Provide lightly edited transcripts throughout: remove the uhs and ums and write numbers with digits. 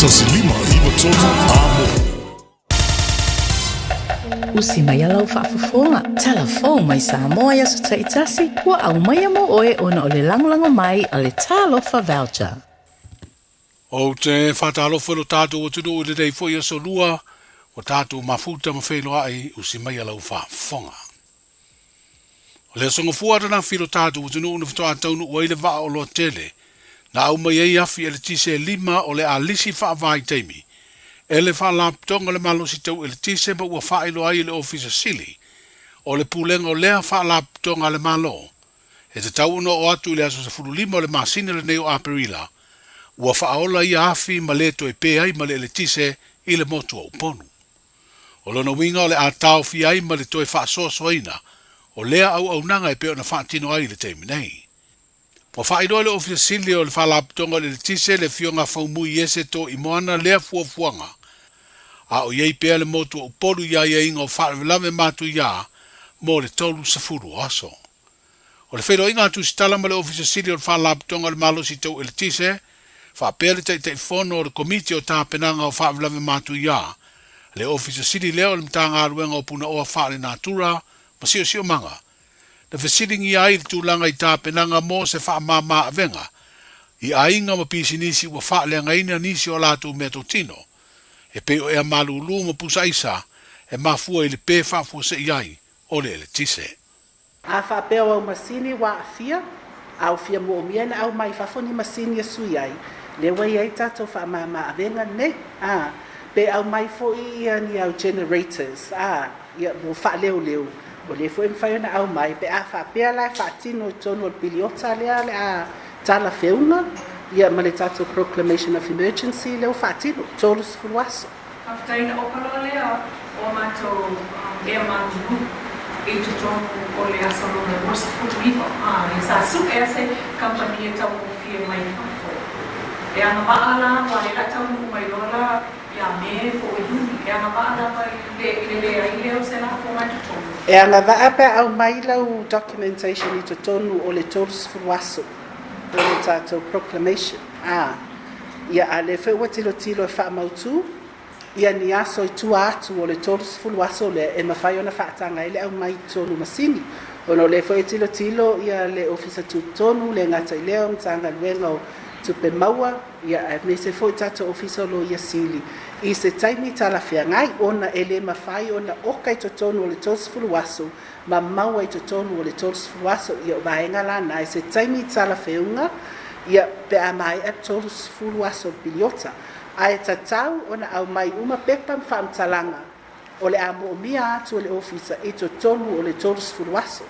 tasilima iwa tonu amo. Usi mai alau whaafafonga. Telefon mai Samoa ya sa taitasi. Wa au mai amo oe ona o le langolango mai a le talofa voucher. O te whatalofa lo tātou o tudu o le dei fo ia so lua o tātou mafuta mawhelo ai usi mai alau whaafonga. O le songa fuara na whiro tātou o tudu una whatoa taunu o eile waa o loa tele na au mai ei afi ele tise lima o le alisi whaavai teimi. Ele whaalaptonga le malosi tau ele tise ma ua whaelo ai le ofisa sili o le pulenga o lea whaalaptonga le malo. E te tau no o atu le aso sa furu lima o le masine le neo aperila ua whaola i afi ma le to e pe ai ma le tise i le motu au ponu. O lona winga o le a tau fi ai ma le to e whaasoasoaina o lea au nanga e peo na whaatino ai le teimi nei. Po whaeroa le ofisa sili o le whalaptonga le tise le fionga whaumui ese to i moana lea fuafuanga. A o iei pea le motu au polu ia ia inga o whaarelame matu ia mo le tolu safuru aso. O le whaeroa inga atu sitala ma le ofisa sili o le whalaptonga le malosi tau ele tise whaapea le tei fono o le komiti o tāpenanga o whaarelame matu ia le ofisa sili leo le mtanga aruenga o puna oa whaare natura ma sio manga. Na whesiringi ai le tūlanga i tāpenanga mo se whaamama avenga i ainga ma pisi nisi ua whaalenga ina nisi o lātou mea tino. E pe o ea malulu ma pusa isa e mafua i le pe whaafua se iai o le ele tise. A whapea au masini wa afia, au fia mo o miena au mai whafoni masini e sui ai. Le wai ai tato whaamama avenga ne, pe au mai fo i ni au generators, ia mo whaaleo. O le foi mfai na au mai pe a whapea lai whaatino i tonu o biliota lea le a tala feuna ia ma le tato proclamation of emergency leo whaatino, tolu sikuruaso. Aftaina o pala lea o mato lea manu i tu tonu o lea salo na worst food riva. I sa su e se company e tau fie mai whafo. E anga maala wa le la tau mai lola ia me fo e huni. E anga maala mai le ai leo se la fo mai tu tonu. E anga vaa pe au mai lau documentation i to tonu o le tolu sikuruaso o le tato proclamation. Ia a le whewha tilo e whaamautu ia ni aso i tua atu o le tolu sikuruaso le e mawhai ona whaatanga ele au mai tonu masini. Ono le whewha tilo ia le ofisa tu tonu le ngata i leo mtanga luenga o tupe maua ia me se foi tato ofisa lo ia sili. I se taimi tala whiangai ona ele mawhai ona oka i totonu o le tolu sikuruaso ma maua i totonu o le tolu sikuruaso ia vaenga lana i se taimi tala whiunga ia pe a mai e tolu sikuruaso biliota. Ai tatau ona au mai uma pepa mwhaamtalanga o le amo o mia atu o le ofisa i totonu o le tolu sikuruaso.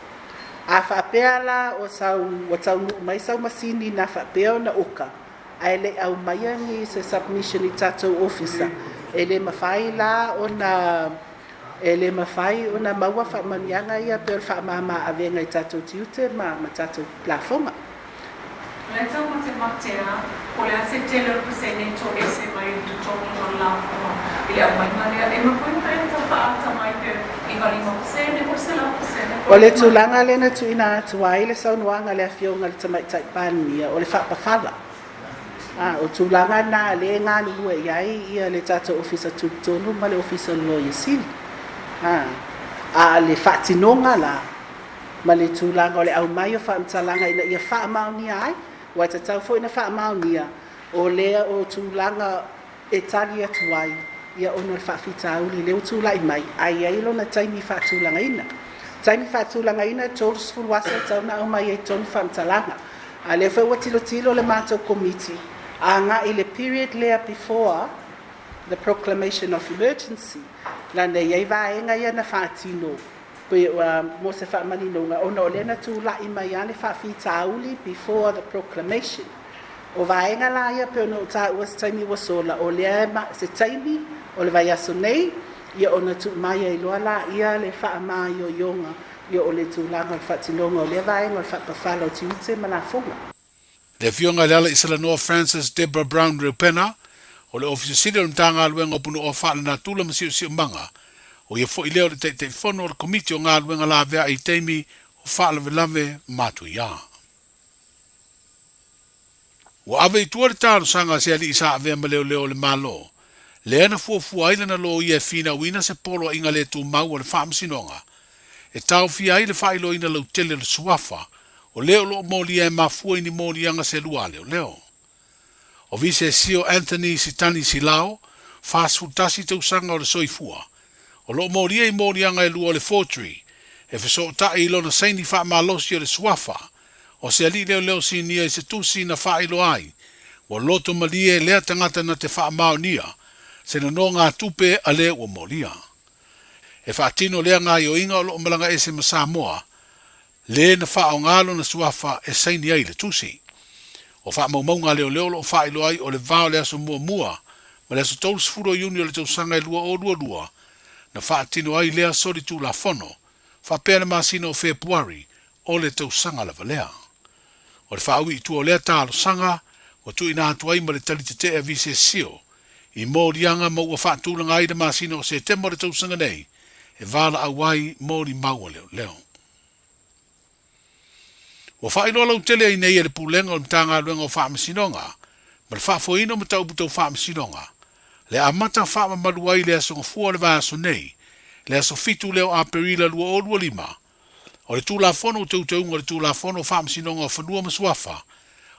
A whaapea la o tau mai sau masini na whaapea ona oka. Ai le au maiangi se submission i tatou officer. Ele mawhai la ona maua whaamanianga ia pe whaamama avenga i tatou tiute ma tatou plafonga. Le tau matematea, o le ase tele o kusene to ese mai tu tomi o la fuma. Ile au mai maria, e mawhai mai ta whaata mai pe i walima kusene, o se la kusene. O le tūlanga lena tu ina atu ai le saunuanga le afionga le tamai taipania o le whaapawhala. O tūlanga nā le ngā lua iai ia le tata ofisa tūtonu ma le ofisa lawyer sili. A le whaatinonga la ma le tūlanga o le au mai o whaamtalanga ina ia whaamaunia ai. Wai tatau fo ina whaamaunia o lea o tūlanga e tali atu ai ia ono le whaafita auli leo tūlai mai. Ai ailo na taimi whaatūlanga ina. Taimi whaatūlanga ina tōru sikuruasa tau na au mai e tonu whaamtalanga. A le whewha tilo le mātou komiti. Anga i le period lea before the proclamation of emergency. Lana iei vaenga ia na whaatino. Pe mo se whaamaninoga. Ona o lena tūlai mai ane whaafita auli before the proclamation. O vaenga la ia pe ona o tā ua se taimi ua sola. O lea se taimi o le vai aso nei. Ia ona tu mai ai loa la ia le whaama i o ionga. Ia o le tūlanga o le whaatinonga o lea vaenga o le whaapawhala o tiute ma la fonga. Le fionga le ala isala Noah Francis Deborah Brown Rupena o le ofisa sili o mtanga aluenga o puno o whaala na tula ma sio manga o ia fo i leo le te whono o le komiti o ngā aluenga la vea i teimi o whaala velave matu ia. Wa ave tua le talo sanga se ali isa ave ma leo le malo. Le ana fuafua ai lana lo ia fina wina se polo inga le tu mau o le whaamsinonga. E tau fia ai le whailo ina lau tele le suafa, o leo lo moli e mafua ini moli anga se lua leo. O vise sio Anthony Sitani Silao, fast food tasi te usanga o le soifua. O lo moli e moli anga e lua le forgery, e feso ta i lona saini wha malosi o le suafa, o se ali leo si nia i se tusi na whailo ai, o loto malie lea tangata na te wha mao nia, se na no ngā tupe a le o molia. E whaatino lea ngā i o inga o lo malanga e se Samoa, le na wha o ngalo na suafa e saini ai le tusi. O wha maunga leo lo wha ilo ai o le vao le aso mua, ma le aso tolus furo iuni o le tausanga e lua o lua, na whaatino ai lea sori tu la fono, wha pēna masino o Februari o le tausanga la valea. O le wha ui tu o lea tālo sanga, o tu ina atu ai ma le talite te e vise sio, i mōrianga ma ua whaatūlanga ai de masino o se temo le tausanga nei, e vala awai mōri maua leo. Wa whaino lau tele ai nei e le pūlenga o le mtanga luenga o whaamasinonga, ma le whaafoino ma tau butau whaamasinonga, le amata whaamamalu ai le aso ngafua le vāso nei, le aso fitu leo a perila lua o lua lima, o le tūla fono o tautunga o le tūla fono o whaamasinonga o whanua masuafa,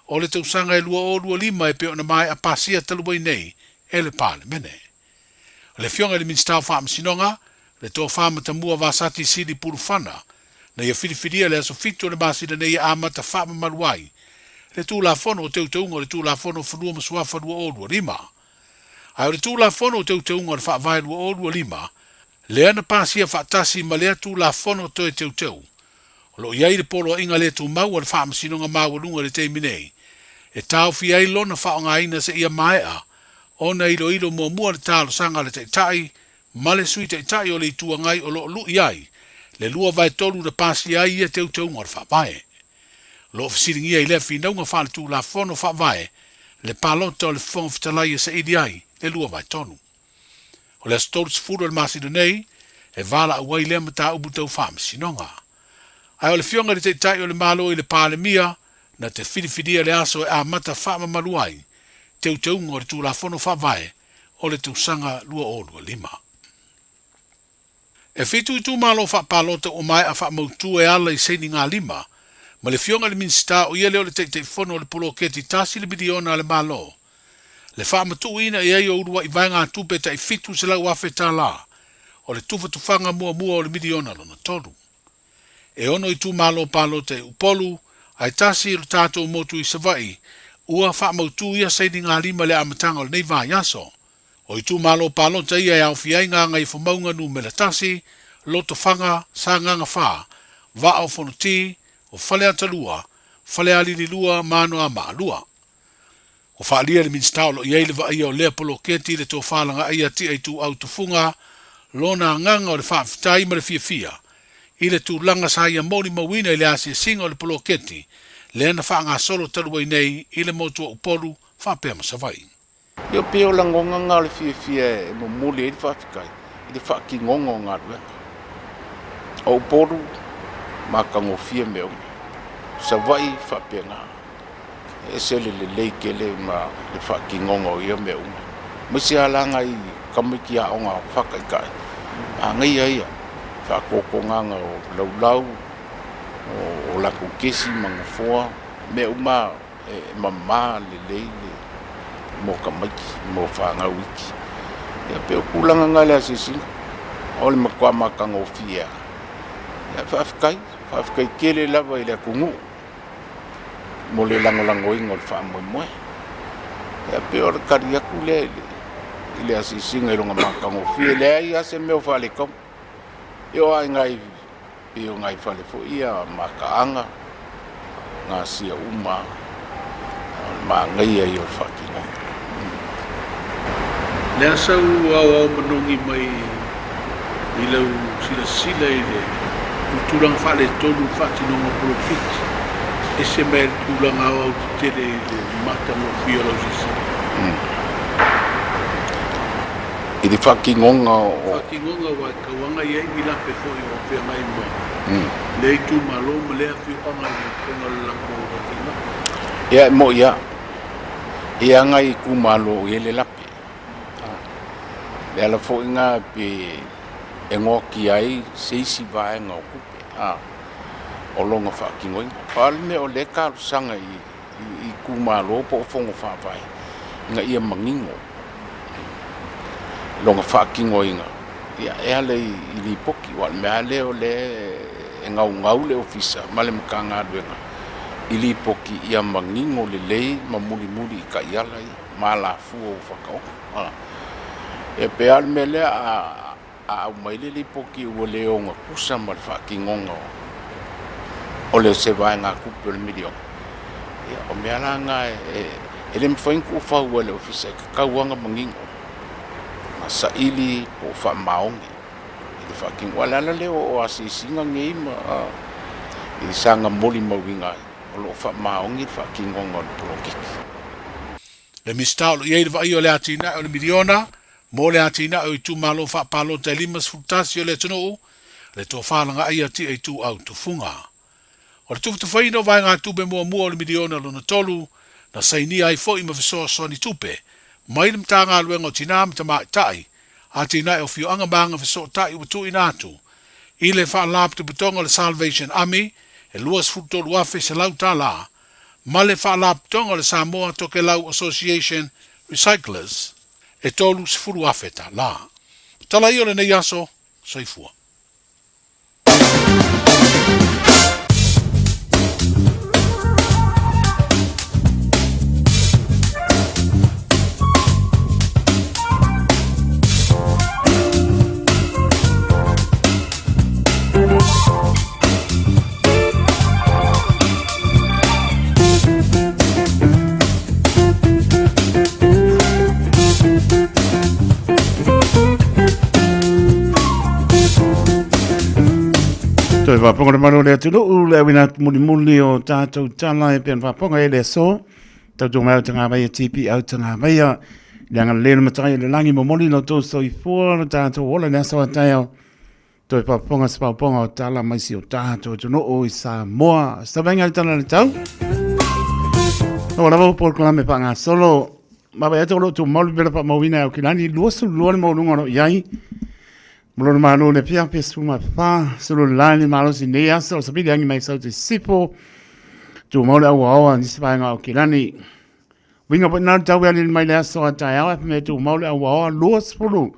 o le tausanga e lua o lua lima e peo na mai a pasia taluai nei, e le pāle mene. O le fionga le minstau whaamasinonga, le tō whaamata mua vāsati siri purufana, na ia whiriwhiria le aso fitu le māsina nei a amata whaamamaluai, le tūla fono o tautunga o le tūla fono o whanua masuafa lua o lua lima. Ai o le tūla fono o tautunga o le whaavai lua o lua lima, le ana pasia whaatasi ma lea tūla fono to e tautau. O lo iai le polo inga le tū mau o le whaamasinonga māwalunga le teimi nei, e tau fi ai lona whaonga ina se ia maea, ona ilo mua le talo sanga le teitai, ma le sui teitai o le itua ngai o lo lu iai, le lua vai tolu na pasi ai ia teu ngar whapae. Lo fisiringia i le whinaunga whale tū la fono whapae, le palota o le fonga fitalai sa idi ai, le lua vai tonu. O le astolus furo le masina nei, e vala awai le mata ubu tau whaamasinonga. Ai o le fionga le teitai o le malo i le pāle mia, na te whiriwhiria le aso e a mata whaamamaluai, teu o le tūla fono whavae o le tūsanga lua o lua lima. E whitu i tū malo whapalota o mai a whamautu e ala i seini ngā lima, ma le fionga le minsta o ia leo le teitei fono o le poloketi tasi le miliona le malo. Le whamatu ina i ai o urua i vai ngā tupe ta i whitu se lau afe tā la, o le tufa tufanga mua o le miliona lona tolu. E ono i tū malo palota i upolu, ai tasi i le tātou motu i savai, ua whamautu ia seini ngā lima le amatanga o le nei vai aso. O i tū malo palota ia e au fiai ngā ngai whamaunga nu mele tasi, loto whanga, sa nganga wha, va au whanoti, o whale atalua, whale alini lua, mano a maalua. O whaalia le minstaulo i eile va ia o lea polo keti le tō whalanga ia ti ai tū au tufunga, lona nganga o le whaafitai ma le fia, i le tū langa sa ia moni mawina i le asia singa o le polo keti, le ana whaanga solo taluai nei i le motua upolu whapea masawai. Yo peo la ngonga ngā le fia e mo mole e le whaafikai, i le whaaki ngonga o ngā rua. O upolu, mā kango fia meo, savai whapea ngā. E se le leike le ma le whaaki ngonga o ia meo. Misi halanga i kamiki a o ngā whakaikai. A ngai aia, whaakoko nganga o laulau, o lako kesi mangafoa, meo ma mamā le leile, mo kamaki, mo whaanga wiki. Ia peo kulanga ngā lea sisinga, o le makua makanga o fia. Ia whaafikai kele lava i lea kungu, mo le langolango ingo le wha moe. Ia peo le kariaku lea i lea sisinga i longa makanga o fia, lea ia se meo whaale kau. Io ai ngai, peo ngai whaale fo ia makaanga, ngā sia uma, ma ngai ai o whakina. Lea sau au manongi mai i lau sila i le uturang whale tonu whatinonga polopiti. E se mea tulang au te tere le mata mo fio lau sisi. I le whakingonga o... Whakingonga wa kawanga i ai lape hoi o whea mai mo. Le i tu malo ma lea fio anga i konga lango o wakinga. Ia mo ia. Ia ngai ku malo ele lape. Le ala fo inga pe engoki ai seisi vai nga kupe. O longa fa kingoi. Pal me o le ka sanga i ku malo po fongo fa vai. Nga ia mangingo. Longa fa kingoi nga. Ia e ale i li poki wal me ale o le ngau le ofisa male mkanga duenga. Ili poki ia mangingo le lei mamuli ka iala mala fu o fakao. E pe al mele a maile li poki o le o nga kusa mal fakingonga. O le se vai nga kupe le midio. Ia o me ala nga ele mfainku fa o le ofisa ka wanga mangingo. Masa ili po fa maongi. Ili fakingo wala le o asisinga ngei ma i sanga moli mawinga. Lo fa maongi fa kingonga prokiki. Le mistalo ye va io le atina o le miliona, mo le atina o tu malo fa palo te limas futasio le tunu, le to fa nga ia ti e tu au tu funga. O tu tu faino vai nga tu be mo le miliona lo na tolu, na saini ai fo i ma so ni tupe. Mai le mtanga luengo tina mtama tai. Atina o fio anga banga so tai u tu inatu. Ile fa lap tu butonga le Salvation Army. E luas futolu afe se lau tala, male fa la tonga le Samoa Toke Lau Association Recyclers, e tolu se furu afe ta la. Tala i ole ne yaso, soifua. Toi whaponga le maro lea tunu u lea wina muli o tātou tala e pian whaponga e lea so. Tātou mai o tanga mai e tipi au tanga mai a leanga leo matai le langi mo moli no tō soi fua no tātou ola nea sawa tai au. Toi whaponga sa whaponga o tala mai si o tātou tunu o i Samoa. Stavenga i tana le tau. No wala wau por kolame pa ngā solo. Mawa e tō tō mauli bera pa mawina au kilani luasu luane maulunga no iai. Mulona manu le pia pesu ma fa solo lani malo si nea so sabi angi mai sau te sipo tu mole au au ni spa nga o kilani winga po na tau ali mai le so ta ya me tu mole au au los pulu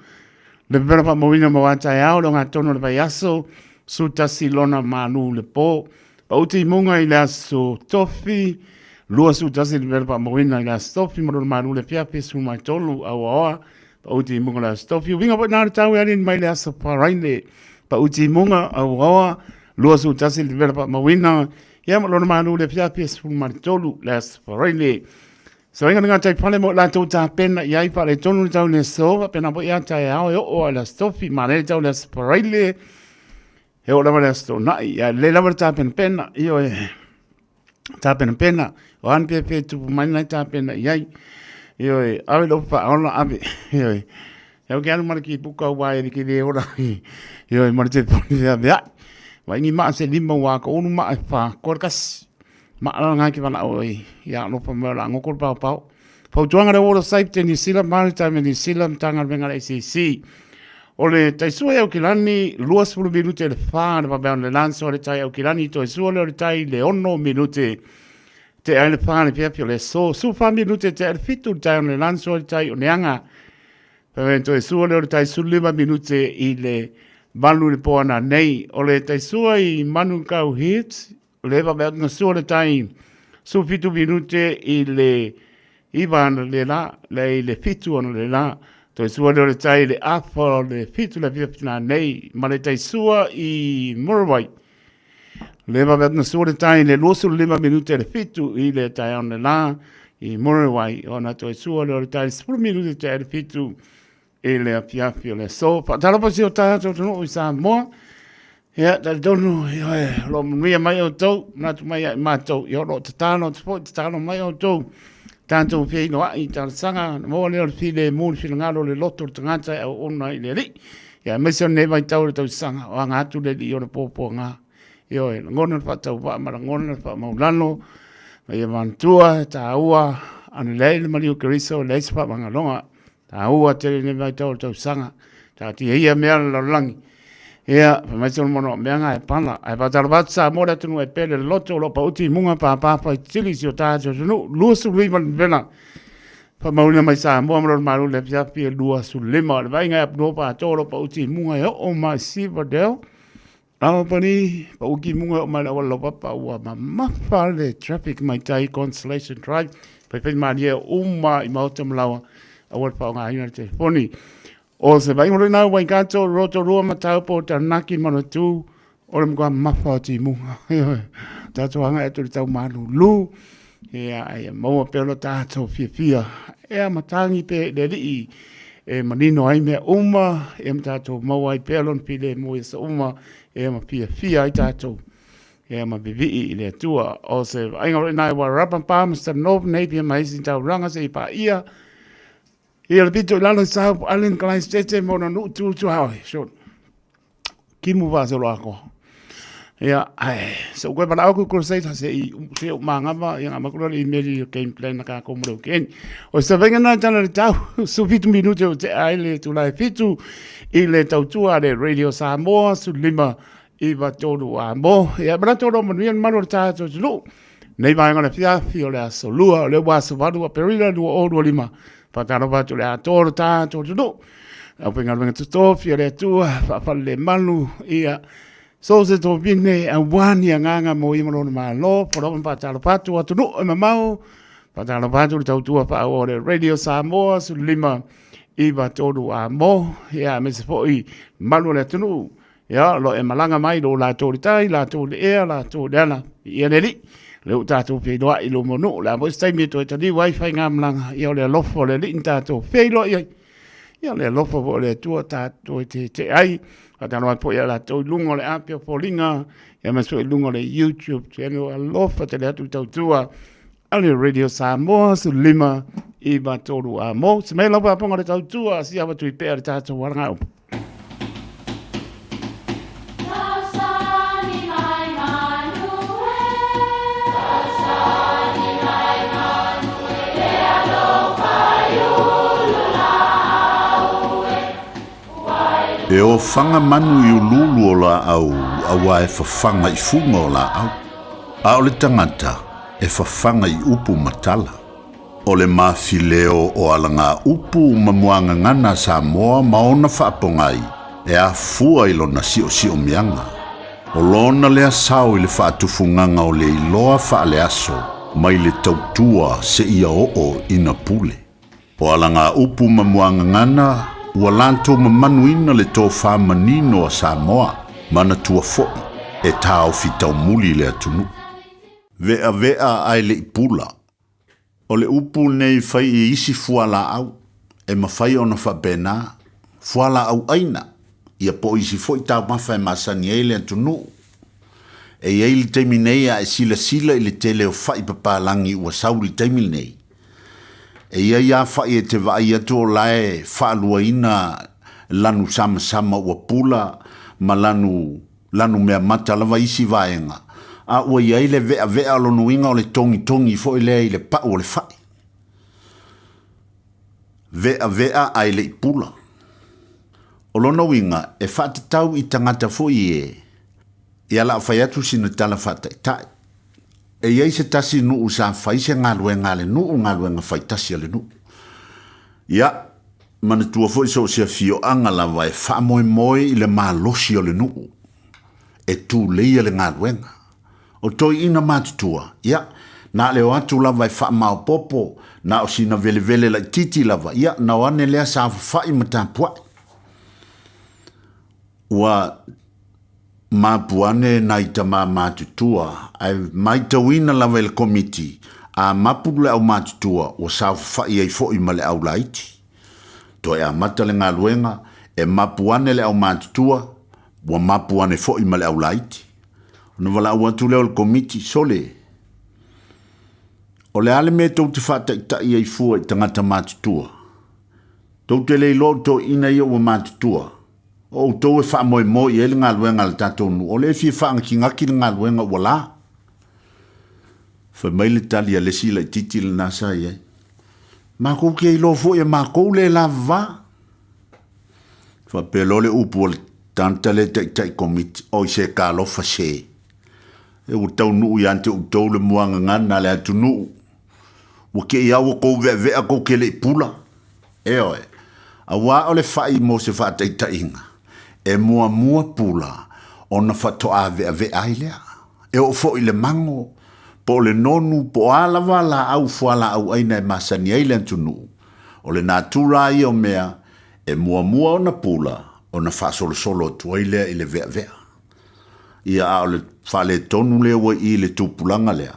le vera pa mo winga mo ta ya o nga tono le yaso su ta silona manu le po pa uti munga i la so tofi lo su ta sil vera pa mo winga i la tofi mulona manu le pia pesu ma tolu au au pa uti munga la stofi winga pa na tau ali mai le aso paraine pa uti munga au au lo su tasi le vera pa mawina ia mo lona manu le pia peaceful martolu le aso paraine so inga nga tai pale mo la tau ta pena ia i pa le tonu tau le so pena po ia tai au o la stofi ma le tau le aso paraine e o lama le aso na ia le lama ta pena io ta pena o an pe tu mai na ta pena ia Io ave lo fa ona ave io che hanno marchi buca uai di che ora io marche ya va ni ma se limba wa ko nu ma fa korkas ma nga ki vana oi ya no pa mala ngo kor pa pa po tuanga de water safety ni sila maritime ni sila tanga venga ICC ole tai su e kilani luas fu minute le fa na pa le lanso le tai o kilani to su le tai le ono minute te ai le pane pia le so su fa minute te al fitu tai on le lanso tai o neanga per to su le tai su 5 minute i le valu le poana nei o le tai su i manu kau hit le va ver no su le tai su fitu minute i le ivan le la le fitu on le la to su le tai le afo le fitu le pia nei ma le tai su i morwai le va ver no su le tai le lo su 5 minute le fitu i le tai on le la i morwai ona to su le tai 10 minute te le fitu e le afiafio le so pa tala pa si o tātou tonu i Samoa ia ta tonu lo mia mai o tau na tu mai ma tau i oro tatano tatano mai o tau tātou fei no ai ta sanga mo le o file mo file ngalo le loto tangata o ona i le ri ia me se ne vai tau tau sanga o nga tu le i oro popo nga io ngona fa tau pa ma ngona fa maulano ia mantua ta ua anu lei le mali o keriso lei se pa mangalonga ta ua te ne mai tau sanga ta ti ia mea la langi ia pa mai tonu mono mea nga e pana ai pa tala sa mo da tunu e pele loto lo pa uti munga pa tili si o ta jo no lusu lui man vena pa mauna mai sa mo amro maru le pia pia lua su lima le vai nga no pa tolo pa uti munga e o ma si vadel Ao pani pa uki munga o mai wala papa ua ma fa le traffic mai tai Constellation Drive pa pe mania uma I mautam lawa awal pa nga ina te poni o se vai mo na wai kanto roto rua matau po tanaki mana tu o le mga mafa ti munga tato hanga e turi tau manu lu ia ai maua pelo tato fia ia matangi pe le li e manino ai mea uma e mtato maua ai pelon pile mo isa uma e ma fia ai tato e ma bivi I le tua o se ainga rai nai wa rapan pa Mr. Nov Napier maisi tau ranga se pa ia le pito lalo sa alen kalai stete mo na nu tu hawe so kimu va se lo ako ia ai so ko pa aku ko se se manga va ia ma ko le email game plan ka ko mo ken o se venga na tana tau su 20 minutos te ai le tu lai fitu I le tau tua le radio Samoa su lima I va todo a mo ia bra todo mo ni mano ta to lu nei vai ngana fia fio le so lua le wa so va do perila do o do lima pa ta no va to le a todo ta to lu a penga venga to fio le tu fa le manu ia so se to vine a wani nganga mo I mo ma lo por pa ta lo pa to to no ma mau pa ta lo pa to tau tua pa o le radio Samoa su lima I va todo a mo ia me se foi malu le tunu ia lo e malanga mai lo la to tai la to e la to dela ia le li le uta to pe do I lo mo no la mo stai mi to di wifi ngam langa ia le lo fo le inta to fe lo ia le lo fo le to ta to te ai ata no po ia la to lungo le apio polinga ia me so lungo le YouTube channel lo fo te le tu tua ale radio Samoa su lima I va todo a mo se me lo va ponga le tau tua si ava tu pe ta to waranga E o fanga manu I ululu o la au awa e fafanga I funga o la au. A o le tangata e fafanga I upu matala. O le mafileo o alanga upu mamuanga ngana Samoa maona whaapongai e a fua I lona sio mianga. O lona lea sao I le whaatufunganga o le iloa whaale aso mai le tautua se ia o ina pule. O alanga upu mamuanga ngana ua lanto mamanuina le tō whamanino a Samoa mana tua foi e tāo fitau muli le atunu. Vea ai le ipula. O le upu nei fai I isi fuala au e mawhai ona whabena fuala au aina ia po isi foi tau mawhai masani e le atunu. E ei le teimi nei a e sila I le tele o whai papalangi ua sauri teimi nei. E ia whai e te vai atu o lae whaaluaina lanu sama ua pula ma lanu mea mata lava isi vaenga. A ua iai le vea lonuinga o le tongi fo lea I le pau o le whai. Vea ai le ipula. O lona winga e whaatatau I tangata fo I e ala whai atu sina tala whaataitai. E iei se tasi nuu sa whai se ngaluenga le nuu ngaluenga whai tasi ale nuu. Ia, mana tua fo iso se fio anga lava e whaamoe I le malosi o le nuu. E tu leia le ngaluenga. O toi ina matutua, ia, na leo atu lava e whaamao popo, na o sina vele la titi lava, ia, na wane lea sa whai matapuai. Ua mapuane na itama matutua, ai maitawina lava il komiti, a mapule au matutua, o sa whai ei fo I male au laiti. To e a mata le ngā luenga, e mapuane le au matutua, wa mapuane fo I male au laiti. Ona wala ua tu leo il komiti, sole. O le ale me tau te whata I tai ei fua I tangata matutua. Tau te leilo to ina ia ua matutua. O tau e wha moe I ele ngā luenga le tatou nu. O le fie whaanga ki ngaki le ngā luenga ua la. Whai mai le tali a lesi la titi le nasa ia. Mākou ke ilo fo e mākou le lava. Fa pelo le upu le tanta le tai komiti o i se ka lofa se. E u tau nuu i ante u tau le muanga ngana le atu nuu. Wa ke ia wa kou vea kou ke le pula. E oe. A wā o le fai mo se fa tai inga. E mua pula. Ona fa toa vea ailea. E o fo i le mango. Po le nonu po ala wala au fuala au aina e masani aile atu nuu. O le natura i o mea. E mua ona pula. Ona fa solo tuaile i le vea. Ia a o le fale tonu lea wa i le tupulanga lea.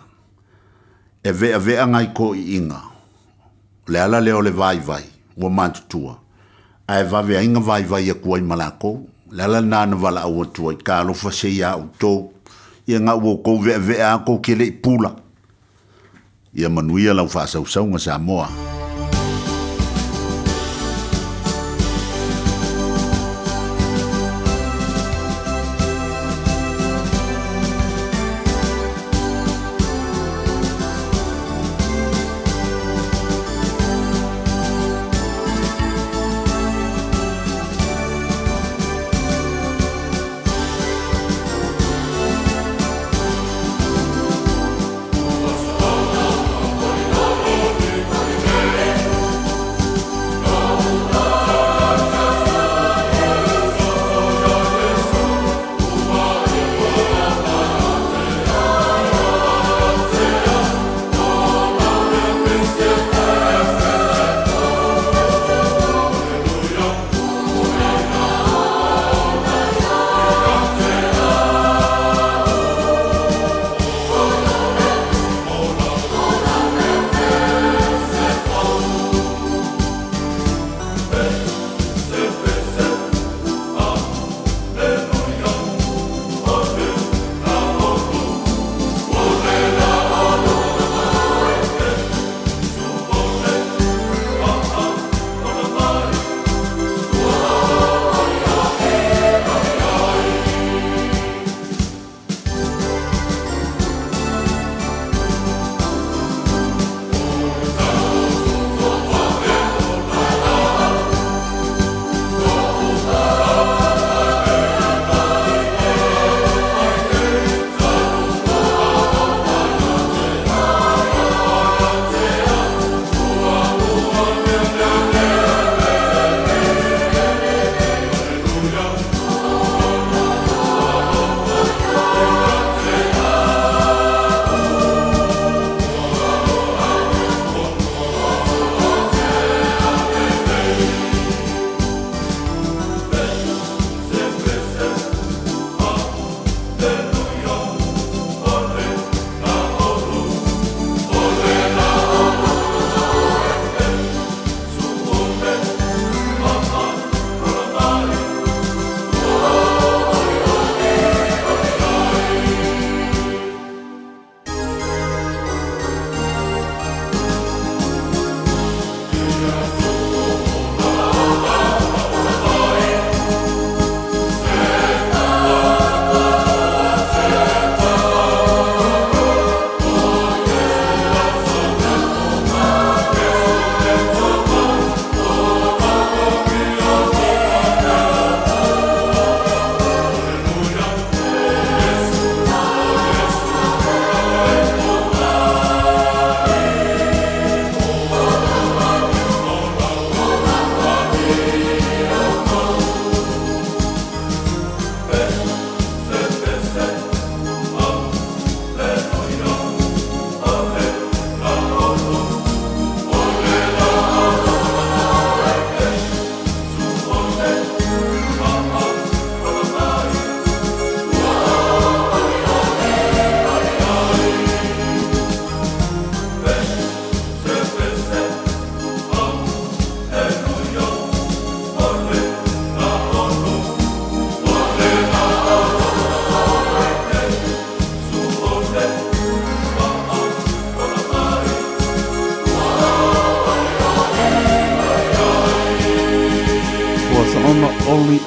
E vea ngai ko i inga. Le ala leo le vai, wa mantutua. A e vavea inga vai a kuai malako. Le ala nana wala au atua i ka alofa se ia au tō. Ia ngā ua kou vea kou ke le i pula. Ia manuia lau whaasaunga sa moa.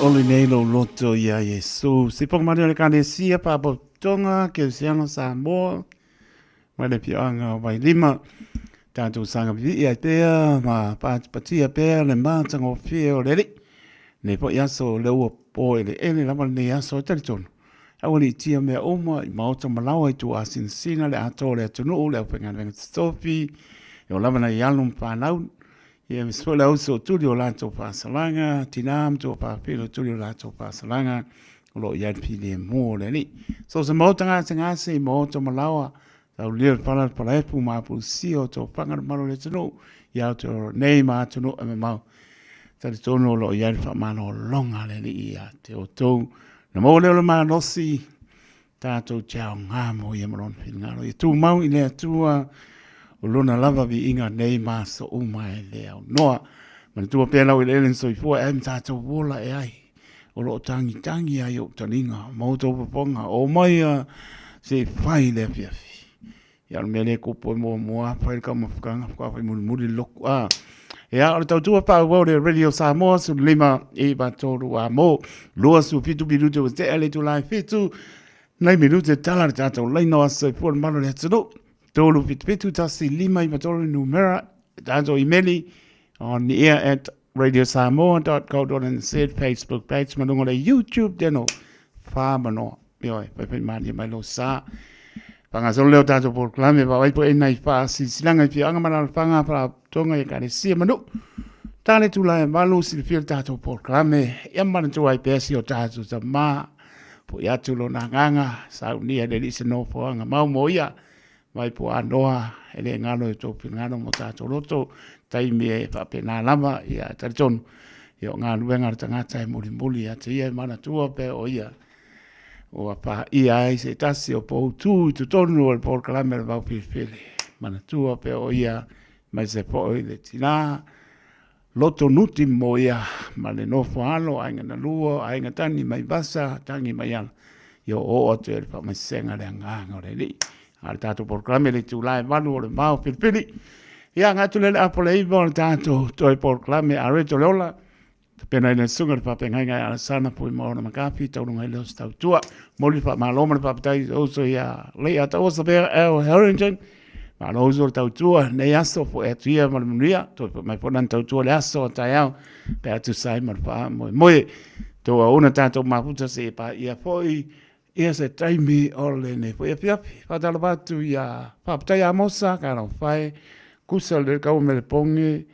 oli nei lo loto ia Yesu. Si pong mani ole kane sia pa tonga ke siano Samoa. Mai le pianga vai lima. tātou sanga vi ia pea, ma patia pea, le mātango whia o reri. Ne po iaso le ua po e le ele lama ne iaso e tari tonu. Awa ni tia mea oma, I maota malawa I tu asin sina, le ato le atunu, le upenga venga stofi, e o lama na ialum whanau, ia me spo le auso tuli o lato pasalanga, tinam tu o papilo tuli o lato pasalanga, o lo iad pili e mua le ni. So se maota ngase, I maota malawa, tau lia pala epu mapu si o to pangana malo le tunu, ia to nei ma tunu e me mau. Tari tono lo iari wha mano longa le li ia te o tau. Na mo leo le maa nosi, tātou tiao ngā mo i amaron whingaro. I tū mau I lea tua o lona lava vi inga nei maa so umai lea o noa. Mana tua pēlau I lelen so I fua em tātou wola e ai. O lo tangi ai o taninga, mautou paponga, o mai se whai lea fiafi. Ia mea le kupo mua, whai ka mawhukanga, whai muri loku Ia, o tau tua pā wau le Radio Samoa, su lima I batoru a mo, loa su fitu minute o te ele tu lai fitu, nei minute tala le tātou leino asa I pua mano le tunu, tolu fitu tasi lima I batoru numera, tātou imeli, on the air at radiosamoa.co.nz, Facebook page, manungo le YouTube, deno, whamano, ioi, pepe mani mai lo sa, Pangasolo leo tātou proklame, pa waipo e nei wha silanga I pia angamana whanga pa tonga I kare sia manu. Tāne tula e malu si fia tātou proklame, ia mana tua I pēsi o tātou ta mā, po ia tulo na nganga, sau nia le lise no po anga mau mo ia, waipo anoa, ele ngano e tō pingano mo tātou roto, taimi e whapena lama, ia taritonu, ia ngā luenga tangata e muri ia te ia mana tua pe o ia, o apa ia ai se tasi o po tu tonu o por kalame le vau pili mana tua pe o ia mai se po o le tina loto nuti mo ia ma le no falo ainga na luo ainga tani mai basa tangi mai ala yo o te pa mai senga le nganga le li al tato por kalame le tu lai valu o le vau pili ia ngatu le apole I bon tato to por kalame a reto lola pena ina sunga le papenga ngai ala sana po I maona makapi tau nunga leo stau tua moli pa maloma le papetai oso ia le ata oso be el Harrington ma lo oso tau tua ne aso po e tua ma munia to mai ponan tau tua le aso tai au pe atu sai ma pa mo to ona tanto ma puta se pa ia foi ia se taimi ole ne foi pia pa dala batu ia papetai amosa kana fai kusa le kau me le pongi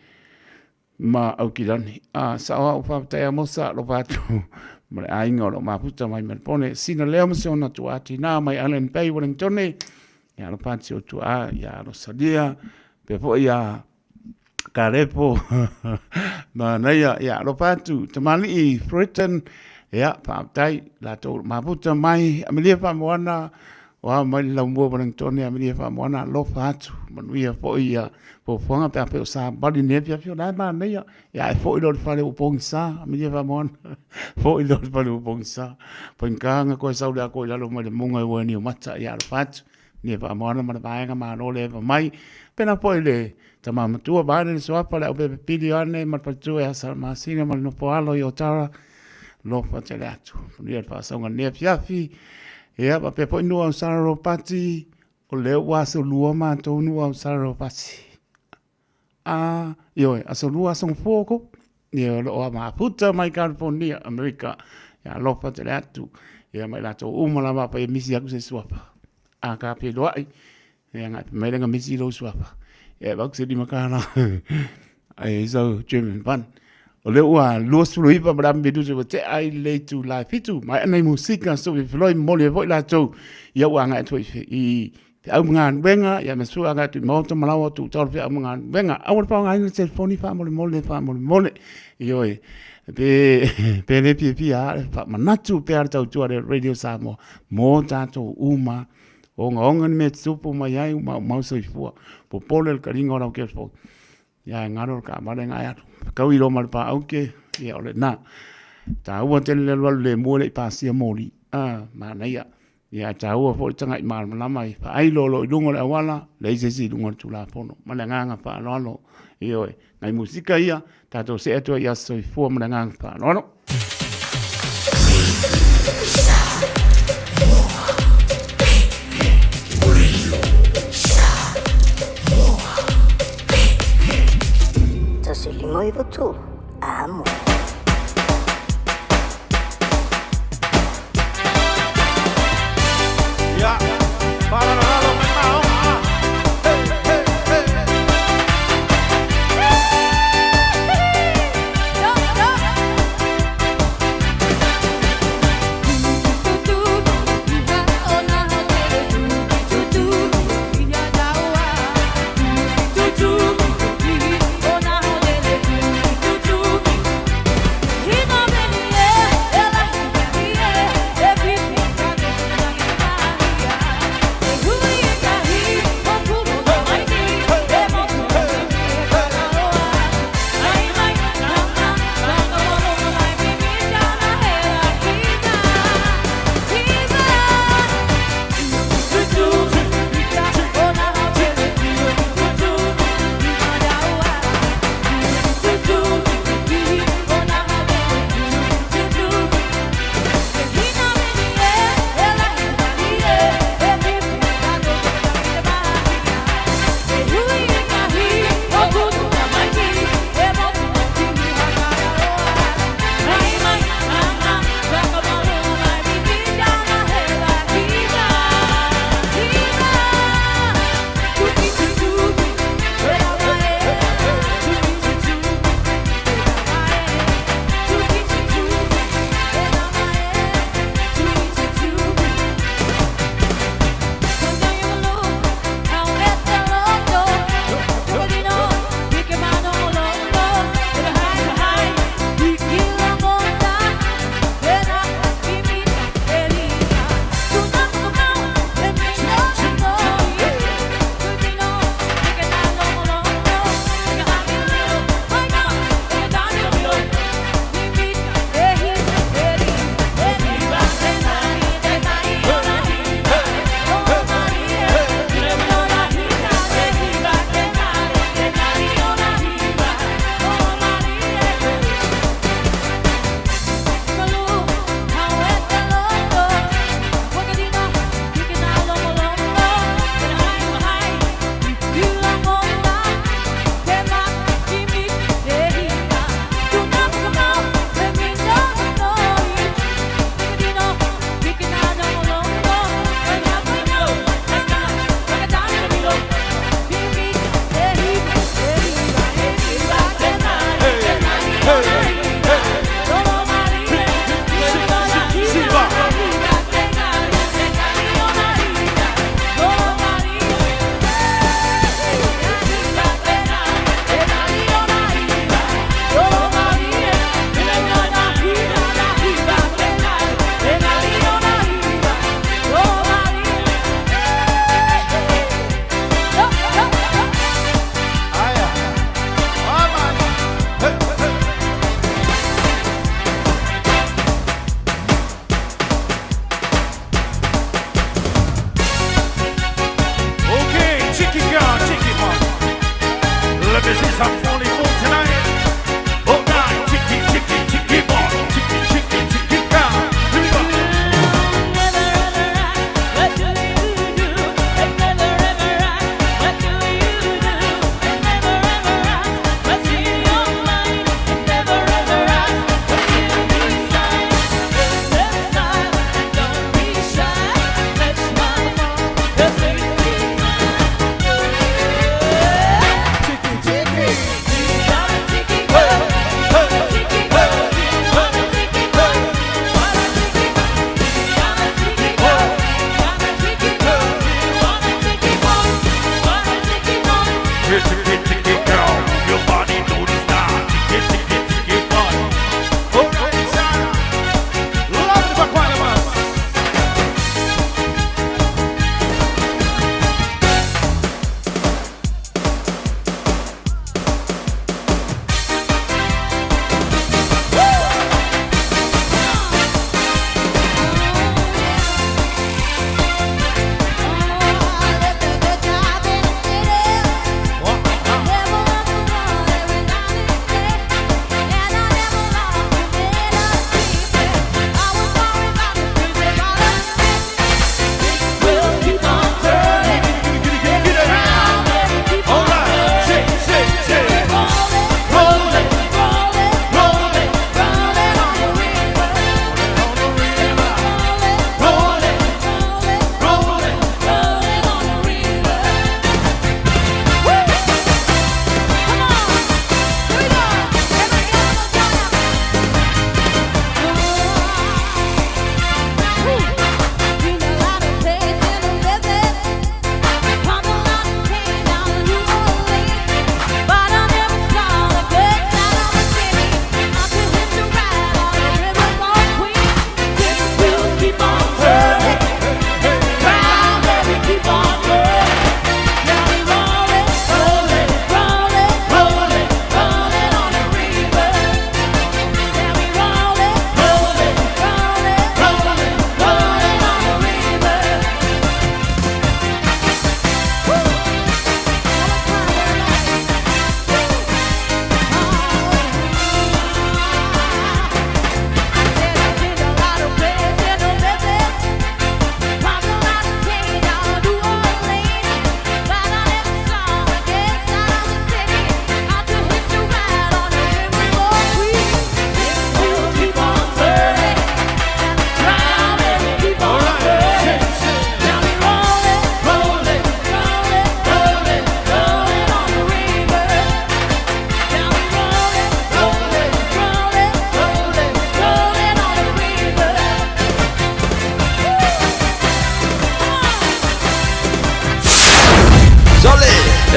ma au kirani. Sawa o whapataya mosa lo patu. Mare ainga o lo maputa mai pone. Sina leo mse ona tu ati nā mai Allen Bay Wellingtone. Ia lo pati o tu a, ia lo salia. Pepo ia karepo. Ma neia, ia lo patu. Tamani I Britain. Ia, whapatai. Lato maputa mai. Amelia whamoana. Wa mai la mua Wellingtone. Amelia whamoana. Lo patu. Manuia po ia. Po fonga pe ape o sa bali ne pia fio dai ma nei ya fo I lo fale o pong sa me dia va mon fo I lo fale o pong sa po nganga ko sa ula ko la lo mo le munga o ni o mata ya lo fat ni va mon ma ba nga ma lo le va mai pena po le tama tua ba ne so pa le o pe pili ane ma pa tu ya sa ma sina ma no po alo yo tara lo fa te la tu ni fa sa nga ne pia fi ya pa pe po no sa ro pati o le wa so luo ma to no sa ro pati Ioi, aso lua song foko, ia loa maa puta mai California, Amerika, ia lopa te leatu, ia mai lato umala wapa ia misi aku se suapa. Ka pe loai, ia ngai mai lenga misi lo suapa. Ia wak se di makana, ai so German pan. O leo ua lua sulu ipa madame bedu se te ai le tu lai fitu, mai anai musika so vi floi moli voi lato, ia ua ngai toi I au ngan wenga ya mesua ga tu moto malawa tu tor pe au ngan wenga au pa ngai telefoni fa mole ioi pe le pi a fa manatu pe ar tau tu Radio Samoa mo tato uma onga me tupu mai ai mau so fu po pole el caringo ra ke fo ya ngaro ka ma ngai atu kau I lo mal pa au ke ya ole na ta u te le mole pa sia moli ma na ya ia tau fo tanga I mal mai fa ai lo lungo le wala le se lungo tu la fono malanga fa lo io ngai musika ia tato se eto ia so fu malanga fa no oivo tu, amo. Yeah, para lado my mouth.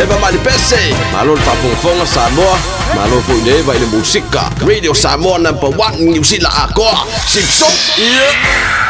Eva Malipese, Malol Fafonfonga Samoa, Malol Funeva ile musika, Radio Samoa #1 New Zealand Akoa, Simpson, yeah.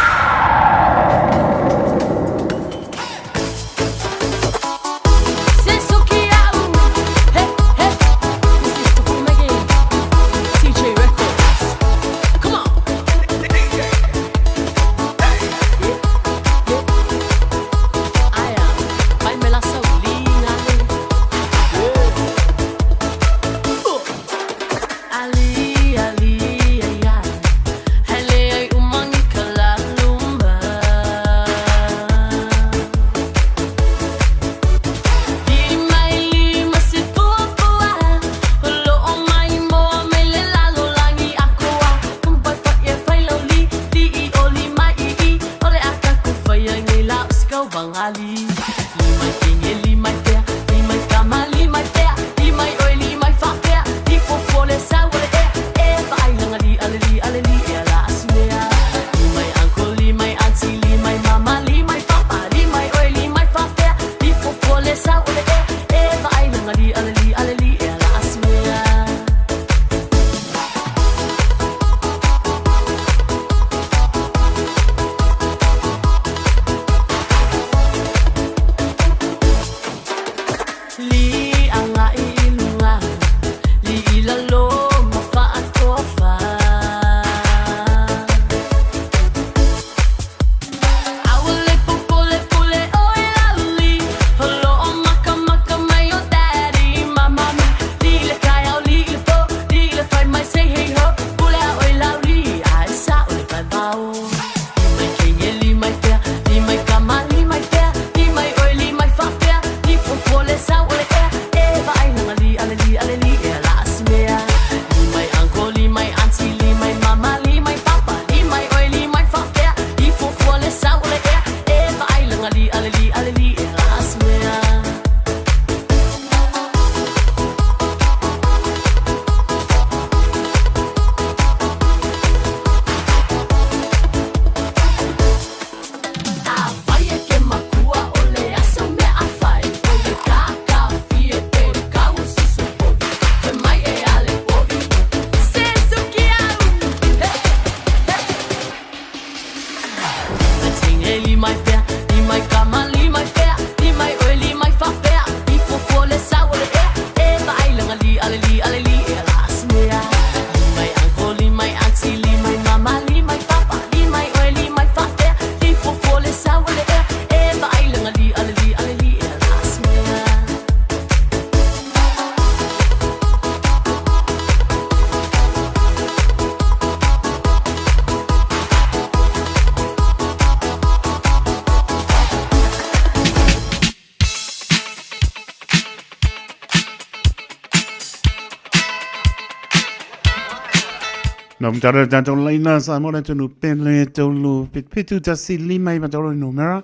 Nam tara tato laina sa mora tunu pele tolu pitu tasi lima I matoro numera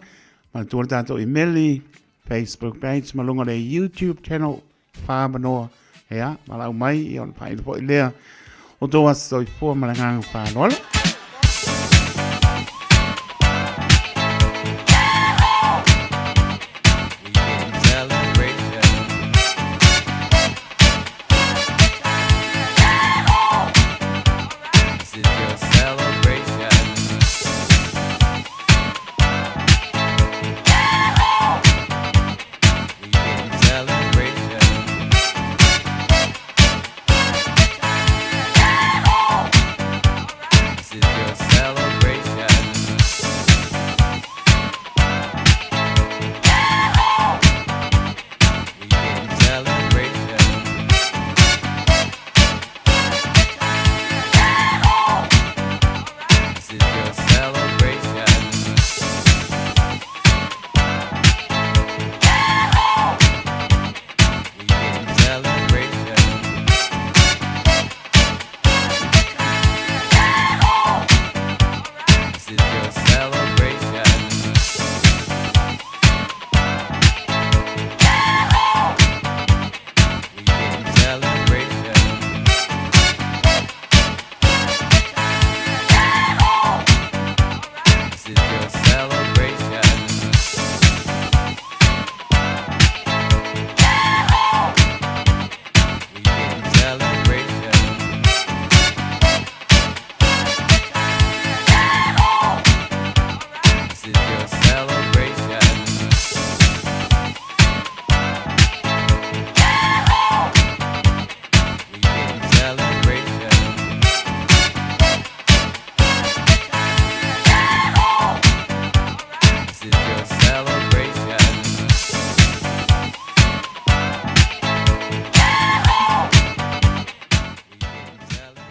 ma tuar tato emaili Facebook page malunga le YouTube channel fa manoa ya malau mai I on pai po ilea o toa soi po malangang fa nola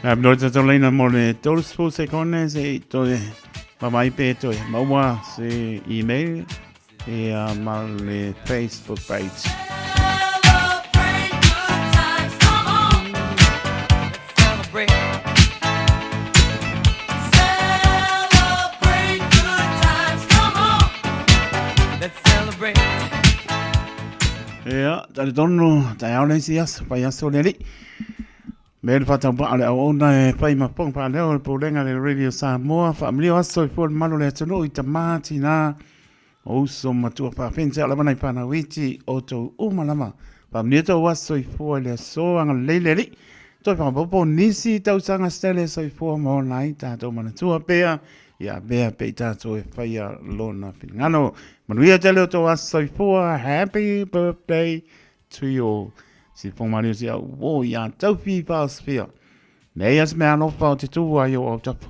Abno te tolena mo le tolspo se kone se to mamai pe to maua se email e mal le Facebook page. Ja, dat is dan nog, dat jou lees jas, bij jas zo leli. Mel fata ba ale ona pai ma pong pa leo po lenga le Radio Samoa family aso for malo le tano i tamati na o so matua pa pensa ala mana pa na witi o to umalama family to waso for le so ang leleli to pa popo nisi tau sanga stele so for mo nai ta to mana tua pea ya bea pe ta to e faia lona filngano manuia tele to waso for happy birthday to you. Si fong mani si o ya tau pi pa sphere. Nei as me ano pa te tu wa yo out up.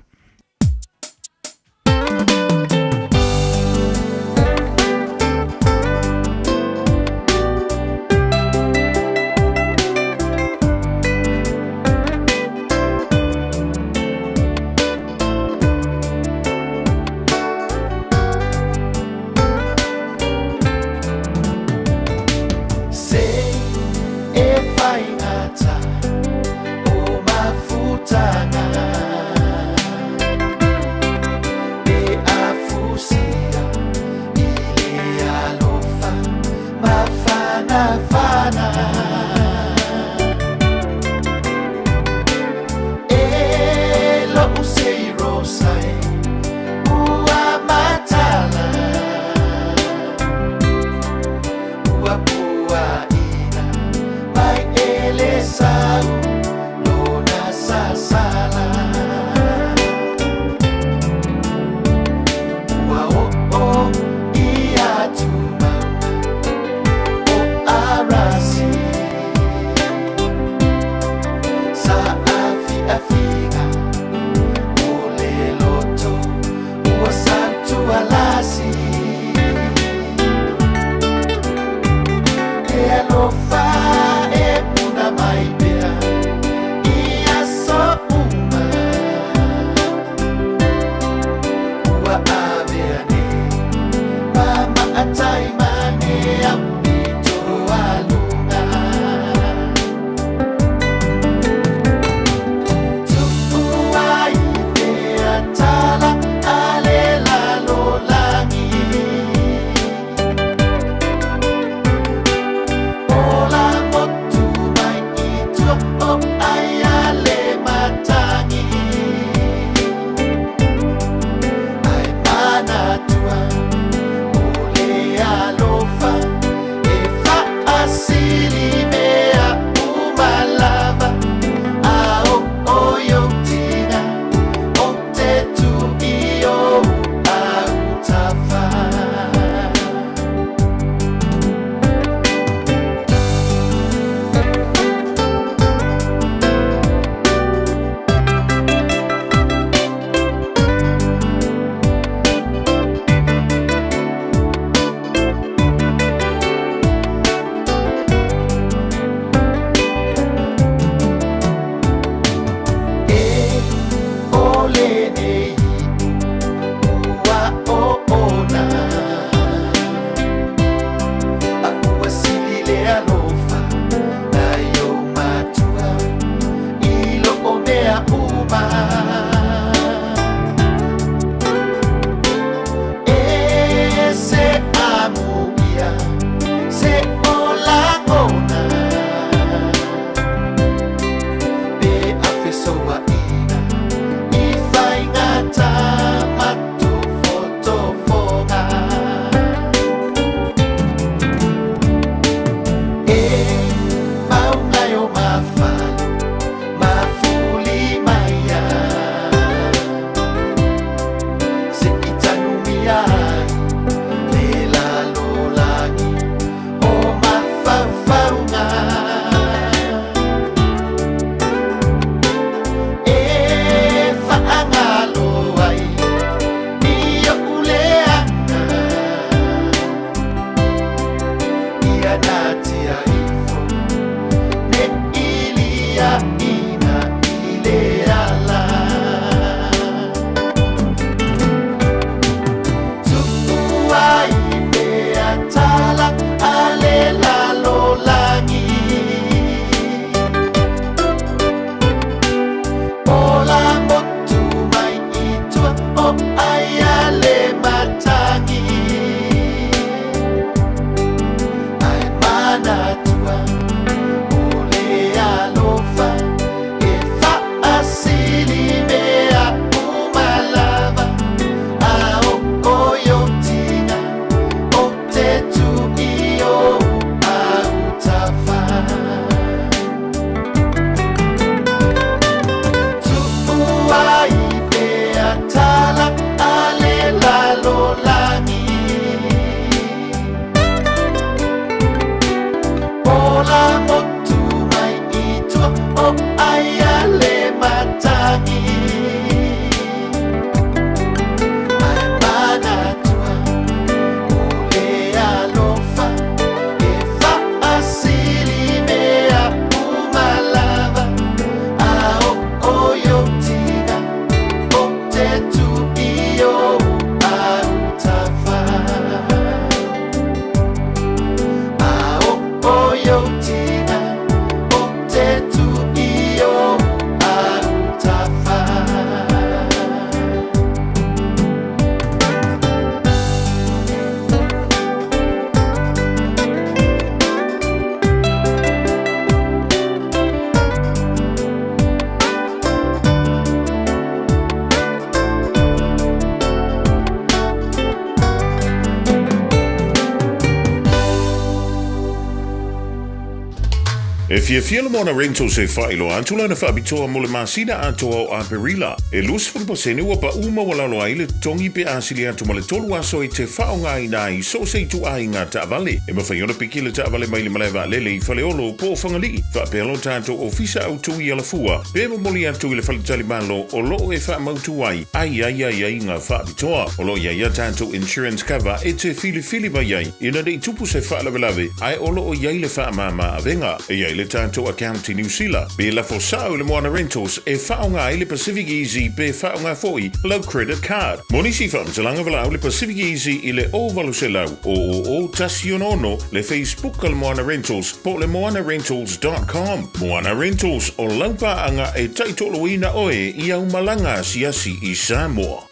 fia le mona rento se failo antula na fabitoa mo le masina atoa o Aperila. E lus fulpasene ua pa uma wala lo aile tongi pe asili atu male tolu aso i te whaonga i nai so se tu ai ngā taavale. E mawhaiona piki le taavale mai le malewa lele i faleolo po whangali. Whapelo tato ofisa au tui ala fua. Pe moli atu i le whalitali malo o lo e wha mautu ai. Ai ngā whabitoa. O lo ia tato insurance cover e te fili mai ai. Ina dei tupu se whaalawelawe ai o lo o iai le wha mama avenga. E iai le tato account i New Zealand. Be la forsau le Moana Rentals e whaonga i le Pacific Easy pe whaonga foi low credit card. Monisi whamtalanga walau le Pacific Easy i le o walu se lau o tasi ono le Facebook le Moana Rentals po le moanarentals.com. Moana Rentals o laupa anga e taitolo ina oe i au malanga siasi i Samoa.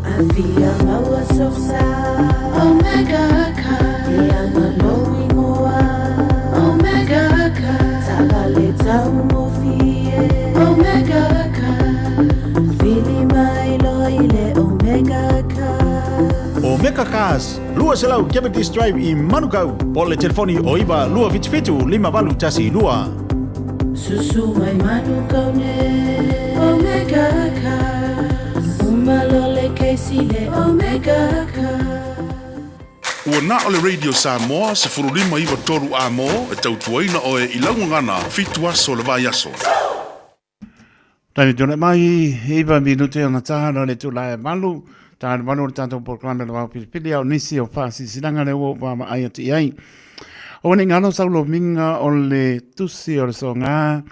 I feel lower so sad. Omega Ka. Feel my lowing Omega Ka. Tagaleta umofie. Omega Ka. Fili mai loile Omega Ka. Omega Cars, lua selau Kebetis Drive i Manukau. Po le telefoni o iwa lua fitu 5 tasi lua. Susu mai Manukau ne. Omega Ka. Umalole keisile Omega Ka. Ua na o le Radio Samoa se furulima iwa toru amo e tautuaina oe i laungangana fitu aso le vai aso. Tani tōne mai, iwa minute o na tahana le tūlae malu, tahana malu o tātou proklame le wau pilipili au nisi o whaasi sinanga le uo wama ai ati ai. O ni ngano saulo minga o le tusi o le so ngā,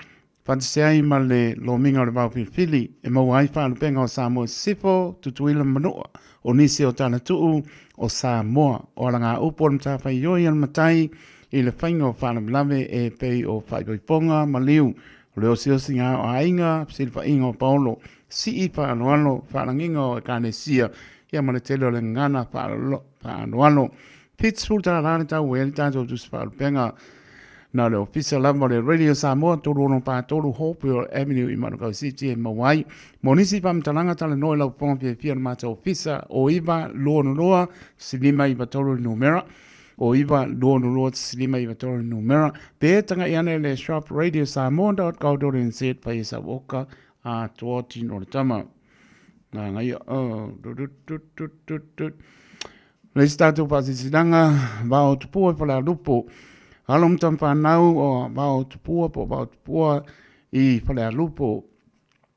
whanseai ma le lo minga o le wau pilipili, e mau ai whaanu penga o Samoa sifo, tutuila manua, o nisi o tāna tuu, o Samoa, o la ngā upo o mtawhai ioi al matai, i le whainga o whaana mlawe e pei o whaipoiponga maliu, o le osi ngā o ainga, silfa inga o paolo, si i whaanoalo, whaananginga o e kāne sia, ia ma le tele o le ngana whaanoalo, Pittsburgh tā rāne tau e li tātou tusi whaalupenga, na le ofisa lava le Radio Samoa, tolu ono pātolu Hopewell Avenue i Manukau City e Mawai. Monisi pamtalanga tala noe lau ponga pia pia na mata ofisa o iwa loa no loa, silima iwa tolu numera, o iwa loa no loa, silima iwa tolu numera. Pētanga iane le shop radiosamoa.co.nz pa isa woka a tuoti no le tama. Nga ngai, le statu pasisidanga, wao tupua pala lupo, Halom tam whanau o wao tupua po wao tupua i whalea lupo.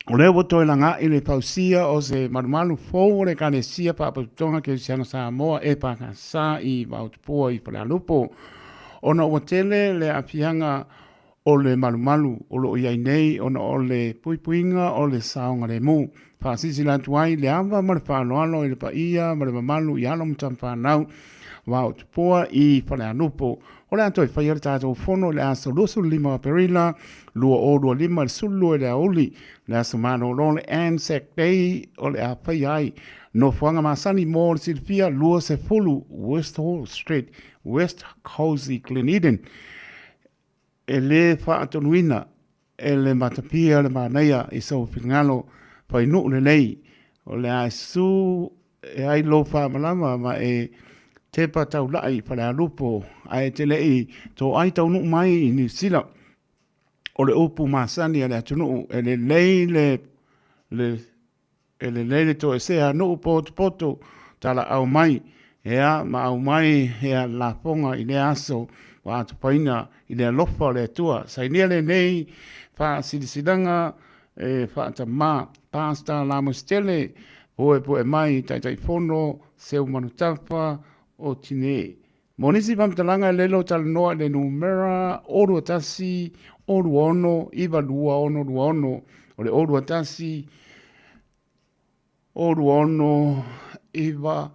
O leo woto langa i le pausia o se marumalu fōu le kane sia pa apatonga ke siana Samoa e pa sa i wao tupua i whalea lupo. O na watele le apianga o le marumalu o lo iai nei o na o le puipuinga o le saonga le mu. Whaasisi la tuai le awa ma le whaanoalo i le pa ia ma le mamalu i halom tam whanau wao tupua i whalea lupo. O le ato i whaiara tātou whono le aso lusu lima perila, lua o lua lima le sulu e le auli, le aso mano lo le Anzac Day o le a whai ai. No whanga masani mō le silfia lua se fulu West Hall Street, West Cozy Gleneden. E le whaatonuina, e le matapia le māneia i sau whingalo, whai nu le lei, o le a su e ai lo whamalama ma e te patau lai whare a lupo, ai te lei tō ai tau nuk mai i New Zealand. O le upu masani a le atunu, e le lei le tō e sea nuk poto tala au mai, ea ma au mai ea la ponga i le aso wa atu paina i le alofa le atua. Sai nia le nei wha sidisidanga e wha ata ma pasta la mustele, poe mai tai fono, seu manutafa, o tine. Monisi pamtalanga e lelo tala noa le numera oru atasi, oru ono, iwa lua ono, o le oru atasi, oru ono, iwa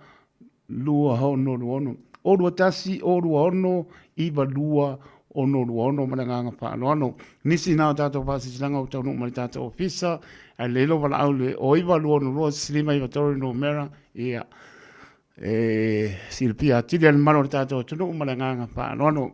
lua ono, oru atasi, oru ono, iwa lua ono, malanganga whaanoano. Nisi nao tātou whasisilanga o taunu mali tātou ofisa, e lelo wala au le o iwa lua ono, silima iwa tori numera, ia. Silpia tiri al maro tato tunu malanga pa nono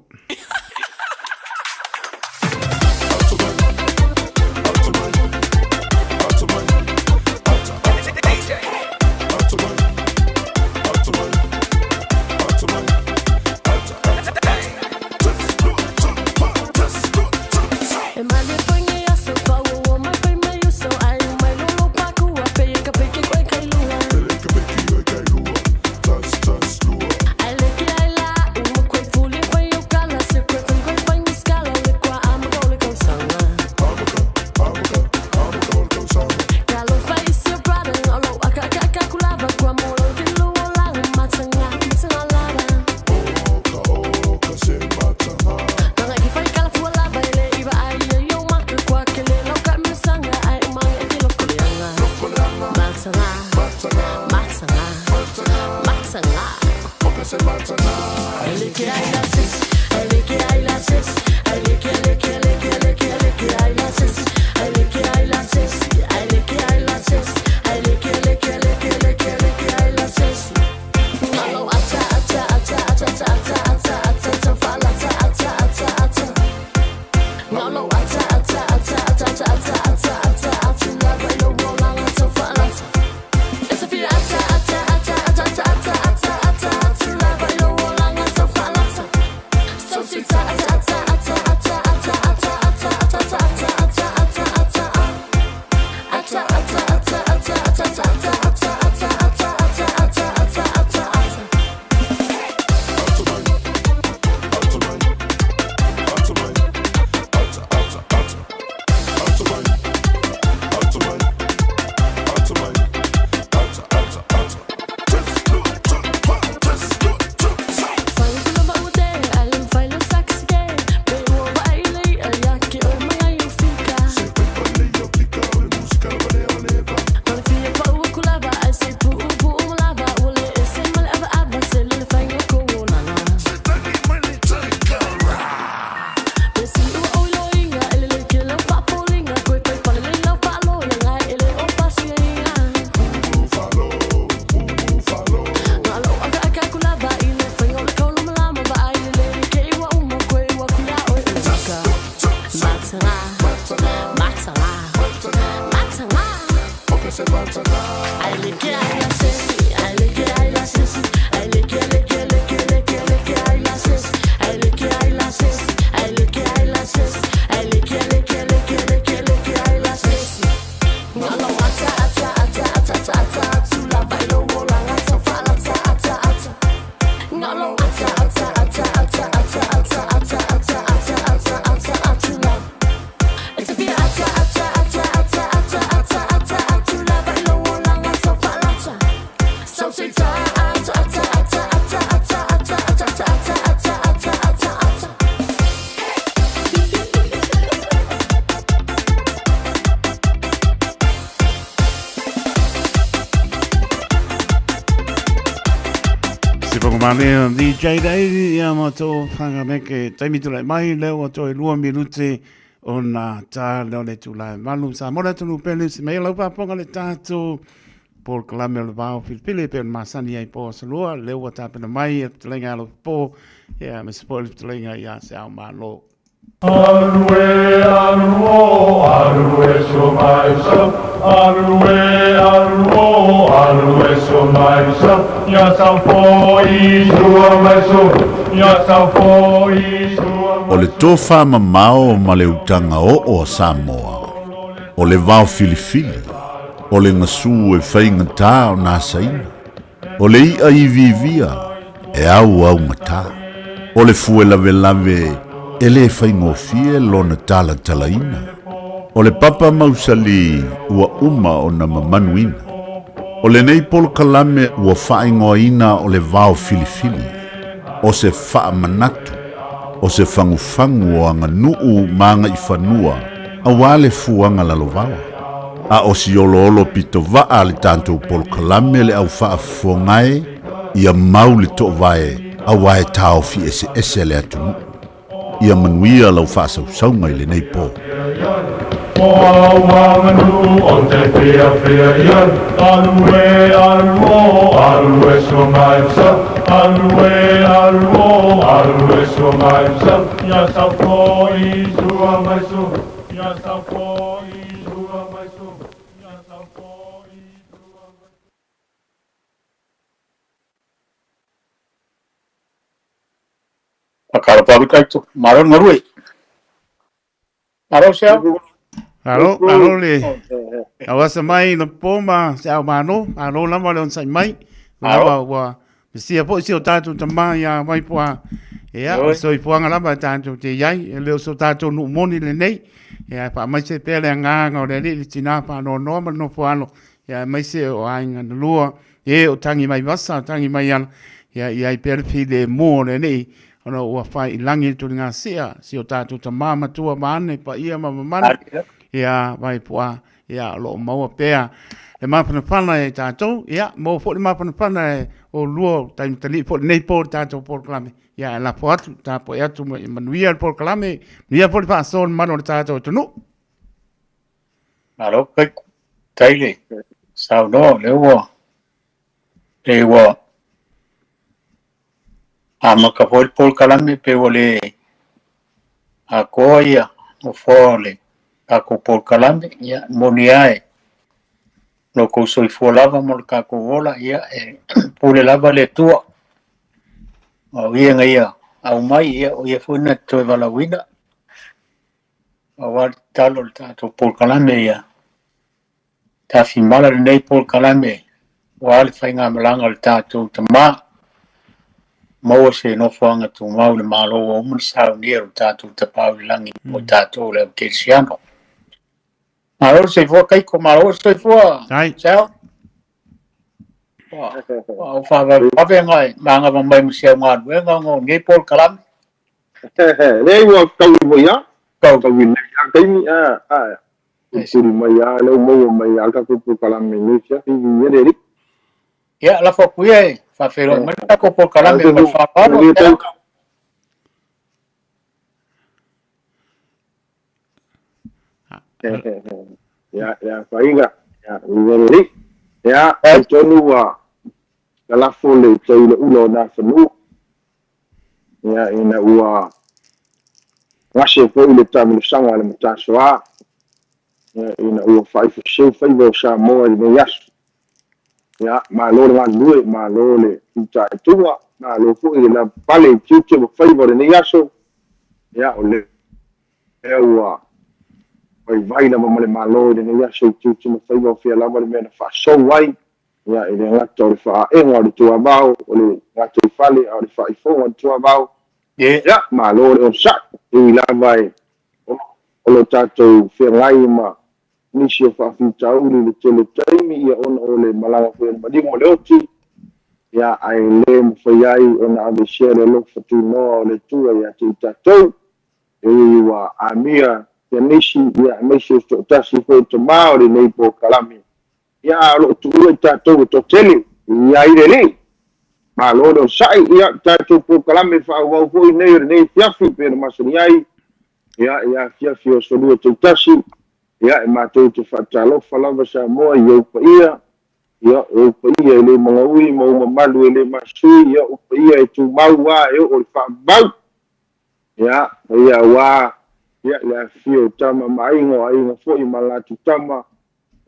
Leo DJ dai ia mato fanga meke taimi tu lai mai leo to e lua minuti ona ta leo le tu lai malu sa mora tu pele se me lau pa ponga le tatu por klame le vao filipile pe masani ai po salua leo ta pe mai te lenga lo po ia me spoil te lenga ia se au malo Arue, aruo, arue so myself. Arue, aruo, arue so myself. Yes, I'm for Israel myself. Yes, I'm for Israel. O le tofa mamao ma le utanga o Samoa. O le vao filifili. O le ngasu e whainga tā o nā saina. O le ia I vivia e au ngata. O le fuela velave e le whaingofie lona tala talaina. O le papa mausali ua uma o na mamanuina. O le nei polo kalame ua whaingoina o le vao filifili. O se wha manatu. O se whangufangu o anga nuu maanga I whanua. A wale fuanga lalovawa. A o si olo pito vaa le tantou polo kalame le au wha fuangae. Ia mau le to vae. A wae tau fi ese le atunu. Ia manuia lau whaasausaunga I le nei pō. O awamanu o te whia ia. Arue, aruo, arue so myself. Arue, aruo, arue so myself. Yes, I'm for Israel myself. Yes, I'm for Israel myself. Yes, I'm for Israel myself. Akara paru kaito, maran marui. Alo Sel. Alo le. Awasa mai no poma sa mano, alo la mo le sai mai. La wa sia po sia tatu tama ya mai poa. Ya, so i puanga la ba tatu te yai, le so tatu no moni le nei. Ya pa mai se pele nga nga le li tina pa no no no fuano. Ya mai se o ai nga lua. E o tangi mai vasa, tangi mai an. Ya i per fi de mo le nei. Ono ua fai langi tu ngā sia, si o tātou ta māma tua maane, pa ia mamamana, ia vai pua, ia lo maua pēa. Le māpana whana e tātou, ia, mau fo le māpana whana e o lua, taimi tali, fo le nei pō tātou pōr kalame. Ia, la po atu, tā po e atu, manuia pōr kalame, nuia pō le whaasōn mano le tātou tunu. Alo, kaile, sao no, le ua, maka pol kalame pe wole a koia o fole a ko pol kalame ya moniae no ko soi folava mo ka ko vola ya pole lava le tua o ia ngai au mai ia o ia funa to vala wina o wa talo ta to pol kalame ya ta fi mala nei pol kalame wa le fainga malanga le ta to tama Mau se no whanga tu mau le malo o mun sao nia o tātou te pau langi o tātou le o te siano. Malo se fua kaiko malo se fua. Sao? O whawa wawe ngai, maanga wa mai musia ngāru e ngā ngō ngai pol kalam. Nei wa kau mo ya? Kau nei a kaimi Suri mai a leo mau mai a ka pol kalam nei sia i ni ri. Ya la fo kuie. Pero mereka ko por kalame por favor ya fainga ya ni ya tonu wa la fole tele ulo na fanu ya ina wa washe ko ile tamu sanga le mtaswa ya ina wa five show five sha mo ni yash ya malo le ngue malo le ta tua malo fu la pale chiche mo favor ne yaso ya ole ewa vai na mo le malo le ne yaso chiche mo favor fi la mo le fa so wai ya ile ngato fa e ngwa tua bao ole ngato fale o fa ifo tua bao ya malo le sa la vai o tato fi ngai ma Nisio whawhitau le tele taimi ia ona o le malanga whuen madingo le oti. Ia ai le mwhaiai ona ave shere lok whatu noa o le tua ia te tatou. E iwa amia ia nisi ia meisio tasi whoi to mao le neipo kalami. Ia alo tuua i tatou to tele ia ire le. Ma lo do sai ia tatou po kalami whau whoi nei fiafi pere masani ai. Ia fiafi o solua te tasi. Ya matou te whatalofa lava sa moa i au paia. Ia au paia e le mga ui mau mamalu e le masui. Ia au paia e tu mau wā e o le whamau. Ia paia wā. Ia fio tama maingo ainga fwoi malatu tama.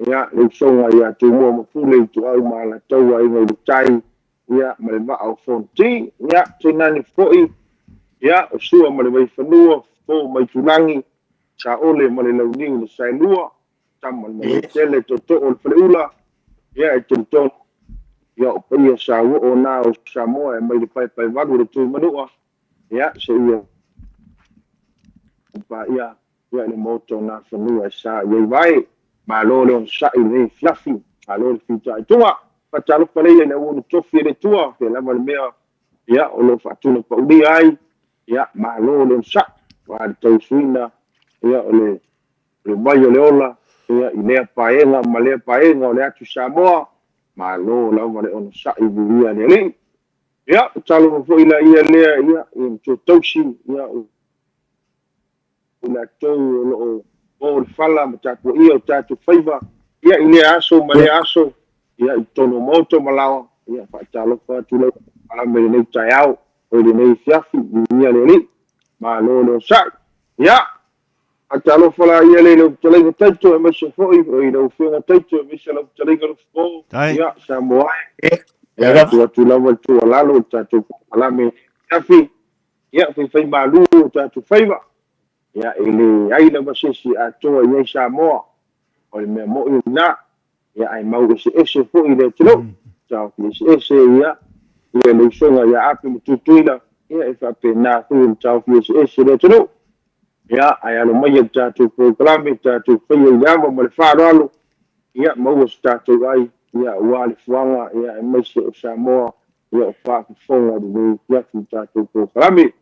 Ia le songa ia tu mua mafule i tu au malatau ainga i lutai. Ia male maa au fonti. Ia te nani fwoi. Ia o sua male mai whanua. Fo mai tulangi. Sa ole male launing le sai lua tamal male tele to o fleula ya tinton ya pa sa o na o sa mo e mai pai vagu le tu manua ya se ia pa ya le moto na fenua sa ye vai ma lo le sa i fluffy a lo fita tua pa talo pale le o to fere tua pe la mal mea ya o lo fatuna pa udi ai ya ma lo le sa wa to suina ia ole mai ole ola ia inea paenga malea paenga ole atu Samoa ma lo la vale on sa iburia le ia talo fo ila ia lea ia in totoshi ia una to lo o fala mata ko ia tatu faiva ia ile aso male aso ia tono moto malawa ia fa talo fa tulo ala me ne tayao o ne fiafi ia le ma lo sa ia Atalo fala ia le tele taito e meso foi o ina ufunga taito e meso le tele go fo ia Samoa ia tu lava tu lalo tato ala me afi ia fi fai malu tato faiva ia ele ai la masisi atoa ia Samoa o le mea mo'i na ia ai mau ese fo'i le tilo tau ki ese ia le songa ia api mututuila ia e whapena hui tau ki ese le tilo ia ai alo mai e tātou programe tātou whaia iama ma le whāroalo ia maua se tātou ai ia ua le fuanga ia e maise o Samoa ia o whaakifonga le ia ki tātou programe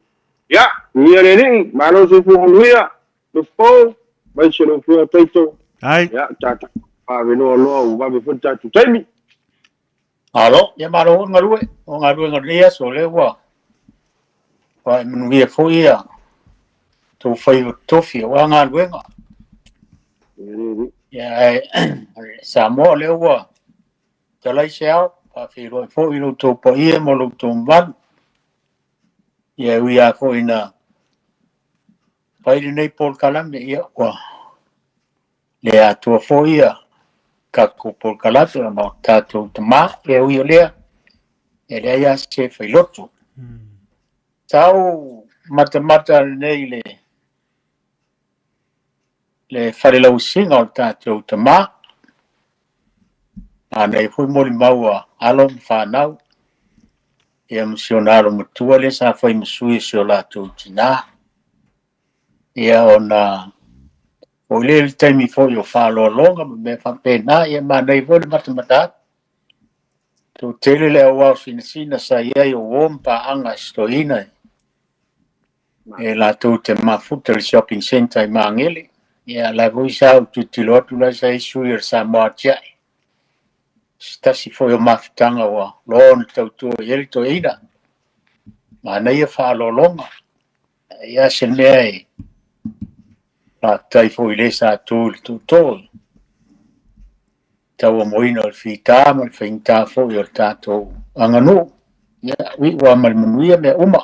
ia ia le nei malo se fuhunuia le fo mai se lo fuanga peito ia tātou whaavenoa loa u wame fu tātou taimi alo ia malo o ngarue ngaria so le wa wa mnuia fo ia tu fai tofi wa ngarue nga ia Samoa le wa talai sao pa fi ro fo ilo to po ia mo lo to van ia ia fo ina pai nei Paul Kalame ia wa le atua fo ia ka ko Paul Kalame ma tato tama e ui lea e le ia se fai loto tau mata nei le fare lau singa o tato tama ana e fui moli maua alo whanau ia misionaro mutua le sa fai misui si o lato tina ia ona o le taimi fo yo whalo longa me whapena ia manei fo le matamata tu tele le awao sina sa ia yo wompa anga stoina e lato te mafuta le shopping center i Mangele ia la vui sa tu tilotu la sa isu ir sa moachai stasi fo yo mafutanga wa lon tautu yeli to ina manei ia whalo longa ia senei la tai fo ile sa tu tau moina o fita ma finta fo yo tato anganu ya wi wa mal manuia me uma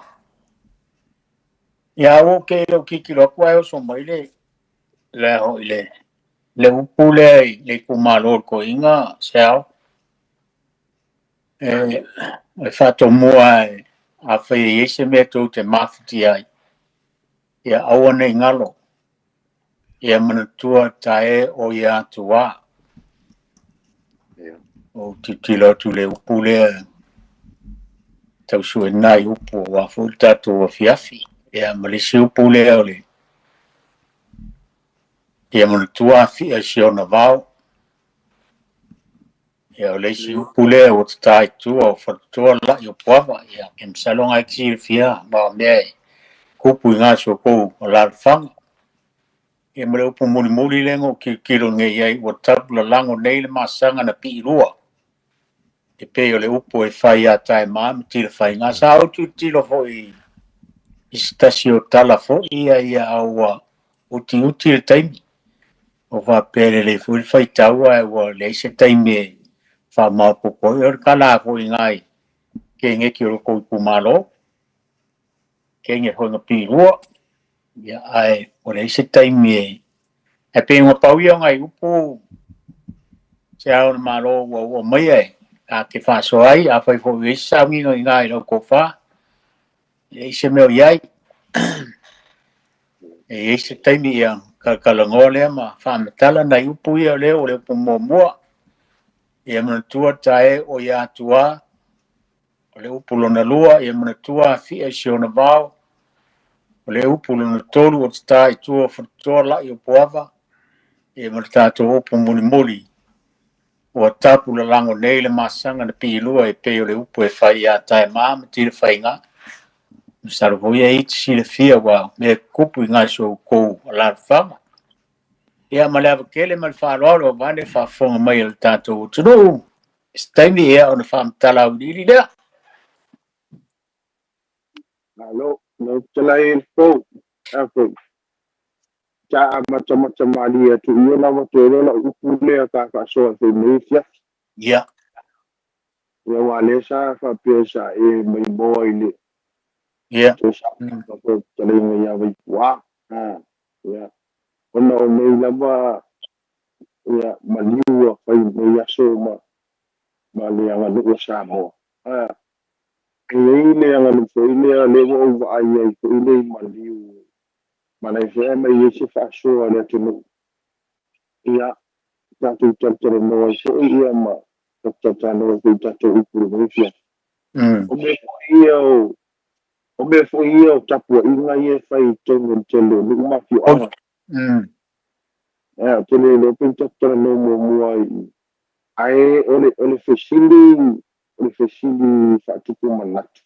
ya o ke lo kiki lo kwa so maile la ho ile le upule le kumalo ko inga sao e fato mua a fe yese me to te mafti ai ya awane ngalo ia manatua tae o ia tua o titilo tu le upule tau sue nai upu wa fulta tu wa fiafi ia malisi upule ole ia manatua fi a siona vau ia o leisi upule o tai tu o fatua la yo puava ia em salonga ki fia ba me kupu nga so ko la fang e mre upu muli lengo ki kilo nge yai o tabla lango nei le masanga na pirua e pe o le upu e fai a tai mam tira fai nga sa o tu tilo fo i stasio tala fo ia aua uti le taimi o va pere le fo fai taua e o le se taimi fa ma popo e or kala fo i ngai ke nge ki o ko kumalo ke nge ho nga pirua ia ai o le se taimi e pe uma pau ia ngai upu se au malo o mai ai a ke fa so ai a fai fo i sa mi no ngai no ko fa e se me iai e se taimi ia ka langole ma fa metala na upu ia le o le upu mo ia manatua tae o ia tua o le upu lona lua ia manatua fi e siona vau o le upu lona tolu o tai tua fatua la i puava ia manatato upu muli o tapu la lango nei le masanga na pilua e pe o le upu e fai a tae mama tira fai nga Sarvoia iti sile fia wa me kupu nga so ko la fama ia malava kele mal farolo vane fa fonga mai el tato tudo staimi ia on fam tala udili da alo no tsalai fo afo cha macam ali tu ia na moto la upule ka so fe mesia ia ia wale sa fa pesa e mai boile ia so sa ko tsalai ngai ya vai wa ia ona o mai lava ia maliu fa mai so ma le anga lu sa mo ile anga lu ile le o ai ai ile maliu mana fe mai yesi fa so ale tunu ia tatu tatu no so ia ma tatu no ko tatu upuru no fia o me fo ia o tapu inga ia fai tongo telo no ma fio anga tele lo pinta tatu no mo ai ai ole fesili fa tupu manatu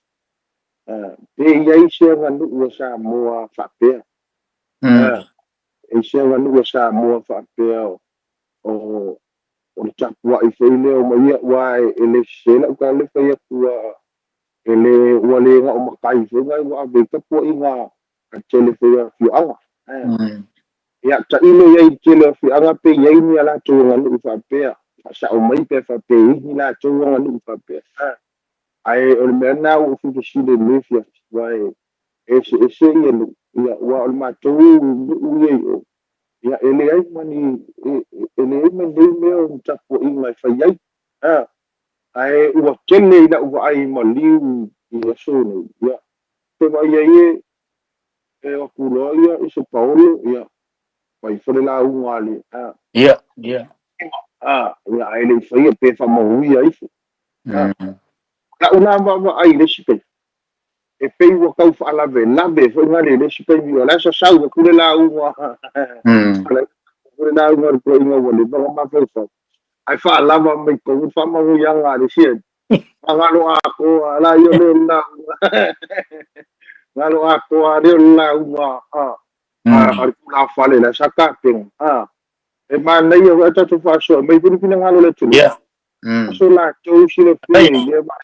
pe ia ise nganu ua sa moa fa pe ise nganu ua sa moa fa pe o tapu ai feile o mai wa ele sela ka le fa ia tua ele wale nga o makai fe nga wa be tapu inga tele fe ia fi anga ya ta ilo ia tele fi anga pe ia ni ala tu nganu fa pe sa o mai pe fa pe ni la tu nganu fa pe ai o mena o fu de shile mefia vai ese ia wa o ma tu ia ele ai mani ele ai mani me o tapu inga fa ia ai ua kene ina ua ai maliu ia sono ia pe mai ia o kulo ia iso paulo ia vai fore la unga ali ia ia ai le fa ia pe fa mo ia iso la una va ai le sipe e pe ua kau fa la ve fo ngale le sipe io la sa sa ku le la unga ku le la unga ko inga wale ba ma fa ai fa lava me ko fa ma yanga de sie ngalo ako ala yo le na ngalo ako ale la uma ar kula fale la saka ping e man na yo ta tu fa so me pin pin ngalo le tu so la to si le pin le ba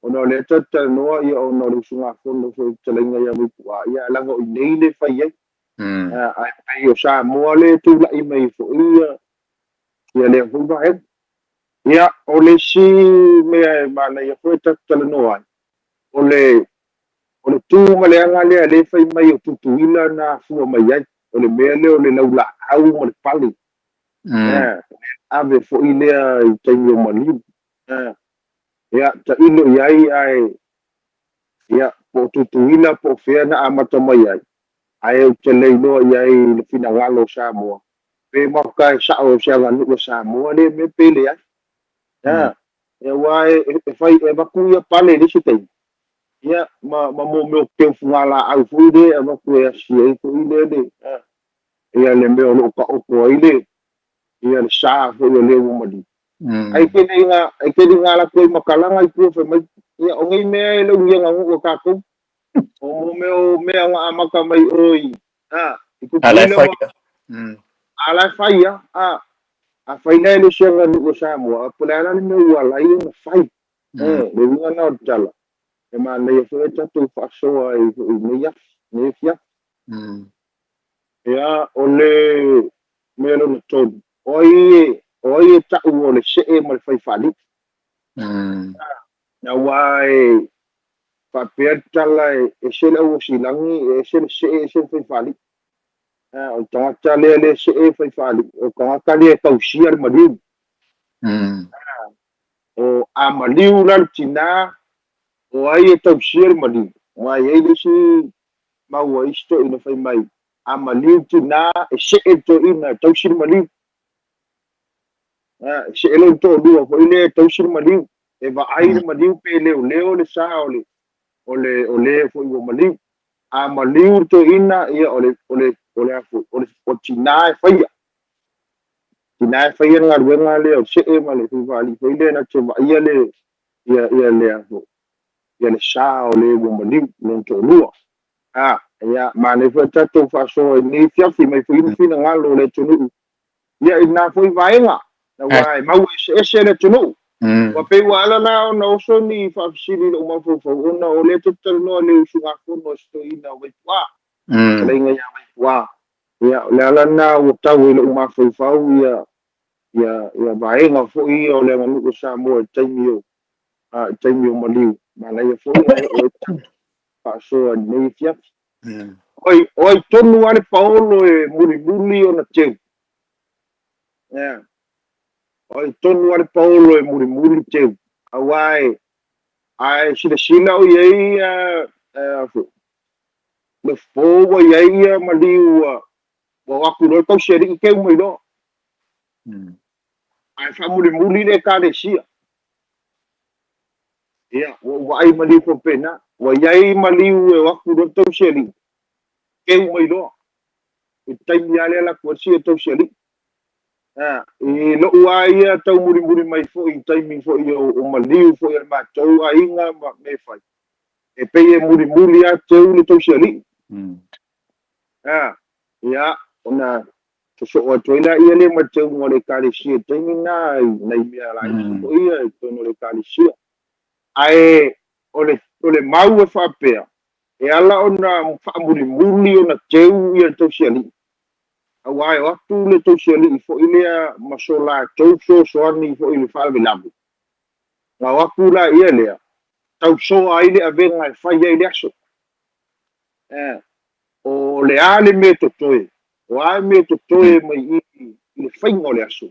ono le ta no yo ono lu sunga fondo so telenga ya mi wa ya la ngo nei le fa ye ai pe yo sa mo le tu la i me fo ia le fu ba ia o le si me mana ia foi tala no ai o le tu ma le anga le fai mai o tutuila na fu mai ai o le me le o le laula au mo le pali ave fo ile i tengo mali ia ta ilo ai ia po tutuila po fe na amata mai ai o te le no ai le fina ngalo sa mo pe mo ka sa o sa ngalo sa mo le me pele ai e wai e fai e baku ia pale ni sitei ia ma mo me ke fuala au fuide e baku e si e fuide de ia le me o ka o ko ile ia le sa fo le mo mali ai ke ni nga la ko makalanga i ko fe mai ia o ngai me le u ia ngo ka ko o me nga amaka mai oi ala fai a faina le senga no Samoa a pulana ni me wala i na fai le vinga na tala e ma le fo tu fa so ai me ya ne fia ya ole me lo to oi ta u le se e ma fai fali na wai fa per tala e se la o silangi e se fai fali o tata le se e fai fali o ka le tausia ma di o a maliu la tina o ai tausia ma di wa ye le si ma wa isto ina fai mai a maliu tina e se e to ina tausia ma di se ele to du ko ile tausia ma di e va ai ma di pe le sa ole fo i ma di a maliu to ina ia ole o tina fai tina fai nga ruenga le o se e male tu vali fai le na tuma ia le ia le sa o le go mali non to lua ia ma ne fa tato fa so ni fia fi mai fi na ngalo le tunu ia ina foi vaenga na wai ma se le tunu wa pe wala na no so ni fa sili o ma fo ona o le to no le su ga ko no sto ina we wa le nga ya wa ia le ala na o tau ile o ma fo fa ia vaenga fo i o le manu ko sa mo taimio maliu ma na ia fo o pa so ni fia oi tonu ale paolo e muri ona teu oi tonu ale paolo e muri teu awai ai sila o ye le fo wa ia maliu wa aku no tau seri ke mai do ai fa muli le kalesia ia wa ai maliu ko pena wa iai maliu e aku no tau seri ke mai do tai miale la kursi tau seri e lo ia tau muri mai fo i tai mi fo i o maliu fo i ma tau ainga ma me fai e pe e muri a tau le tau seri ia ona so o toina ia le ma tau mo le kalesia tai na nei mia la fo ia to no le kalesia ai ole mau e fa pe e ala ona fa muri ona tau ia tau seri awai waktu le tau seli fo ilea masola tau so ani fo ile fa le labu la waktu la ia le tau so ai le avenga fa ia ile aso o le ale me to toe o ai me to toe mai ile fa ngole aso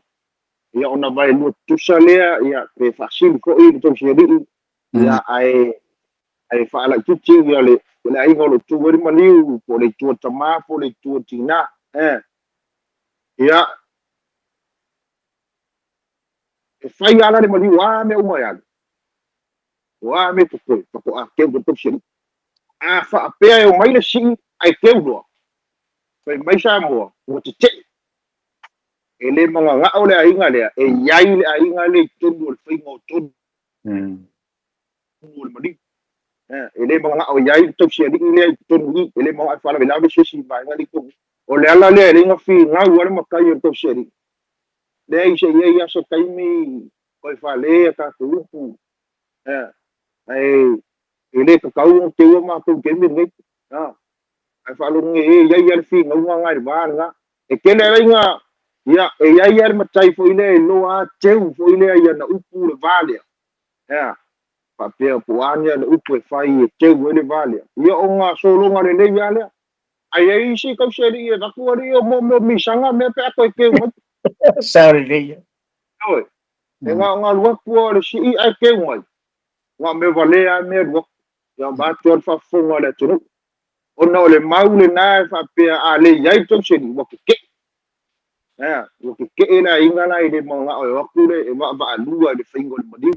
ia ona vai no tu salea ia pe fasil fo ile tau seli ia ai fa la tuti ia le ai ngolo tu weri maliu po le tu tama po le tu tina ia e fai ala le mali wa me uma ya wa me to ko a ke do topsi a fa pe e mai le si ai ke do fai mai sa mo o te e le manga nga ole ai nga le e yai le ai nga le tonu le fai mo ton o le mali e le manga o yai topsi le le tonu ni e le mo ai fa la be si vai nga le ko o le ala le nga fi nga wa le makai o topsi le i se ia so taimi koi fale ka kupu ai ele ka kau te o ma tu ke me ai falo nge ia fi nga ngai ba nga e ke le nga ia e ia ma tai fo ile no a teu fo ile ia na upu le vale pa pe po ania na upu e fai e teu le vale ia o nga so lo nga le vale ai si ka se ri e ku ri o mo mi sanga me pe ko ke Sorry dia. Oi. Nga lua ku le si ai ke mai. Nga me vale a me ro. Ya ba to fa fonga le tunu. Ona le mau le na fa pe a le yai to se ni wo ke. Wo ke ina inga na ide mo nga o ku le e ba lua le fingo le madi.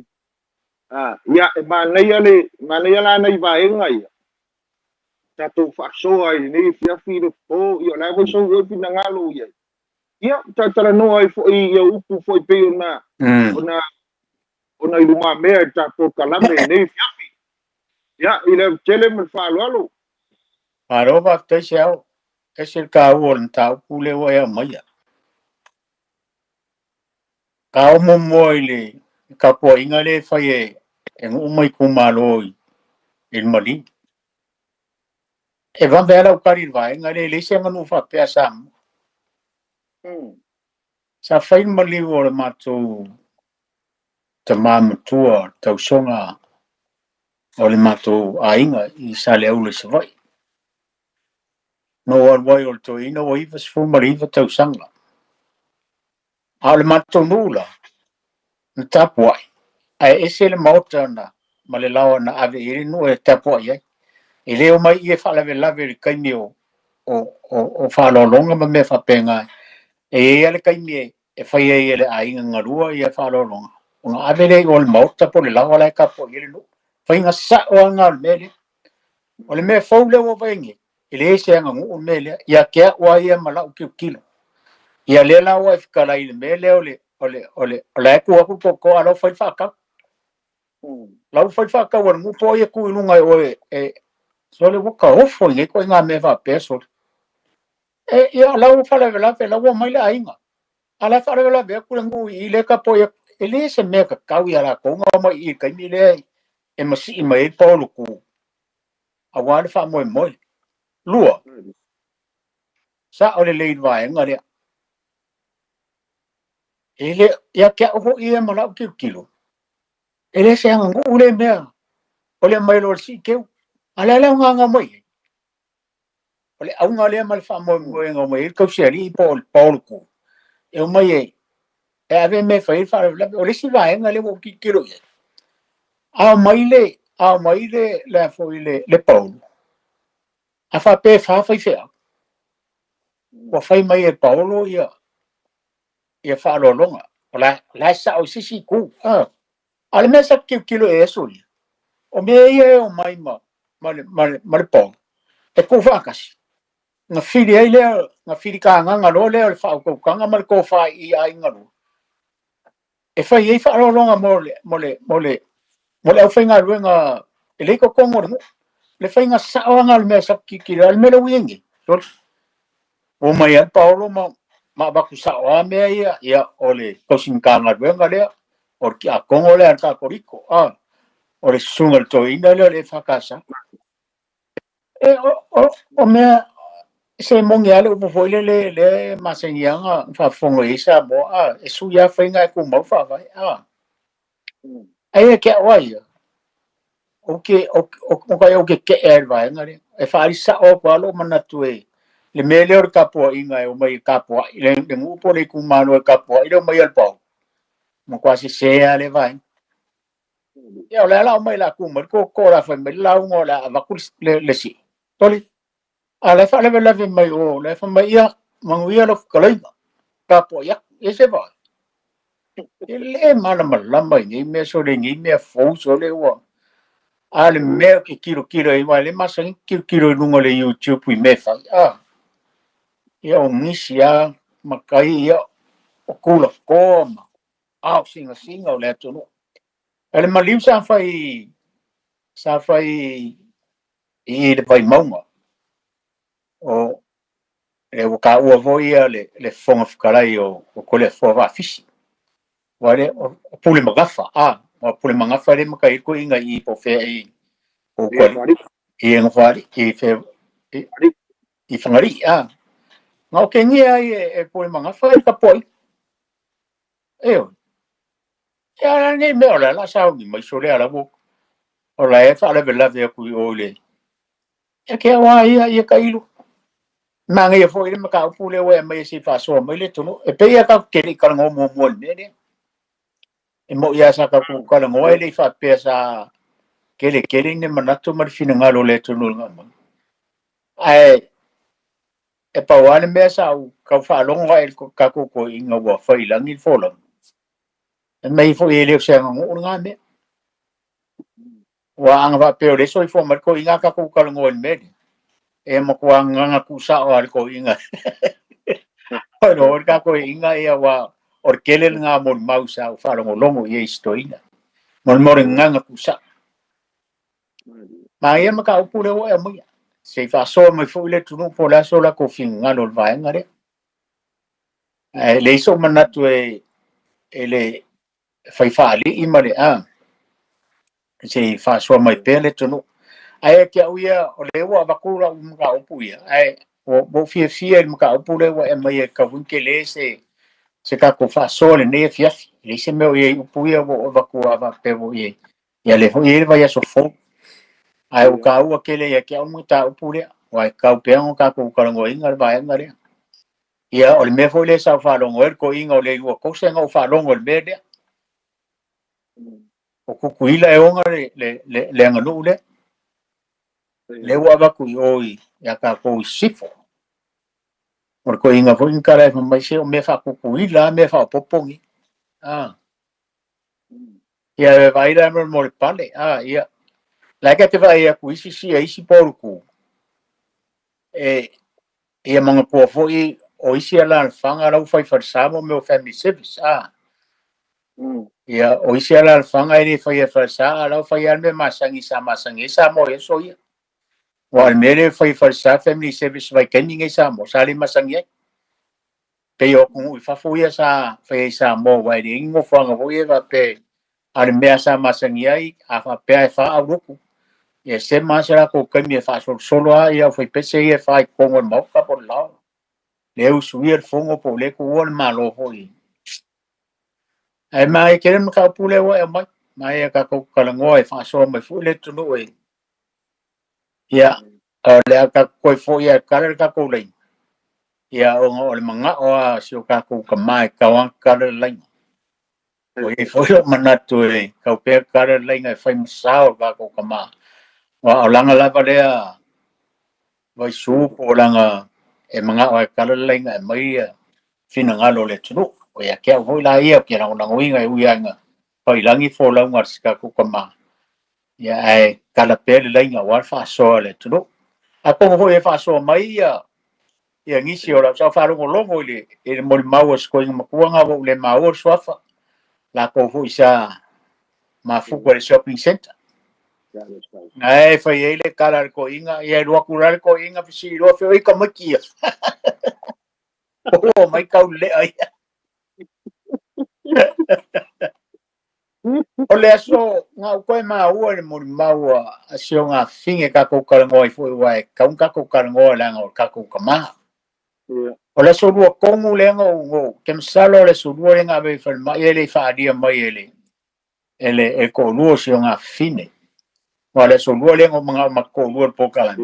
Ya e ba nei ale ma nei ala nei ba e ngai. Ta to fa so ai ni fi po yo na vo so yo pina ngalo ye. Ia tara no ai fo i upu fo pe ona i luma me ta po kalame nei fiafi ia ile tele me fa lo Paro va te chao es el ka won ta pule wa ya maya ka mo moile ka po ingale fa ye en umai kumaloi in mali e va vera o karir va ingale le se manu fa pe sam sa fai mali o mato te mamatua tau songa o le mato ainga i sa le aule se vai. No wai o to ina o iwa sifu mariwa tau sanga. A le mato nula na tapu ai. Ai ese le mauta na ma le lawa na ave iri nu e tapu ai ai. E leo mai i e whalawe lawe ri kaimi o whalolonga ma me whapenga. E ale kaimi e whai e le ainga ngarua i e whalolonga. Unga ave le o le mauta po le lawa lai ka po iri nu. Whai nga sa o anga le mele. O le me fau le o vaingi. Ile ese anga ngu mele. Ia kea ua ia malau kilo. Ia le la ua whikara i le mele o le eku aku poko alo whai whakau. Lau whai whakau anu ngu po ia ku ilunga e so le waka ofo i ko ngā me wha peso. Ia lau whalawela fe lau mai le ainga. Ala whalawela ve ku ngu i le ka po ia ele se me ka kau ia la konga mai i kaimi le e masi i mai polo ku. Awa le wha moe. Lua. Sa o le leid vai ngare. Ele ia kia oho i e malau kilo. Ele se anga ngu ule mea. Ole mai lo si keu. Ala la nga mai. Ole au nga le mal fa mo nga mai ko seri Paul ku. E mai e ave me fa ole si vai nga le mo kilo. A mai le la fo le Paul. a fa pe fa fai fe wa fai mai e Paulo ia fa lo longa la sa o sisi ku ale me sa kilo e so o me ia o mai ma po e ko fa kasi na fili ai le na fili ka nga lo le fa ko ka nga mal ko fa I ai nga lo e fa ia fa lo longa mole o fa nga ruenga e le ko kongo le fa nga sa o nga me sa kilo al me lo wingi o mai al Paulo ma ba ku sa o me ia ole ko sin ka nga ruenga le o ki a kongo le ka koriko o le sungal to ina le fa casa e o me se mongi ale o foi le masengianga fa fongo isa mo e su ya fa nga ku mo fa vai ai ke wai o ke vai ngare e fa isa o palo manatu le melhor capo inga o mai capo le ngupo le ku mano capo ile mai al pau mo quasi se ale vai ya la mai la ku mo ko la fa me la ngo la va ku le si toli ala fa le mai o le fa mai ya manguia lo kalai capo ya ese va ele mana malama ni me so le ni me fo so le wa ale me ke kilo I wa le masan kilo lungo le YouTube I me fa ia o ngisia makai ia o kula koma singa o le tonu ele maliu sa fai I le vai maunga o le ka ua voia le fonga whakalai o kole fua wa fisi wale o pule magafa o pule magafa le makai ko inga I po fe o kole I ngafari I whangari ngau ke ngia e pule magafa ka poi ya ni me ola la sa ni mai sole ala bo ola e fa le bella ve ku ole e ke wa ia ka ilu manga ia foi me ka pule we mai si fa so mai le tunu e pe ia ka ke ni ka ngo mo ne e mo ia sa ka ku ka ngo ele fa pe sa ke le ne manatu mar fina ngalo le tunu ngam ai e pa wane me sa ka fa longo el ka ko inga wa fa ilangi folo mai fo ele se ngo ngame wa anga va pe le so fo mar ko inga ka ko ka ngo me e mo ko anga ku sa o ko inga no ka ko inga ia wa orkele nga mo mausa fa longo ye stoina mo nga ku sa ma ia ma ka upule o e mo se fa so mai fo le tunu po la so la ko finga no va ngare le so manatu ele fai fali I mare se fa so mai pele tunu ai ke uia o le wa vakura ka upuia ai o bo fie ka upule wa e mai ka winke le se ka ko fa so le ne fia le se me o ye upuia o vakura va pe o ye ya le ho ye va ya so fo ai o ka u ke le ya ke o muta upule wa ka pe o ka ko ka ngo inga va ngare ia o le me fo le sa fa lo ngor ko inga o le u ko se ngo fa lo ngor be o kukuila e onga le nganu le wa ba ku oi ya ka ko sifo por ko inga fo inka le mai se o me fa kukuila me fa popongi ia vai da mo pale ia la que te vai a ku isi por ku ia manga ko fo o isi ala fanga la fai farsamo me o family service ia o isi ala fanga ni fai farsa ala fai al me masangi sa mo eso ia wa mere fai farsa family service vai keninga sa mo sali masangi pe yo ku fa fu ia sa fai sa mo wa ni ngo fanga vo ia pe al me sa masangi ai a fa pe fa a grupo ia se masara ko kemi fa solo ia fai pese ia fai kongo mo ka por lao le usuir fongo po le ku wol malo hoi ai mai kerem ka pule wa mai ka ko kala ngoi fa so mai fu le tunu ia le ka ko fo ia kala ka ko le ia o le manga o sio ka ko ka mai ka wan kala le o i fo manatu ka pe kala le ngai fa msao ka ko ka ma wa langa la va le vai su po langa e manga o kala lenga mai fina ngalo le tunu o ya ke ho la ia ke na winga uianga pai langi fo la ngar ska ku kama ya ai kala pele lenga wa fa so le tunu a ko ho e fa so mai ia ngisi ora sa fa longo le e mo mau sko ma kuanga wo le mau so fa la ko ho isa ma fu ko shopping center ai fa ele kala ko inga ia ro kurar ko inga si ro fe ka makia oh mai ka le ai o le aso nga ko ma o le mo mau a sio nga finge ka ko ka ngoi fu wai ka un ka ko ka ngoi la ngo ka ko ka ma o le so ro ko mu le ngo kem salo le so ro nga be fa ma ele fa dia mai ele e ko lu sio nga fine o le so ro le ngo ma ko lu po ka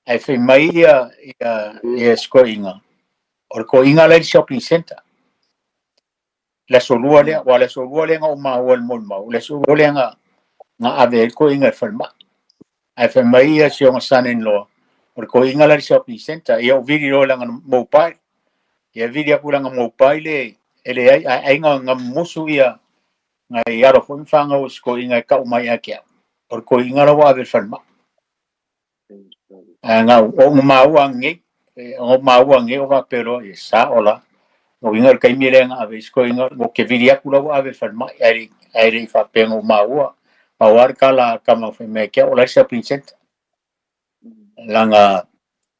ai fe mai ia sko inga o ko inga le shopping center le solua le wa le solua le nga ma o mo ma le solua le nga ave ko inga ferma ai fe mai ia si o son in law o ko inga le shopping center ia video la nga mobile ia video ku la nga mobile ele ai nga musu ia nga ia ro fun fanga o ko inga ka mai akia o ko inga la wa ave ferma nga o ma wa ngi o va pero sa ola o inga kai mire nga ave sko inga o ke viria kula wa ave ferma ai fa pengo maua awar kala kama fe me ke o la shopping center langa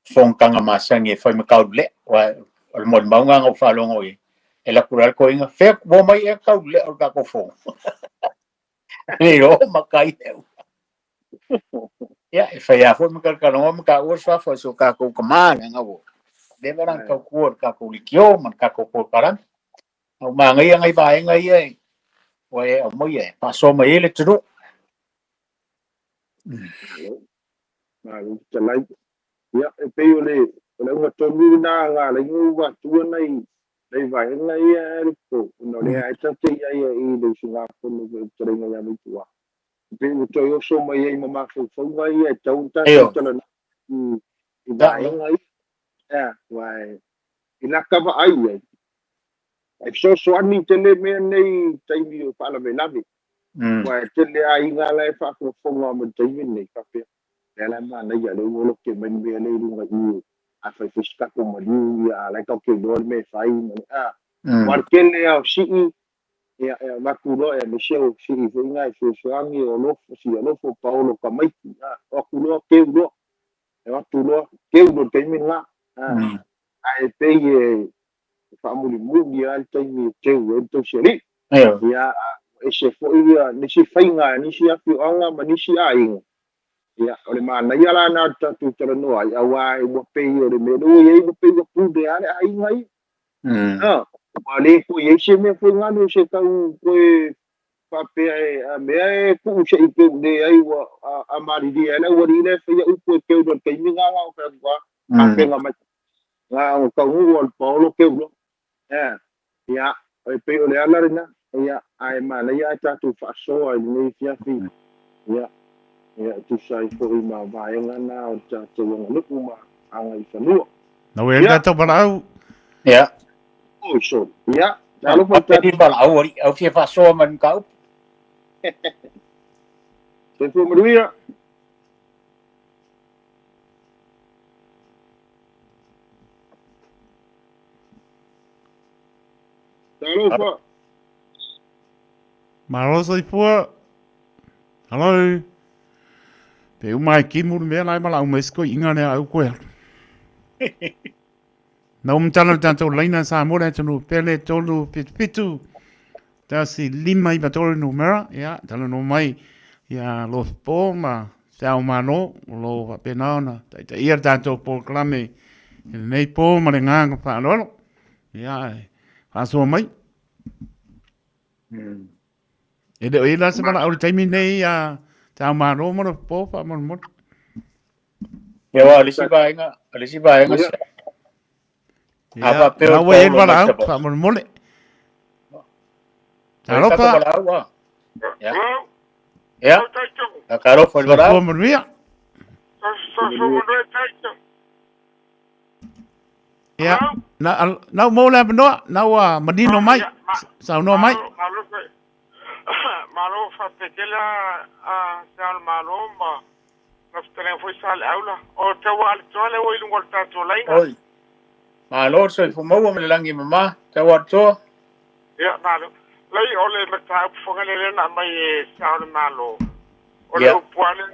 fong kanga masangi fa me kaule wa o mo maunga ngo fa longo e la kula ko inga fe bo mai e kaule o ka ko fong pero makai ya fa ya fo me ka no ka o fa so ka ko kama nga wo deveran ka ko ka ko likyo man ka ko karan o ma ngai ngai ba ngai ai o e o mo ye pa so mai le tru na talai ya e pe ole nga tonu na nga le wa tu nai dai vai ngai e ko no le ai ta te ai e le singa ko no tre nga ya mi tua pe o to yo so mai ai mama fo ngai e tau ta ta na i ba ngai wai ina ka va ai ai so ani tele me nei tai mi o pala me navi wai tele ai nga lai fa ko nga mo tai mi nei ka pe la ma na ya le wo ke men be le ru nga i a fa fiska ko mo ni ya la ka ke do me fai war kele au si ya ma ku lo e me se o si i nga so angi o lo si lo fo paulo ka mai o ku lo ke lo e wa tu lo ke lo te mi nga ai pe fa mo ni al tai mi te o to seri ya e se fo ia ni si fai nga ni si a fi anga ma ni si ai ya ole mana ya la na ta tu tera no ai awa e mo pe o le me no ye mo pe o pu de ale ai ngai ma le ko ye se me fo nga no se ka ko pa pe a me ku se i pe de ai wa a mari di ala wa ri le fe ya u ko ke do ke mi nga nga ka wa a pe nga ma nga o ka u o paulo ke u ya e pe o le ala rena ya ai ma le ya ta tu fa so ai ni fia fi ya ya tu sai fo i ma vai nga na o ta te wonga luku ma anga i fanua na we ta to balau ya o so ya na lo pa te di balau ori au fia fa so man ka te fo maria Hello, fa. Marosa i fua. Hello. Te umai ki muru mea lai mala umesko inga ne au koe. Na umtana tanto laina sa mora tonu pele tolu pitu. Ta si lima i batori numera, ya, tala no mai ya lo po ma sa umano lo penaona. Ta ia tanto por clame nei po ma nga fa lolo. Ya. Aso mai. E de ila se mana au taimi nei a ta ma ro mo po fa mo mo. Ya wa lisi ba nga. Apa pe o we bala au fa mo mo le. Alo pa. Ya. Ya. Akaro fo bala. Ko mo ria. Ya, na mo la no na manino mai. Sa no mai. Malo fa petela sal malo ma naftere foi sal aula o te wal tole o ilung wal ta to laina. Oi. Malo so fu mo mo langi mama te wa to. Ya malo. Lai ole mata fongale na mai sal malo. Ole Yeah. puale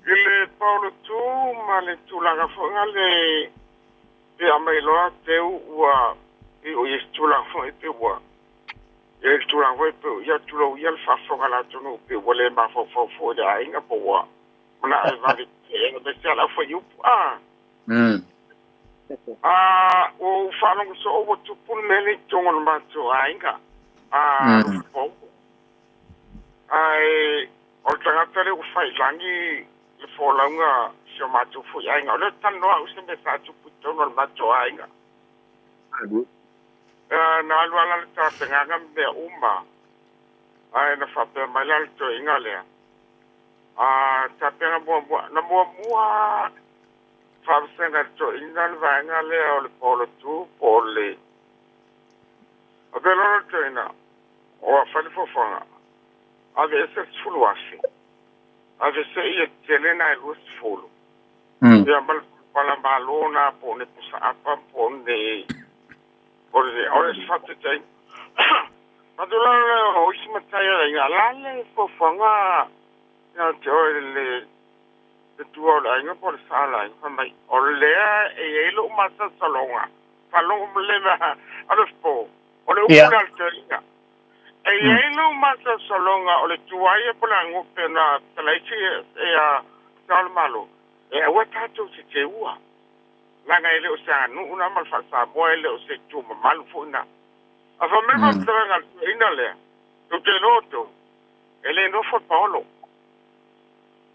le Paulo tu male tu la fongale ya mai lo te wa o yestula fo te wa. E tu la voi pe ya tu lo ya fa fo ala tu no pe wole ma fo da inga po wa mana e va de se ala fo yu o fa no so o tu pul mele tu ngol ma tu inga po ai o tanga tele o fa langi le fo langa so ma tu fo ya inga le tan no o se me sa tu pu tu ngol ma tu inga na alwala ta tenganga me umma ai na fa pe malal to ingale ta pena bo na mo fa senga to ingal va ingale o le polo tu pole o de lo to ina o fa le fo fa ave se fulwasi ave se ye telena e lus fulu ya mal pala balona pone pusa apa pone ora si fatto te ma durante o si metteva in alalle fo fanga ya le tu la in por sala in mai o le e lo massa salonga falong le ma alfo o le una alteria e lo massa salonga o le tuaia polango pena tlaisi e a salmalo e o tato si te ua langa ele o sa nu una mal fa sa bo ele o se tu mal funa a fa me va tranga ina le tu te noto ele no fo Paolo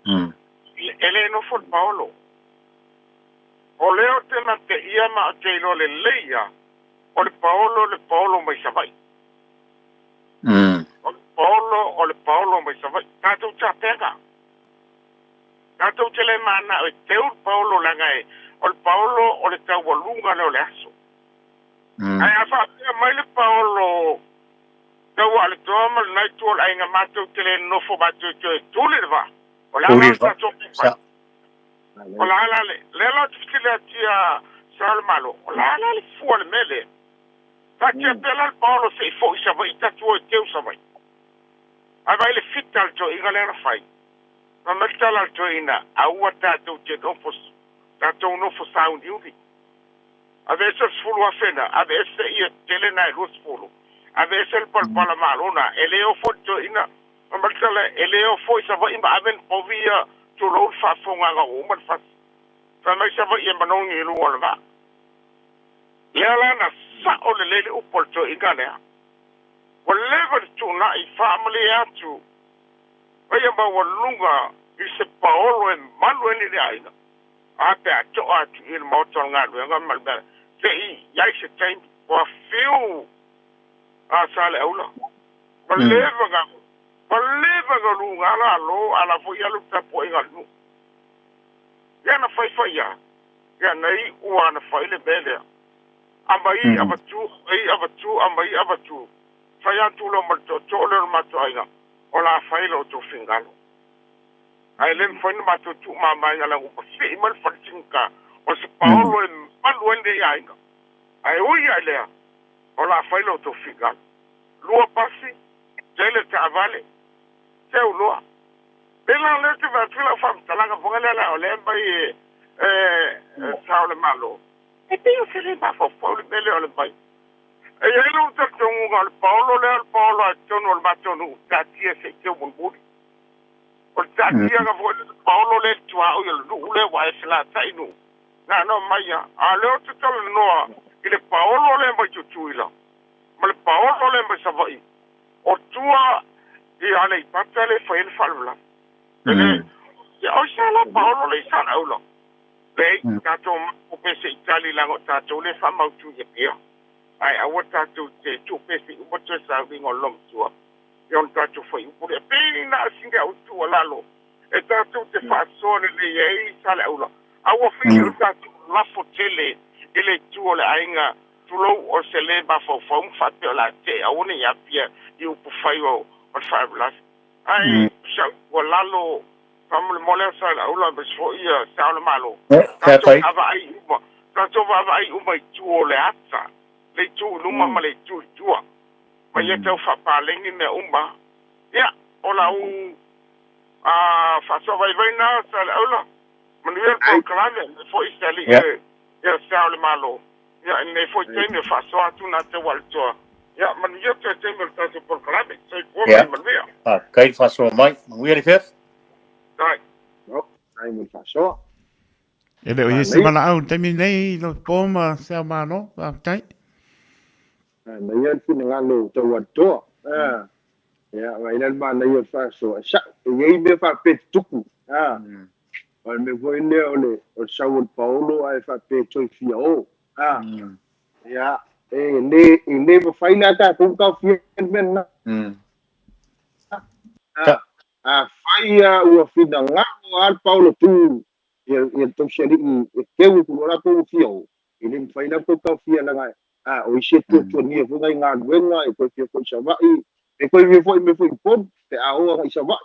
ele no fo Paolo o leo te na te ia ma te lo le leia o le Paolo mai savai o le Paolo mai savai tato cha pega tato te le mana o te Paolo langa e o Paolo o le tau lunga le o le aso. Ai a fa mai le Paolo tau ale toma nai tu o ainga matou tele nofo matou tu le va. O la la sa to o la la le lo tfile tia sal malo. O la la le fu le mele. Ta che pela Paolo se fo isa vai ta tu o teu sa vai. Ai vai le fital to igale na fai. Ma metala to ina a ua ta tu te dofos tatou no fo sound yuvi ave se sfulu afena ave se ia telena e sfulu ave se por pala malona eleo foto ina mamatala eleo fo isa va imba aven povia to lo fa fonga ga o man fa mai sa va ia manongi lu wala yala na sa o le u porto igane o level to na I family atu ia ba walunga I se Paolo e malu ni aina ape a to atu il motor nga nga malba sei ya se tem wa fiu a sale aula baleva ga lu ala lo ala fo ya lu ta po inga lu ya na fai ya ya nei u ana fai le bele ambai abatu ambai abatu fai atu lo mal to lo ma to inga ola fai lo to fingalo ai len foi no mato tu mama ya la ko se mal fatinka o se Paolo en maluende ya inga ai o ya le o la fai lo to figa lua pasi tele tavale se o lua pela le te va tula fam talanga fongale la o le bai saule malo e pio se le ba fo le bele o le bai e ye lo te tonga al Paolo a tono al matonu ta tie se te un budi o tatia ga vo Paolo le tua o le le wa sla tainu na no maya a le o tol no ile Paolo le mo tuila ma le Paolo le mo savai o tua I ale patale fa il falula ya o sala Paolo le sana ulo le tato o pese Itali la tato le fa mau tu ye pia ai a wata tu te tu pese o to sa vingo long tua yon tato foi pure pena singa utu lalo e tātou te whaasoa le iei sale aula. Aua whini o tātou lafo tele i le tua le ainga tulou o se le mawhauwhau mwhate o la te aone i apia i upu whai o whaiwlas. Ai, ua lalo famule mole o sale aula me so ia saole malo. Tātou wava ai uma i tua o le ata. Le tua luma ma le tua i tua. Ma ia tau whapalengi me uma. Ia, o la u whasoa vai na sale aula. Manuel po kalame fo isali ya saole malo ya ne fo teme faso tu na te walto ya Manuel te teme ta po kalame sai ko Manuel kai faso mai Manuel fef dai no ai mo faso ele o yesi mala au temi nei no poma sa mano tai na yan fin ngalo to walto ya vai nel ma na yo faso sa ye be fa petuku Al me foi le o Saul Paulo ai fa pe toi fia o. Ya, le mo fai na ta ku ka fia men na. Fai o fina nga al Paulo tu. E to sheli e ke u ku la ku fia o. Ele fai na ku ka fia na nga. O ise to ni fu nga wenga e ko fia ko sava e ko me foi pom te a o isa va.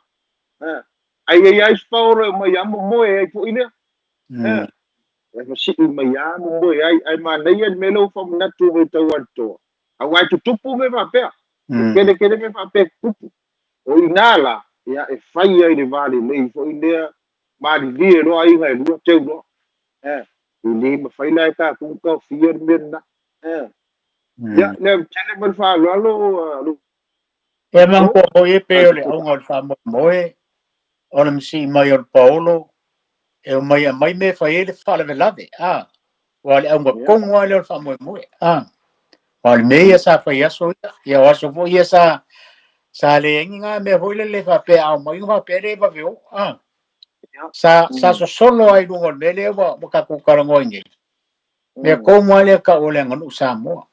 Ai Paulo mai amo moe ko ina si mai amo moe ai ma nei melo fam na tu me tau alto ai tu tupu me va pe kede me va pe tupu o inala ya e fai ai le vale nei fo ina ma di dia no ai ngai lu teu no ini ma fai na ta ku ka fier men na ya le chele ban fa lo e man ko e pe le au ngol fa moe ona msi mai o Paulo e o mai me fa ele fala velave wale au ngong wale o fa mo wale me ya sa fa ya so ya wa so vo ya sa le nga me hoile le fa pe au mai va pe re va veo sa so solo ai ngol me le wa mo ka ku karango ngi me ko wale ka ole ngon usamo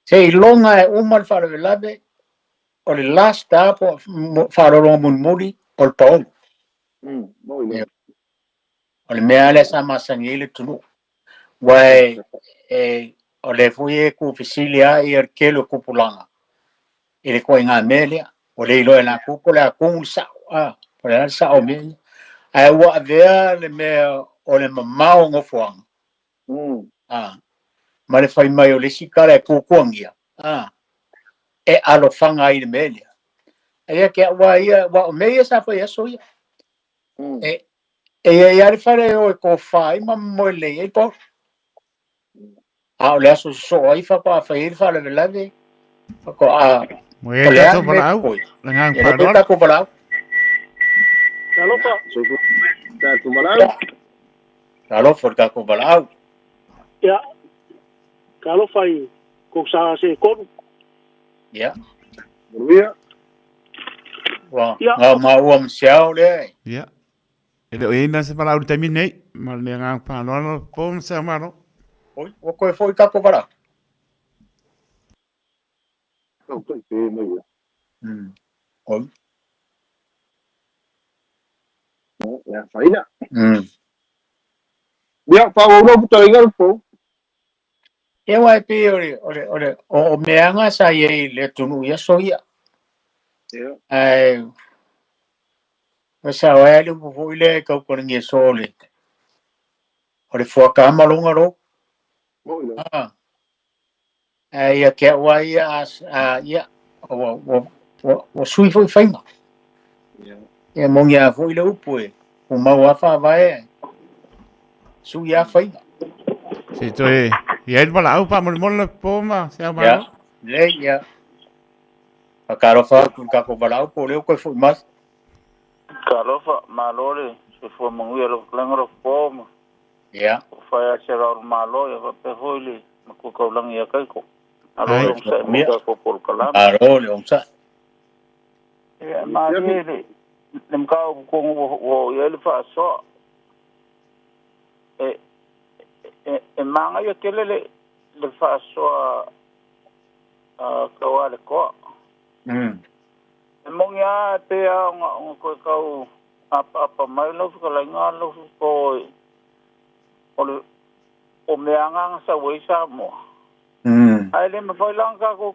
se longa e umal fala velave o le last tapo faro mun muri o Paulo o le mea le sa masangi le tunu wai o le fuye ku fisilia i kelo kupulanga i le koe ngā melia o le ilo e la kupo le akung sao o le sao me ai wa avea le mea o le mamao ngofuanga ma le fai mai o le sikara e kukuangia e alo fanga i le melia e ke wa ia wa me sa fa ia so ia e ia le fare o ko fai ma mo le e po o le aso so ai fa pa fa ir fa le lave ko mo e ta para au la ngang pa do ta ko para Kalau pa so ta tu malau kalau for ta ko para ya kalau fai ko sa se ko ya Maria wa ma uam siao le ya ele o ina se para au temi nei ma le ngang pa no pom sa mano oi o ko foi ka ko para ko te mai oi ya fai na ya pa o no puto ingal po e wa pe ore o me anga sa ye le tunu ya so ya ai sa wa le bu ile ko ko ngi so le ore fo ka malunga ro ai ke wa ya ya o sui foi faima e mo ya foi le upo o ma wa fa vai su ya faima si to e ia para au pa mo le poma sa mano le ya a carofa con capo balao po le ko foi mas Kalofa malore se fue monguia lo klangro pom. Ya. Fa ya ra malo ya pe hoile ko ko lang ya kai ko. Alo sa mi ko por kalam. Aro le onsa. Ya ma ni nem ka ko wo ya le fa so. Manga ya kelele le fa so ka wale ko. Mongia te ang ko kau apa mai lo ko la nga lo ko o me anga sa we sa mo ai le me foi lang ka ko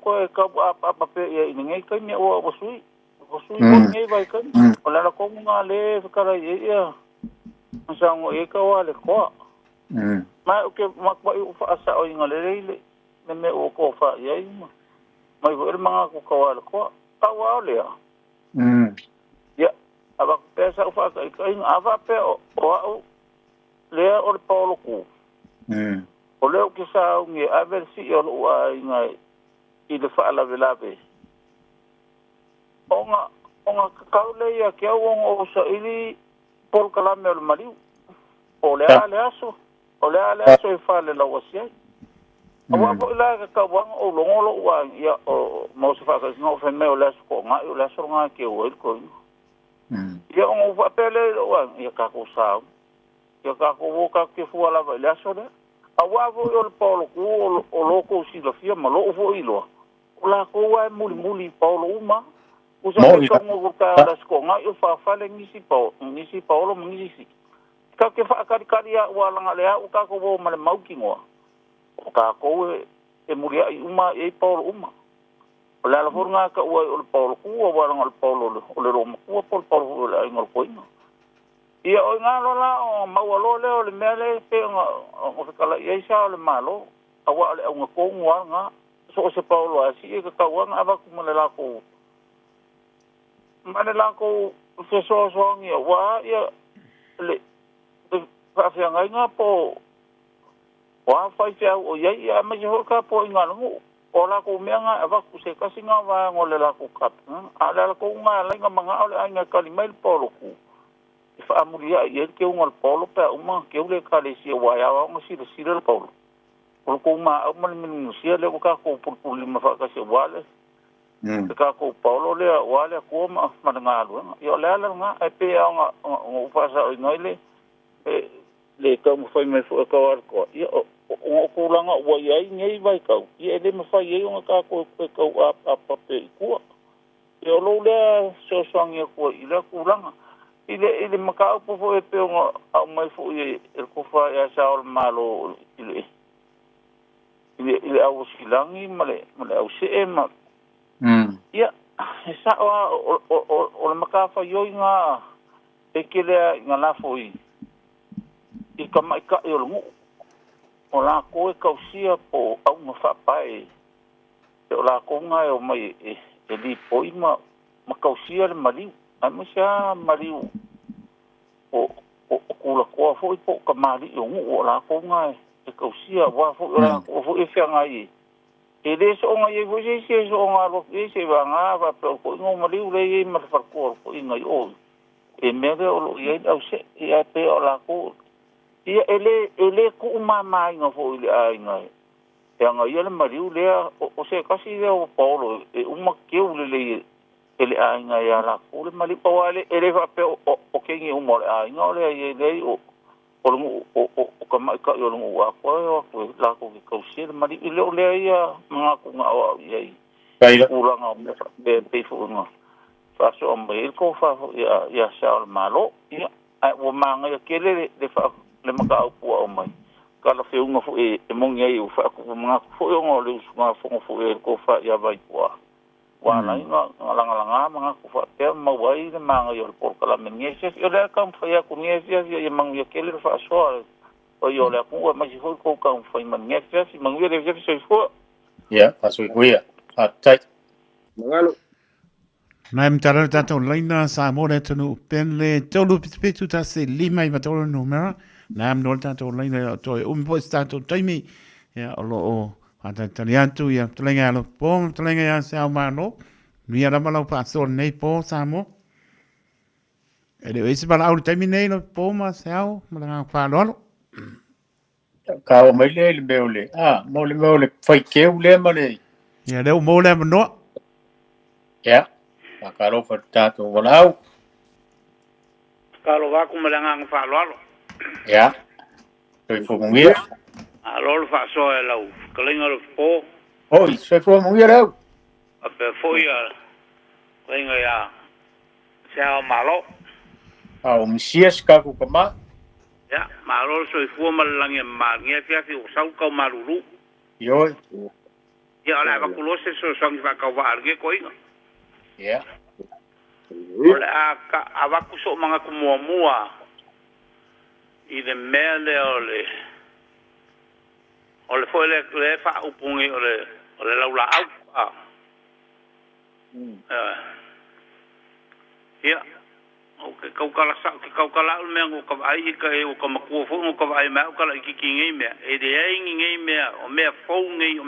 apa pe ye ngai ka me o sui ko ngai vai ka o la ko nga le ka la ye ya sa ngo e ka wa le ko mai o ke mak ba u fa sa o nga le me o ko fa ye mai vo mga ko ka wa le ko ka wa le ya aba pesa o fa ka ava pe o le o polo ku o le o ke sa nge aver si o wa ngai I le fa la velave onga ka le ya ke o sa ili por kala me o mari o le aso e fa le la wasia awa po la ka wang o longo wa ya o mo se fa ka no fe me o la ko nga o la so nga ke o ko ya o va pele wa ya ka ko sa ya ka ko ka ke fu la va la so le awa vo o polo ku o loko si la fia ma lo vo ilo o la ko wa muli polo uma o sa ka ngo ka la sko nga o fa le ngisi polo ngisi ka ke fa ka ya wa la le o ka ko vo ma le mau ki ngo o ka ko e muri ai uma e polo uma o la la fornga ka o polo ku o wa la polo o le ro ku polo la ngol ko ina ia o ngalo la o mawalo le o le mele pe o kala ia sa o le malo awa le o ko ngwa nga so se paulo asi e ka wang aba ku mele la ko se so ngi wa ia le fa fa nga po wa fa fa o ia ma je ka po ngalo o la ko me nga aba ku se ka singa wa ngole la ko kap ala ko nga la nga manga o nga kalimel polo ku fa amuria ye ke un al polo pe uma ke ule ka le si wa ya wa si le polo ko ma o man min si le ka ko por lima fa ka se wale ka ko polo le wale ko ma nga lu yo le ala nga e pe nga o fa sa ngoile le ka mo fa me fo ka war ko yo o ko la nga wa ya ngai vai ka ye le me fa ye nga ka ko a pe ko yo lo le so ye ko ile ku la nga ile makau po fo e pe ngo au mai fo e ko fa ya sa o malo ile au silangi male au se ma ya sa o makau fa yo nga e ke le nga la fo I ka mai ka yo ngo o la ko e ka sia po au ma fa pai o la ko nga o mai e li po I ma ka sia le mali amusha mariu o kula ko fo po ka mari o ngo la ko nga e ka sia wa fo la ko fo e fa nga I e de so nga ye fo se so nga ro e se va nga va po ko ngo mariu le ye ma fa ko I nga o e me de o ye au se e pe o la ko e ele ku ma nga fo ile ai nga e nga ye le mariu le o se ka si o polo e uma ke u le ele ai nga ya la ko le mali po ale ele va pe o ke ngi umo ai nga le ye le o ka mai ka yo ngo wa ko la ko ki ko si le mali ile o le ya nga ko nga o ye kai la ula nga be fu nga fa so me ko fa ya sa malo ya o manga ya ke le fa le maka o pu o mai ka la fe nga fu e mo ngai u fa ko nga fu ngo le nga fu e ko fa ya vai kwa wala nga mga kufa te mawai na mga yo por kala menyeses yo le kam fa ya kunyeses ya mang yo kele fa so o yo le ku ma si ko kam fa menyeses mang yo le so fo ya paso ya tai mangalo na mtara tato laina sa mole tonu penle tolu pitu ta se lima I matoro numero na am nol tato laina to po stato taimi ya o ata taliantu ya tlenga lo po tlenga ya sa mano mi ara malo paso nei po samo ele ese para au terminei lo po ma sao ma fa lo ka o mai le beole mole fai ke u le male ya le mo le no ya ka ro fa tato wala ka lo va ku malanga fa lo ya toi fo ngia alol fa so e lau kalinga lo po oi se fo mo ia lau a pe fo ia Wenga ya. Sao malo. Au msias ka ku kama. Ya, malo so ifu malangi mangi fia fi usau ka maruru. Yo. Ya ala ba kulose so sangi ba ka wa arge ko inga. Ya. Ole aka abaku so manga kumua. I mele ole foi le fa upungi ole laula au. Ya. Okay, kau kala sa kau kala me ngo ka ai ka e ko maku fo ngo ka ai me ka la ki ngi me e de ai ngi me o me fo ngi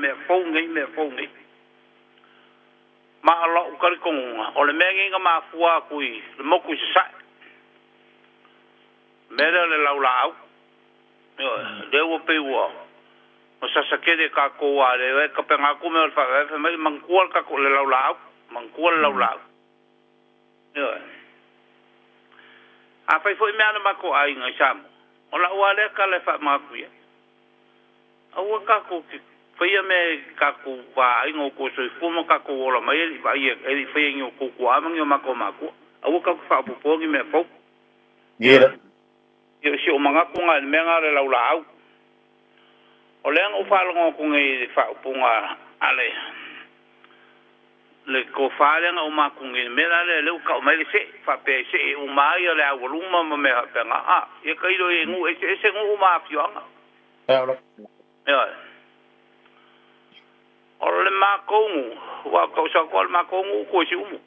ma lo ka ko o le me ngi ma fua kui le mo ku sa me le laula au yo de wo pe wo o sa sa ke de ka ko wa le ka pe nga ku me fa me man ku ka ko le laula au man ku le laula yo a fai foi me ana mako ai ngai sam ola wale ka le fa maku ya au ka ko fai me ka ko wa ai ngo ko so fumo ka ko ola mai ba ye e fai ngo ko ko ama ngo mako au ka ko fa po ngi me fo Gira. Yo si o manga ko ngal me ngare la ula au ole ngo fa ngo ko ngi fa po nga ale le ko fale nga uma kungi me la le ka mai se fa pe se uma ya le awuluma me ha pe nga a ye kai do ye ngu se ngu uma fianga Hello. ya ole ma ko ngu wa ko sa ko ma ko ngu ko si umu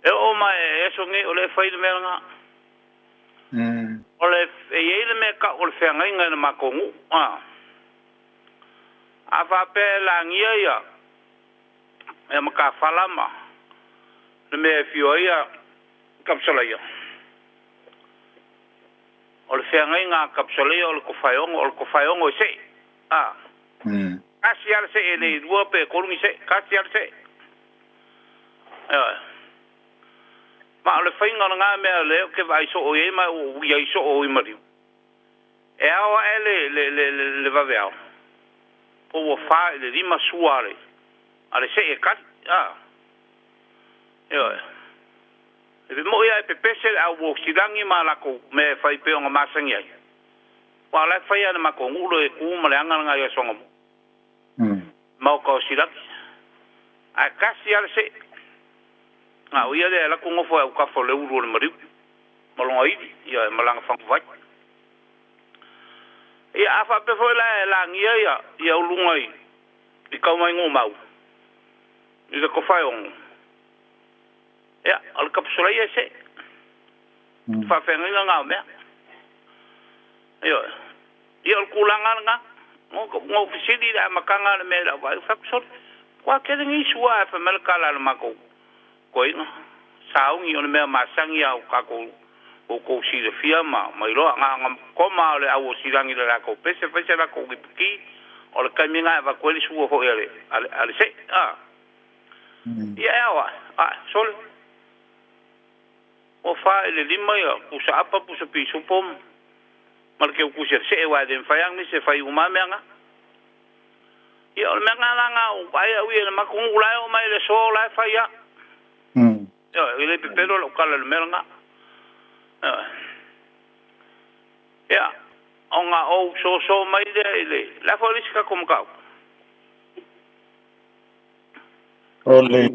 e o ma e so ngi ole fai de me nga ole e ye le me ka ole fe nga ma ko ngu a fa pe la ngia ya e maka falama le me fioia kapsalaia o le fenga kapsalaia o le kofaiong se kasi al se ele dua pe kolungi se kasi al se ma le fainga nga me le ke vai so o e ma o ia so o i mari e awa ele le va veo po wo fa le lima suare ale se e kat yo e mo ia pe pese a wo sidangi mala ko me fai pe nga masangi ai wa la fai ana ma ko ngulo e ku ma le anga nga yo songo mo ko sidaki a kasi ale se o ia le la ko ngofo au ka fo le uru le mari malonga i ia malanga fang vai ia afa pe fo la ngia ia ulungai i ka mai ngomau i le kofaiong ya al kapsula ia se fa fenga nga me yo ia al kulanga nga ngo fisidi da makanga me la va fa so kwa ke ngi suwa fa melkala le mako ko ina saungi on me masangi au ka ko si le fiama mai lo nga ko ma le au si rangi le ko pese la ko ki o le kaminga va ko le suwa ho ele ale se ia wa sol o fa le lima ya ku sa apa pu sa pi supom mar ke ku se wa den fayang ni se fai uma menga ia o menga nga o pai au ia ma ku ulai o mai le so la fai ya ya ele pe pero lo kala le menga ya onga o so mai de la folisca como ka Ole.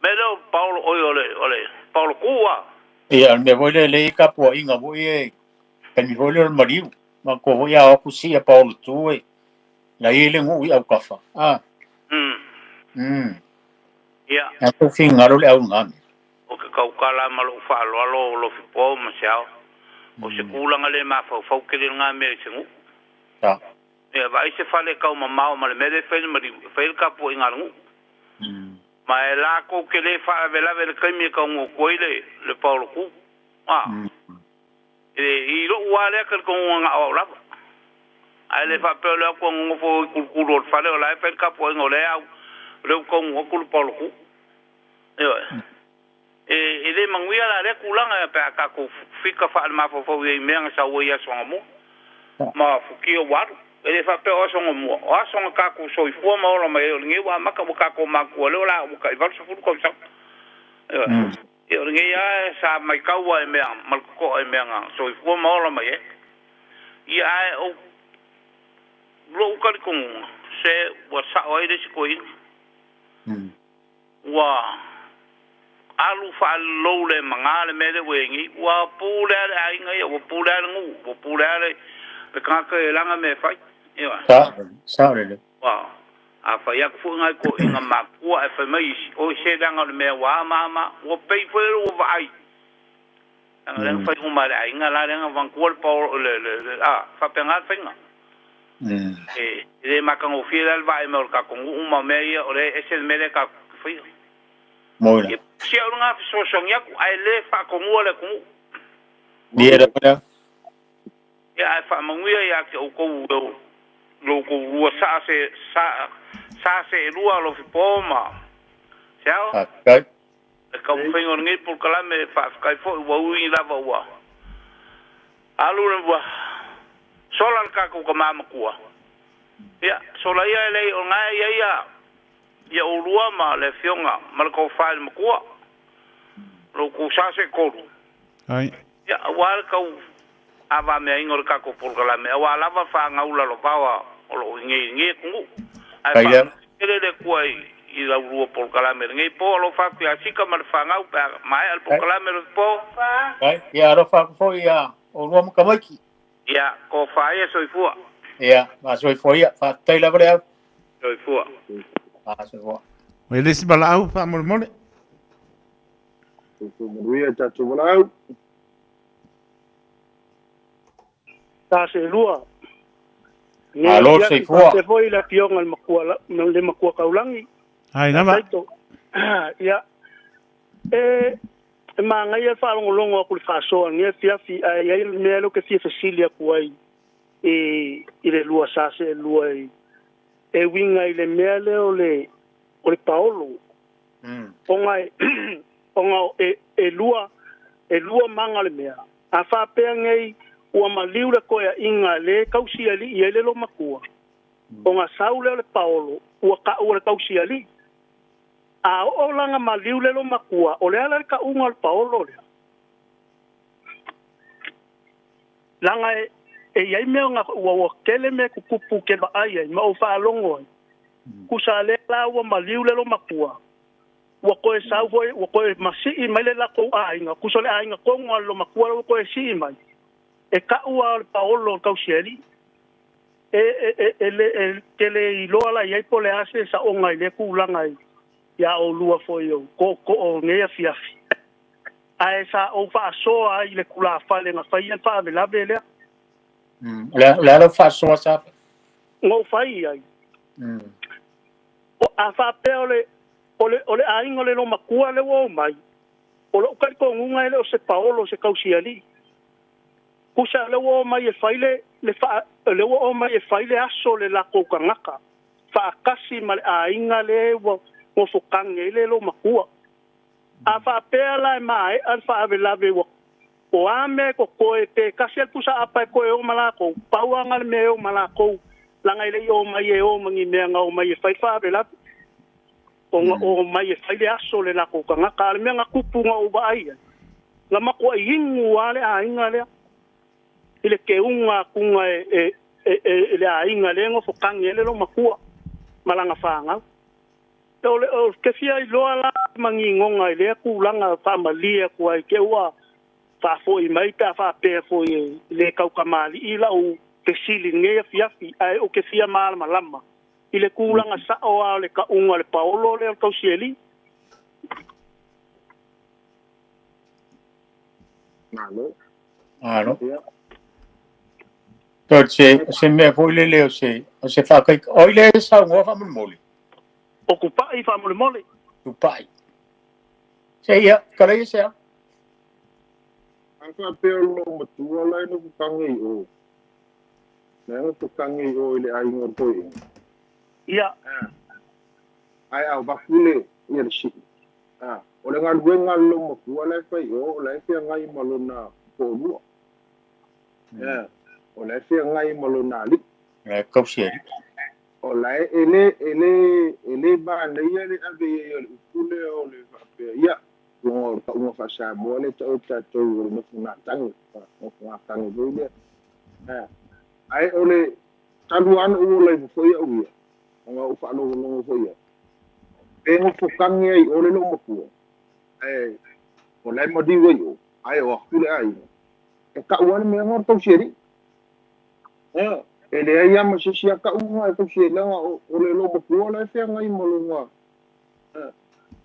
Melo Paulo ole Paulo Kua. Ia me voi le ka po inga voi ka mi voi le mariu ma ko voi a ku sia Paulo tu e la ile ngu au kafa Ia a ko finga lo le au ngam o ka kala malo fa lo fipo ma sao o se kula ngale ma fa ke le ngame se ngu ta ia vai se fale ka ma le me de fe mariu fe ka po inga ngu ma e la ko ke le fa vela vela kai ka ngo koile le Paulo ku e ro wale ka ko nga o la ai le fa pe le ko ngo fo ku ro fa le la fa ka po ngo le au le ko ngo ku Paulo ku e le manguia la le ku langa pe ka ko fika fa ma fo e me nga sa wo ya so mo ma fu ki o wa ele fa pe o songo mo o songo ka ku so ifo ma o mai ngi wa maka bu ka ko ma ku le la bu ka va so fu ko sa e o ngi ya sa mai ka wa e me mal ko e me nga so ifo ma o mai ia o lo ka ko se wa sa o ide ko i wa alu fa lo le mangale me de wengi wa pula ai ngai wa pula ngu wa pula le ka ka langa me fai Sorry. Wow. Apa ya ku ngai ko inga makua e fa mai o se danga me wa mama o pei fo o vai. Ang fa uma la inga la nga van ko po le fa penga fenga. Le makang o fi dal vai mo ka ko uma me o le ese me ka fi. Moira. Si o nga so so nya ku ai le fa ko mo le ku. Dia pada. Ya fa manguia ya ke o ko loko rua sa se rua lo fi poma sao okay ka fengo ngi por kala me fa kai fo wa ui la wa alu ne wa solan ka ko ka mama kuwa ya sola ya le o ngai ya o rua ma le fionga mal ko fa ma kuwa loko sa se ko ai ya wa ka ava me ingor ka ko por kala me wa lava fa ngaula lo pawa o lo ngi ku ai fa ele de kuai i la rua por kala me ngi po lo fa pia sika mar fa ngau pa mai al por kala me po ai ya ro fa fo ya o ro mo kamaki ya ko fa ye soi fu ya ma soi fo ya fa tai la bre soi fu soi fu o ele si bala au fa mo mo Maria tatu malau. Ta se lua. Alo se fua. Se foi la pionga al makua le makua kaulangi. Ai na ba. Ya. Ma ngai fa longo ku fa so nge fi ai me lo ke fi Cecilia kuai. Le lua sa se lua e winga ile mele o le Paolo. Onga lua manga le mea. A fa pe ngai ua maliu le koea inga le kausiali i ele lo makua. O ngā saule o le Paolo, ua ka ua le kausiali. A o langa maliu le lo makua, o le ala le ka unga le Paolo lea. Langa iai mea ngā ua kele me kukupu ke ba ai ma o wha alongo ai. Kusa le la ua maliu le lo makua. Ua koe sau foi, ua koe masi i mai le la kou ainga. Kusa le ainga konga lo makua ua koe si i mai. E ka ua Paolo kausieli ke le iloa la iai po le ase sa o ngai le kulanga ia o lua foi o ko o ngea fiafi ae sa o fa soa i le kula fale nga fai fa me la bele la fa soa sa ngo fai ai o a fa pe ole ainga le no makua le wo mai o lo ka ko ngunga le o se Paolo se kausieli kusa le wo mai e faile le wo mai e faile aso le la ko kangaka fa kasi mal a inga le wo fo kange le lo makua a fa pela mai al fa ave la ve wo o ame ko te kasi al pusa apa ko o mala ko pauanga le me o mala ko langa ile o mai e o mangi me nga o mai e fa ave la o mai e faile aso le la ko kangaka le me nga kupunga o bai la makua ingu ale a inga le ile ke unga kunga le ainga le ngo fokange le lo makua malanga fanga tole o ke fia i loa la mangi ngonga le ku langa fa malia ku ai ke wa fa fo i mai ta fa pe fo le kau kamali i la o ke sili nge fia fi ai o ke fia mal malama ile ku langa sa o le ka unga le Paolo le ka sieli Alo. Se me foi le se fa kai oile sa ngo fa mole ocupa i fa mole tu pai se ya kala se ya anga pe lo matua la no kangi o na to kangi o ile ai ngor poi ya ai au ba kule ya shi o le ngal wenga lo matua la fa o la fe ngai malona ko lu o le fe ngai malona li le kau sia o lai ele ba le ia le ave ia le pule o le fa ia o ta uma fa sa mo le ta no funa tang o funa tang le ai o le taluan o le fo ia o ia o fa no fo ia e mo fukangi ai o le lo mo ku o lai mo di wo ai o kule ai e ka wan me ngor to seri ele ai ama se sia ka unga to se la o le lo mo la fe ngai mo lo nga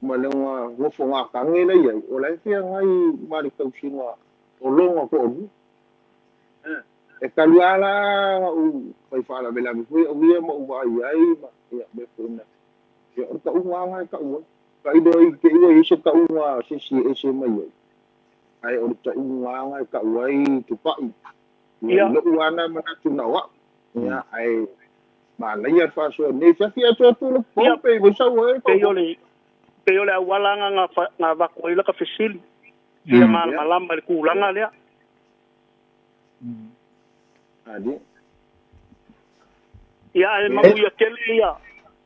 ma le nga wo fo nga ka ngai le ai o la fe ngai ma le ka sinwa o lo nga ko e ka luala o pai fa la bela fu o ia mo wa ai ma ia be funa ya o ka unga ngai ka u ka i do i ke i se ka unga se se mai ai o ta unga ngai ka wai tu pa ia lo wana ma tu na wa ya ai ma le ia fa so ne fa fia to lo po pe bo sa we pe yo le wala nga va ko ile ka fisili ia malamba le kulanga le adi ia e mamu ia tele ia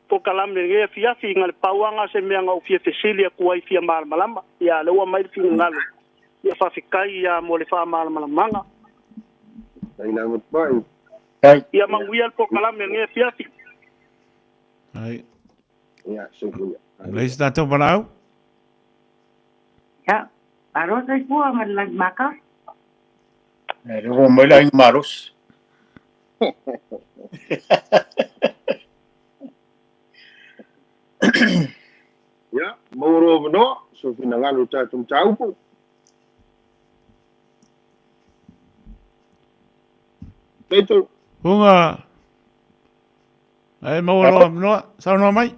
po kalam le nge fia fi ngal pawanga se me nga fia fisili ku ai fia malamba ia le wa mai fi ngal ia fa fikai ia mo le fa malamba ai la mo pai ia manguia po kalam le nge fia fi ai ia so ku Lai sta to parau? Ya, arroz ay po ang maka. Ero mo lang maros. Ya, mauro no, so pinangalo ta tum tau po. Beto. Bunga. Ai mauro no, sao no mai?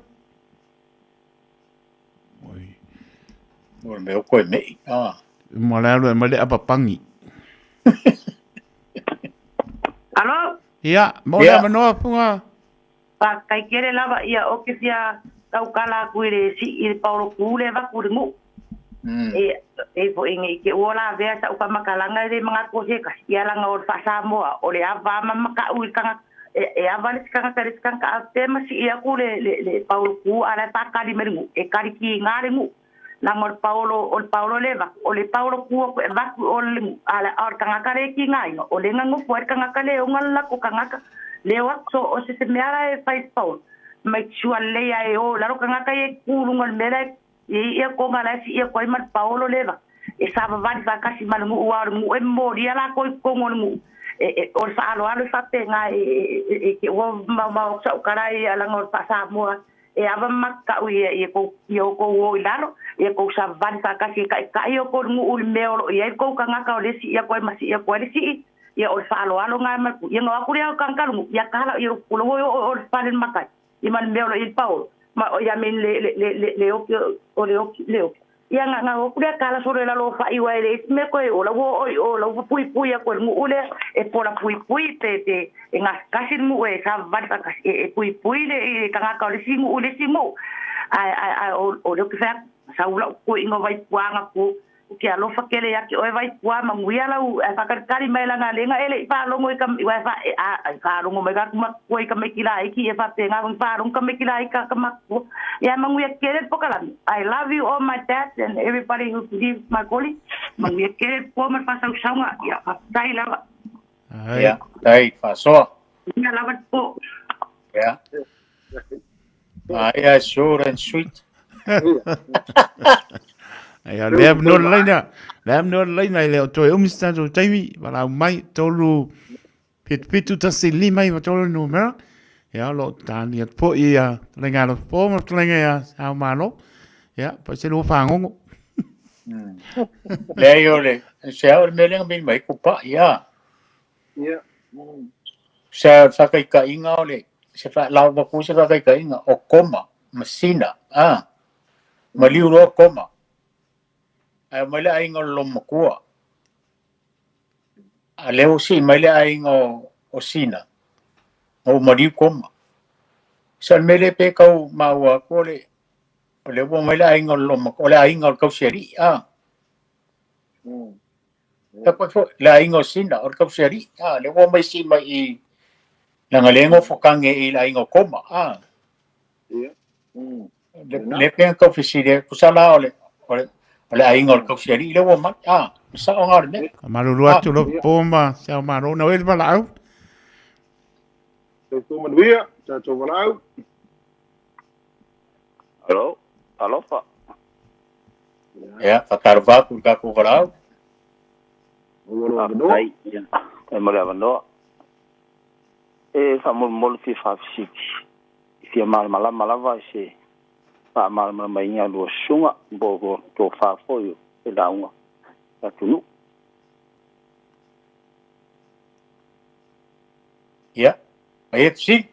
Mo me ko me. Mo la lo me le apa pangi. Alo? Ya, mo la no punga. Pa kai kere lava ia o que sia tau kala kuire si i Paulo kule va kuringu. E po inge ke ola vea sa uka makalanga de mga kose ka ia langa o fa Samoa o le ava mama ka ui kanga e ava le kanga taris kanga tema si ia kule le Paulo ku ala pa kali meringu e kali ki ngaringu. Langor Paulo leva o le Paulo ku va o le ala or kanga kare ki ngai o le ngangu puer kanga kale o ngala ku kanga lewa so o se meara e fai Paulo mai chua le ai o la ro kanga kai kulungal mele ia ko ngala si ia ko mar Paulo leva e sava vai va kasi malungu o mu e moria la ko ngongu o sa alo sa te ngai e o ma sa karai ala ngor pasa mo e ava maka ui e ko o ilaro e ko sa van sa kasi ka yo ko ngu ul meo e ko kanga ka le si ia ko masi ia ko le si ia o sa alo nga ma ia nga ku ria kanga lu ia kala i ku lo o palen maka i man meo i Paulo ma o ia min le o ia nga o ku ria kala sobre la lo fa i wa le me ko o lo pui ko ngu ule e pola pui te nga kasi mu e sa van ka e pui le kanga ka le si ngu ule si mo ai o lo que fa sa ulo ko ingo vai puanga ko que alo fa kele ya que o vai pua manguia la u fa kari mai la ngalenga ele fa lo ngoi kam wa fa fa lo ngoi ga ma ko ka me kila iki e fa penga fa lo ka me kila ika ka ma ko ya manguia kele pokala I love you all my dad and everybody who give my calling manguia kele po ma fa sa usanga ya fa dai la ya dai fa so ya la po ya ai short and sweet. Ai lem no laina le to o mista to taimi para mai tolu pitu ta sili mai va tolu no mer ya lo tani at po ia lenga lo po mo lenga ya sa malo ya pa se lo fa ngo le yo le se o me lenga bin mai ku pa ya se fa kai ka inga le se fa la va ku se fa kai ka inga o koma masina maliu ro koma ai male ai ngol lo makua a leo si male ai ngo osina o maliu koma san mele pe kau maua ko le bo male ai ngol lo makua le ai ngol kau seri ta ko le ai ngol sina or kau seri le bo mai si mai Langa lengo fokange ila ingo koma. Ia. Le penga ka fisire kusala ole aingo ka fisire ile wo mat. Sa ongar ne. Malulu atu lo poma, sa maro na wel balau. Tō manuia, tātou walau. Alo fa. Ya, fakarva kurka ku walau. Ai, ya. E mo leva no. E fa mol fi fa six. Fi mal malava se. Fa mal mai nya lo sunga bogo to fa foyo e daunga. Ta tunu. Ya. Ayat si.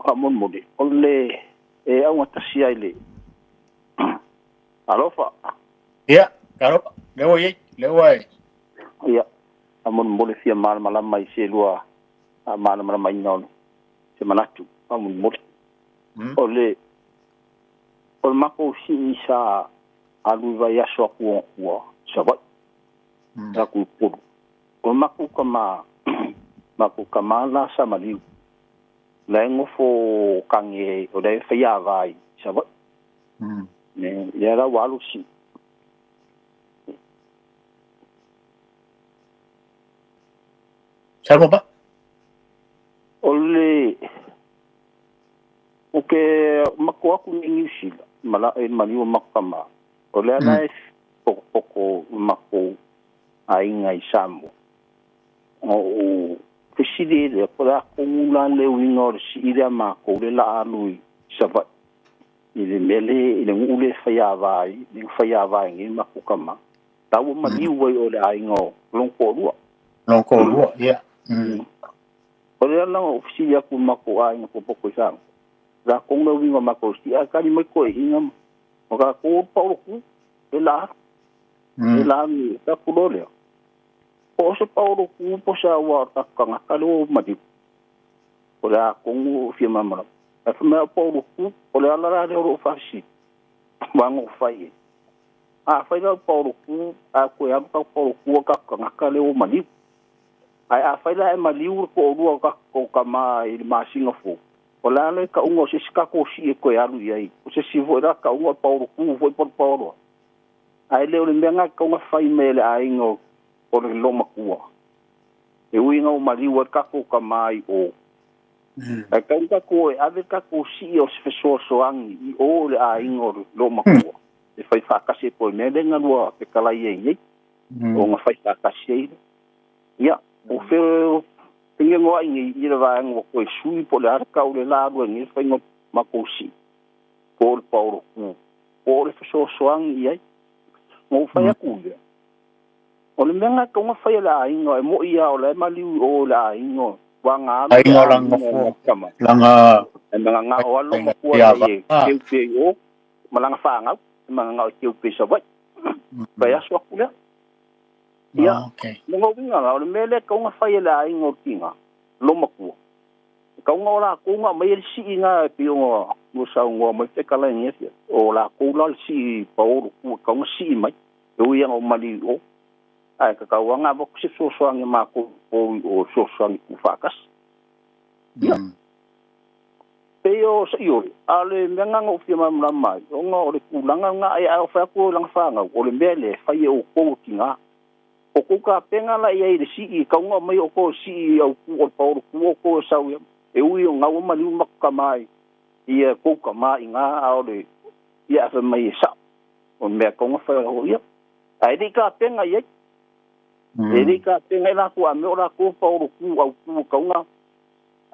Amon mode. Ole e aunga tasia ile. Alo fa. Ya, karo lewa. Ya. Amon mole fia mal mai se lua. Mal mai non. Se manatu. Amon mole. Ole mako si isa alu vai aso ku sabat. Aku pun. Ole mako kama la sama liu. Lengo fo kange o dai fia vai sabat. Ne era walu si. Sabe ba? Ole oke mako aku ni sila mala mali o makama. Ole ana poko mako ainga isamu. O fisidi le pola kungula le winor si ida mako le la alui sabat. Ile mele ile ngule faya vai ngi mako kama. Tawu mali wai ole aingo longko lua ya. Ole la ofisi ya ku mako ainga poko sang. Ra kong lo wingo mako si akari mai ko hinga. Oka ko paulo ku ela ni ta kulole. Po se paulo ku po sa wa ta kanga kalo mati. Ola kong fi mama. Fa me paulo ku ole ala ra ro fasi. Wango fai. Fai la paulo ku a ko ya pa paulo ku ka kanga kalo mati. Ai fai la maliu ko ru ka ko kama il masinga fu. Ola le ka ungo se ska ko si ko ya lu yai. O se si vo ra ka ungo paulo ku vo por paulo. Ai le o menga ka unga fai mele ai ngo o le loma kua. E winga o maliu ka ko kama o. Ai ka unga ko e ave ka ko si o se so angi I o le ai ngo loma kua. E fai fa ka se ko me le nga pe kala ye. O nga fai fa ka se. Ya, o fe Tinga ngoa ingi ira vai ngo ko sui po le arka o le lado ngi fa ngo makosi. Ko le pauro ku. Ko le so soang ia. Ngo fa ya ku. O le menga ko ngo fa la ingo e mo ia o le maliu o la ingo. Wa nga ai ngo lang mo kama. Langa e nga o lo mo ko ye. Ke pe o malanga fa nga. Nga ke pe so ba. Ba ya so ku le. Ya, ngo winga la o mele ka nga fa la ingo tinga lo maku ka nga la ko nga mai si nga pi ngo mo sa ngo mai te kala ni o la ko la si pa o ka nga si mai o ia ngo mali o ai ka nga bo si so so nga ma ko o so so ku fakas ya pero yo ale menga ngo fi ma mai o nga o le ku langa nga ai o fa ko langa fa nga o le mele fa ye o ko tinga o kuka penga la ia ire si I kaunga mai o ko si au ku o pauru ku o ko sau ia e ui o ngau mali umaka mai ia kuka mai ngā aore ia fa mai sa o mea kaunga whai ho ia ai di ka penga ia e di ka penga ila ku a me ora ku pauru ku au ku kaunga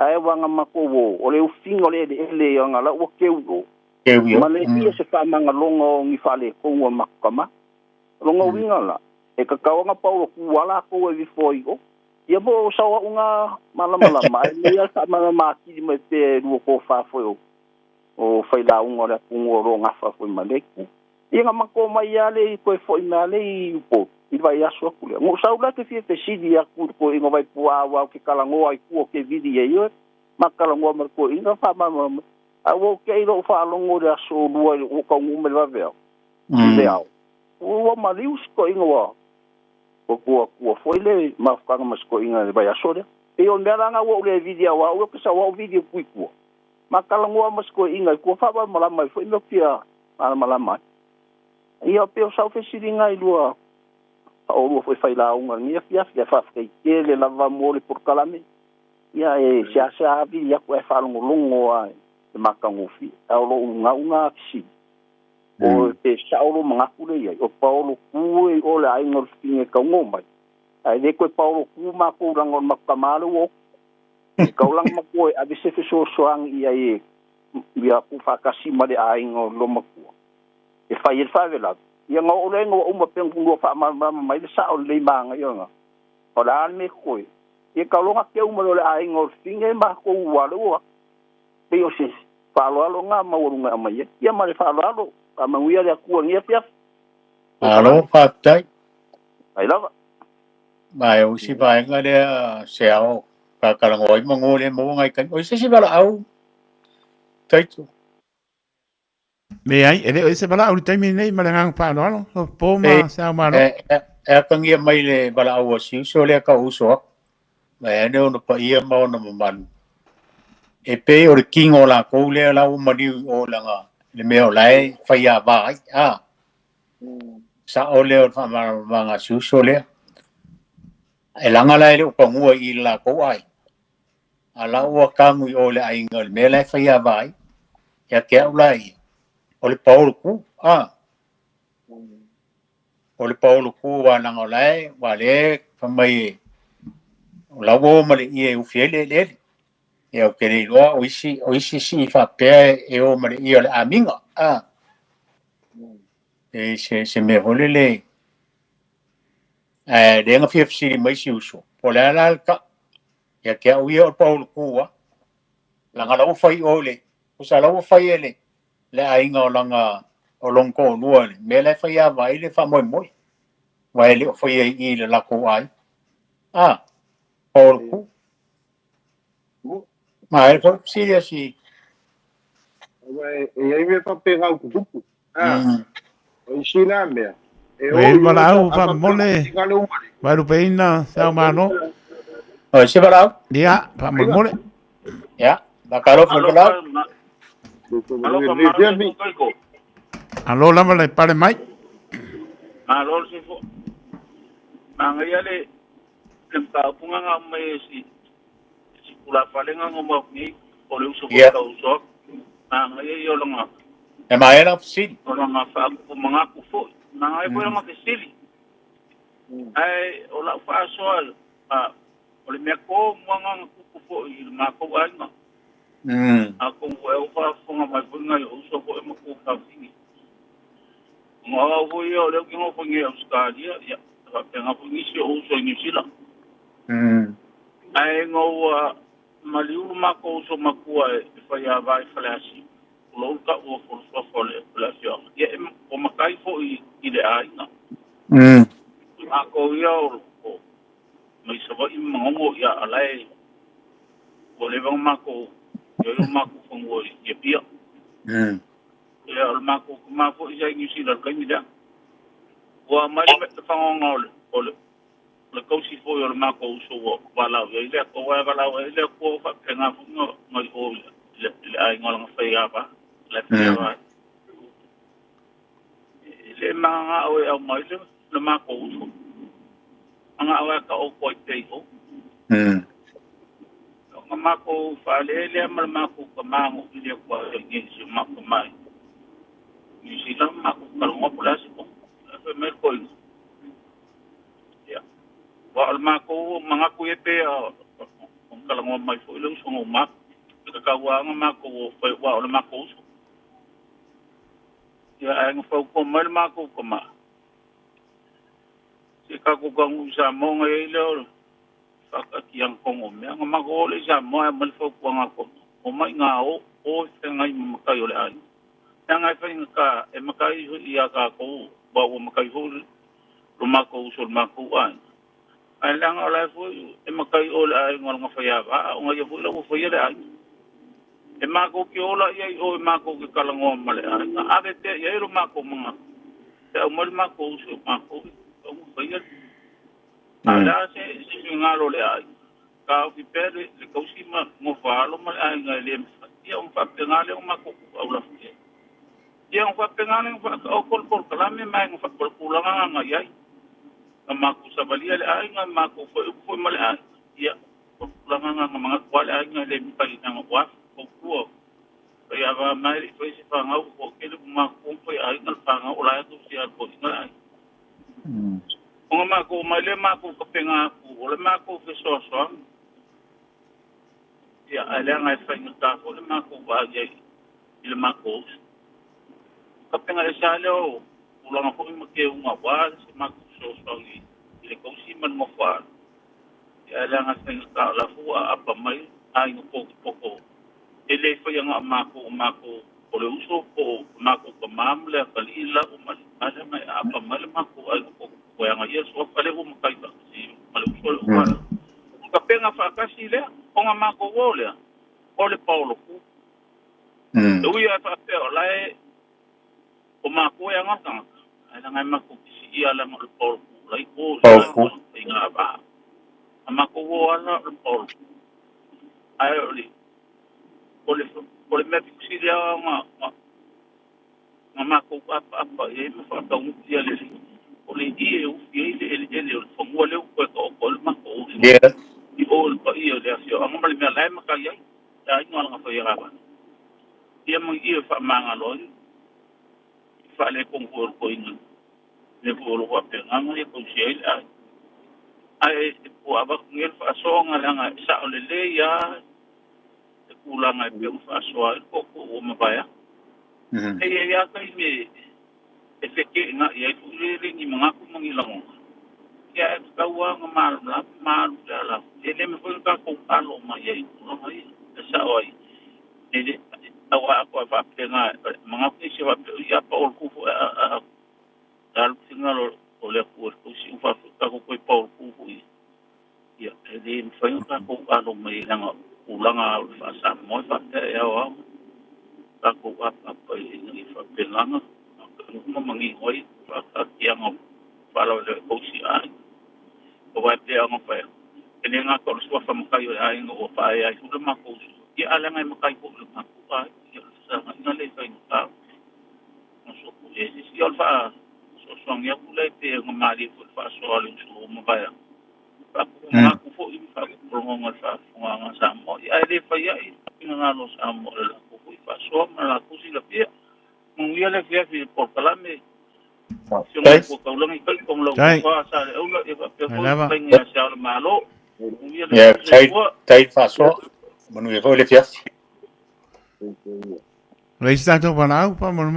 ai wanga mako o le ufingo le ele o ngala o keu o ma le ia se wha manga longo ngi whale kongo makama longo winga la e ka kaunga paulo ku wala ko e foi o ia bo sawa unga malama mai ia sa malama ki me te ru ko fa foi o fai la unga le kungo ro nga fa foi maleku ia nga mako mai ale ko foi male po I vai aso ku le mo saula ke fi te sidi ya ku ko ingo vai pua wa ke kala ngo ai ku ke vidi ye yo makala ngo mar ko inga fa mama a wo ke ro fa longo de aso duo o ka ngo me va ver ideal o malius ko ingo wa o foi le mafkanga mas ko inga vai asore e o meranga wo le video wa o ke sa wa video kuiku makalangoa masko inga ko fa ba mala mai foi no pia mala mai ia pe o sa fe siringa i lua o lo foi fai la unga ni fia fa ke le lava mo le por kalame ia e sia vi ia ko e fa longo ai te makangofi au lo unga si o te saulo mga kule ia o paulo ku e o le ai ngol finge ka ngomai ai de ko paulo ku ma ko rangon makamalo o kau lang makoe a bise fe soang ia e ia ku fa kasi ma de ai ngol lo makua e fa vela ia ngo le ngo uma peng ku fa ma mai sa o le manga ia nga o la me koe e kau longa ke uma le ai ngol finge ma ko walo pe o se fa lo nga ma urunga mai ia ma le fa lo a manguia le ku ngia pia alo patai ai lava mai o si vai nga le seo ka kalangoi mangole mo ngai kan o se bala au taitu me ai ele o se bala au taimi nei malangang pa no po ma sa ma no e kangia mai le bala au si so le ka uso mai ne no pa ia mo no man e pe o king o la ko le la o mani o la nga le me o lai fai a vai sa o le o fa ma nga su so le e langa lai le ko ngua i la ko ai ala o kamu o le ai ngol me lai fai a vai ya ke o lai o le paulo ku o le paulo ku wa langa lai wa le fa mai o la wo ma le i u fiele le e o kere loa o isi si fa pe e o ma le i o le aminga e se me hole le le nga fia fisi mai si uso po le ala ka ya ke au ia o paulo kua langa lau fai o le o sa lau fai ele le ainga o langa o longko o lua le me le fai a vai le fa moi moi vai le o fai i le lako ai paulo ku ma e fa fisi si e ai me fa pega o kupu o sina me e bala au fa mole vai lu peina sa mano o se bala dia fa mole ya bakalo fa bala alo lama le pare mai alo se fo manga ia le ka punga nga mai si kula falenga ngoma ni o le uso ko uso manga ia yo longa e mai era fisi o longa fa ko manga ku fo manga e boa nga fisi ai o la fa so o le me ko manga ku fo i ma ko ai nga ako o fa fonga mai bunga yo uso ko e mo ko fa fini mo o yo le ko fo ngi australia ya fa penga fo ngi si uso ni sila ai ngo maliu mako uso makua e fai a vai falasi lo ka o fo le flasio ye o makai fo i le ainga ako yo o mai so i mongo ya alai o le bang mako yo mako fo ngo ye pia ya o mako mako ya ngi si la kani da wa mai me fa ngo o le kausi fo yo mako uso wo wala le ko wa wala le ko fa penga fu no o le ai ngol nga fai apa le fa le manga o e mai le mako uso anga awa ka o ko te o nga mako fa le mako ka mango le ko ngi si mako mai ni si la mako ka ngo plus ko fa me ko wa almako mga kuya pe ang kalangwa mai fo ilong so ngoma ka mako wa almako so ya ang fo ko mal mako ko ma si ka ko gang sa mo ngelo ka kiang ko ngom ang mako le sa mo mal fo ko ngako o mai nga o ngai makayo le ai nga fa ka e makayo ya ka ko ba o makayo lumako so mako an alang ala fo e makai ola ai ngol nga faya ba o nga yo lo fo yela e mako ki ola ye o mako ki kalango male nga ave te ye ro mako mga te o mal mako so mako o fo yela ala se ngalo le ai ka fi pere le kausima mo falo ma ai nga le ia un fa pengale o mako au la fie ia un fa pengale fa o kol kala me mai un fa kol kulanga nga ia mako sa balia le ai nga mako fo ma le ai ia kulanga nga mga kwale ai nga le mi pa nga wa ko ia va mai foi se fa nga o ke le mako foi ai nga fa nga o la tu sia ko nga ai o mako mai le mako ka penga o le mako fe so ia ale nga fa nga ta ko le mako va ia le mako ka penga le sale o ulang ko mo ke nga wa se mako so ni le ko si man mo fa ia ale nga fa nga la fu apa mai ai no poko ele fa nga mako o le uso ko mako ka mamle ka lila o mal ale mai apa mal mako ai ko yang ia so pale ko makai ba si mal uso ka penga fa ka si le o nga mako ole ole Paulo ku ia fa pe ole o mako yang nga ala nga mako si ia la mo Paulo lai ko nga ba mako wala Paulo ai ole me si dia nga mako apa e me fa ka un dia le ole die o ele o fongo le ko mako i ol pa ia le asio anga mali me lai maka ia ai nga fa ia ba ia mo ia fa manga lo fa le kongo ko ina le volo wa pe nga le ko si ai po aba ngel fa so nga langa sa ole le ya ulanga pe fa so ko o mabaya ya ka me efeke nga ya le ni mga ko mangilang ya ka wa nga mal la ele me fo ka ko alo ma ya no mai sa oi ele awa ko fa pe nga mga ko si wa ya pa o ku dal sinalo o le ko si fa ka ko pa o ku ya ele me fo ka ko alo mai nga ulanga fa sa mo fa ya wa ka ko apa ni fa pe nga mo mangi oi fa yang fa lo le ko si ai o va te ang fa ene nga ko so fa mo kayo ai ngo fa ai su ma ko ya ala nga mo kayo ko ma ko ai sa nga le fa nga so ko e si yo fa so ya ku le te ngo mali fa so ali su mo ba ya fa ko ma ko fo i fa ko ngo fa nga sa mo ai le fa ya nga no sa mo la ko fa so ma la ku si la pia mo ia le fia fi por kalame ko ko lo ngi ko lo ko sa le o e fa pe ko penga sa malo ya tai fa so mo no e fo le fia le sta to para pa mo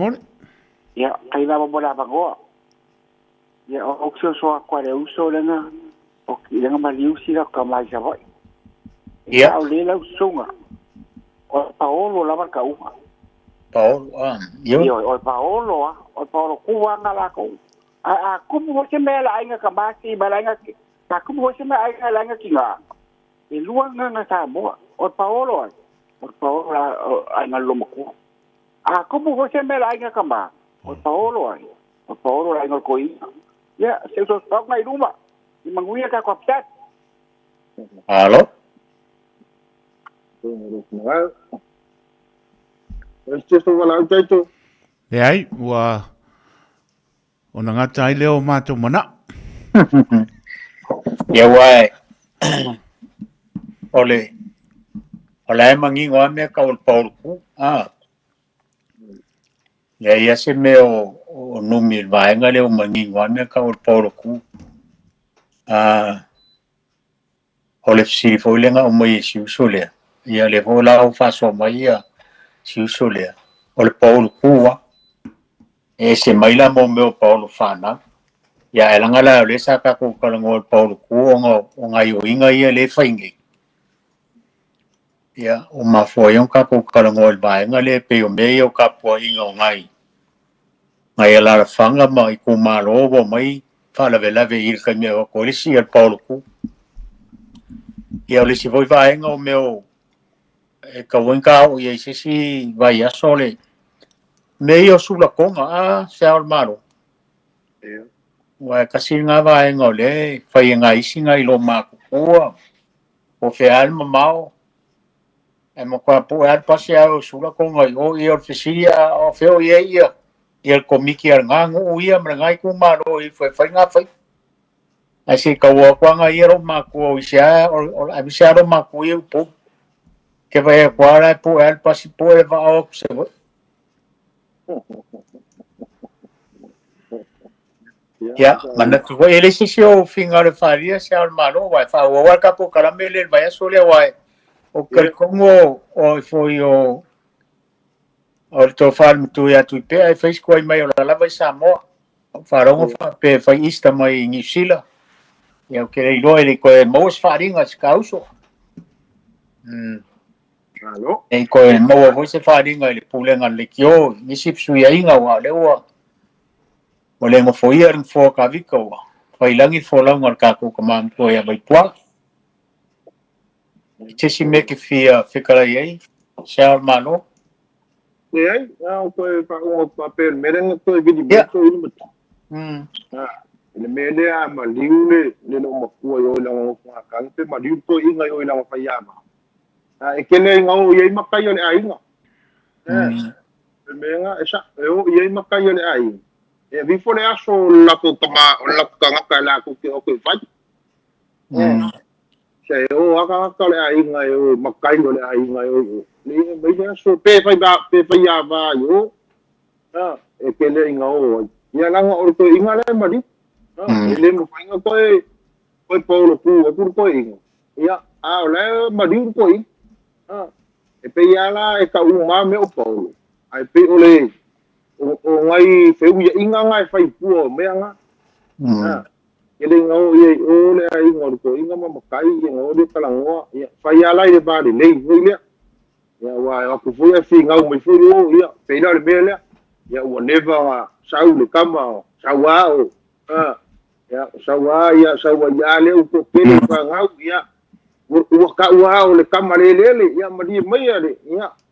ya ai la mo la bago ya o so ko le uso le na o ki le ma liu si la ka mai sa voi ya o le la sunga o Paolo la marca u Paolo yo o Paolo kuanga la ko a como você me la inga kabasi balanga ta como você me ai la inga kinga e luanga na sa mo o Paolo ai na lo mo a como você me la inga kamba o Paolo la inga ko i ya se so stop ngai ruma i manguia ka ko psat alo Este wala taito. E ai, ua o na ngata ai leo mātou mana. Ia wai. Ole e mangi ngoa mea ka o Paul ku. Ia se me o numi vaenga leo mangi ngoa mea ka o Paul ku. Ole fsiri fo lenga o mai si usole. Ia le fo la o faso mai ia. Si usolea o le Paulo kua e se maila mo meu Paulo fana ya elanga la le sa ka ko kalango o Paulo kua o nga yo inga ia le faingi ya o mafoyon ka ko kalango o vai nga le pe o meio ka po inga o ngai la fanga mai ko malo bo mai fala vela ve ir ka meu ko le si el Paulo ku ya le si voi vai nga o meu e ka wenka o ye si vai a sole meio sulla konga se al maro wa ka singa vai ngole fai nga isinga ilo ma ko o feal mamao e mo kwa po al pasi au sula ko ngai o i oficia o feo ia el komiki al ngangu ia mrangai ku maro i foi nga foi asi ka wa kwa nga iro ma ku isia o avisa ro ma ku eu po que vai agora po al pasi po e va o se ya mana tu ele se o fingar faria se al maro vai fa o wa ka po caramele vai sole vai o que como o foi o to farm tu ya tu pe ai fez coi mai la lava Samoa farão pe foi ista mai New Zealand eu queria ir ele com mos farinha causo alô e com mo você farinha ele pulenga lekio ni sip suia inga wa lewa o lengo foi ir fo ka viko foi langi fo lang al ka ko kam to ya vai pua che si me que fica aí já mano ai não foi para um papel mereng to vídeo to ini betul ele mele a maliule le no makua yo la ngo kan pe maliu to inga yo la fa yama e kele ngo ye makai yo le ainga menga esa yo ye makai yo le ai e vi fo le aso la to tama la kanga kala ku ke o ke fa se o aka le ainga yo makai yo le ainga yo ni me ya so pe fa ya va yo e kele ngo ya la ngo to inga le mali ele mo fainga ko Paulo ku ko inga ya a le mali ko inga e pe ya la e ka uma me o Paulo ai pe ole o ngai feu ya inga ngai fai pu me nga ele ngo ye ole ai ngo ko inga ma kai ngo de kala ngo ya fa ya la de ba de le le ya wa ku fu ya fi ngau me fu yo ya pe la le le ya wa never sa le kama sa wa ya sawa ya le ko pele pa ngau ya wa ka wa le kama le ya madi mai ya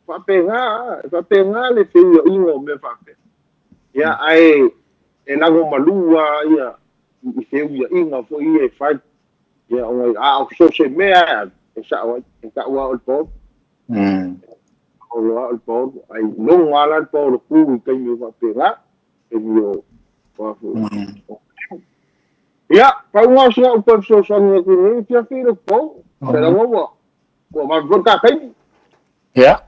fa pe nga le fe yo ingo me fa pe ya ai e na go malua ya i fe ya inga fo i e fa ya o so se me e sa wa o po o po ai no ngala po ku ke mi fa pe nga e yo fa ya, pa nga siya o so nga kini, siya filo po. Pero mo magod ka kayo. Ya.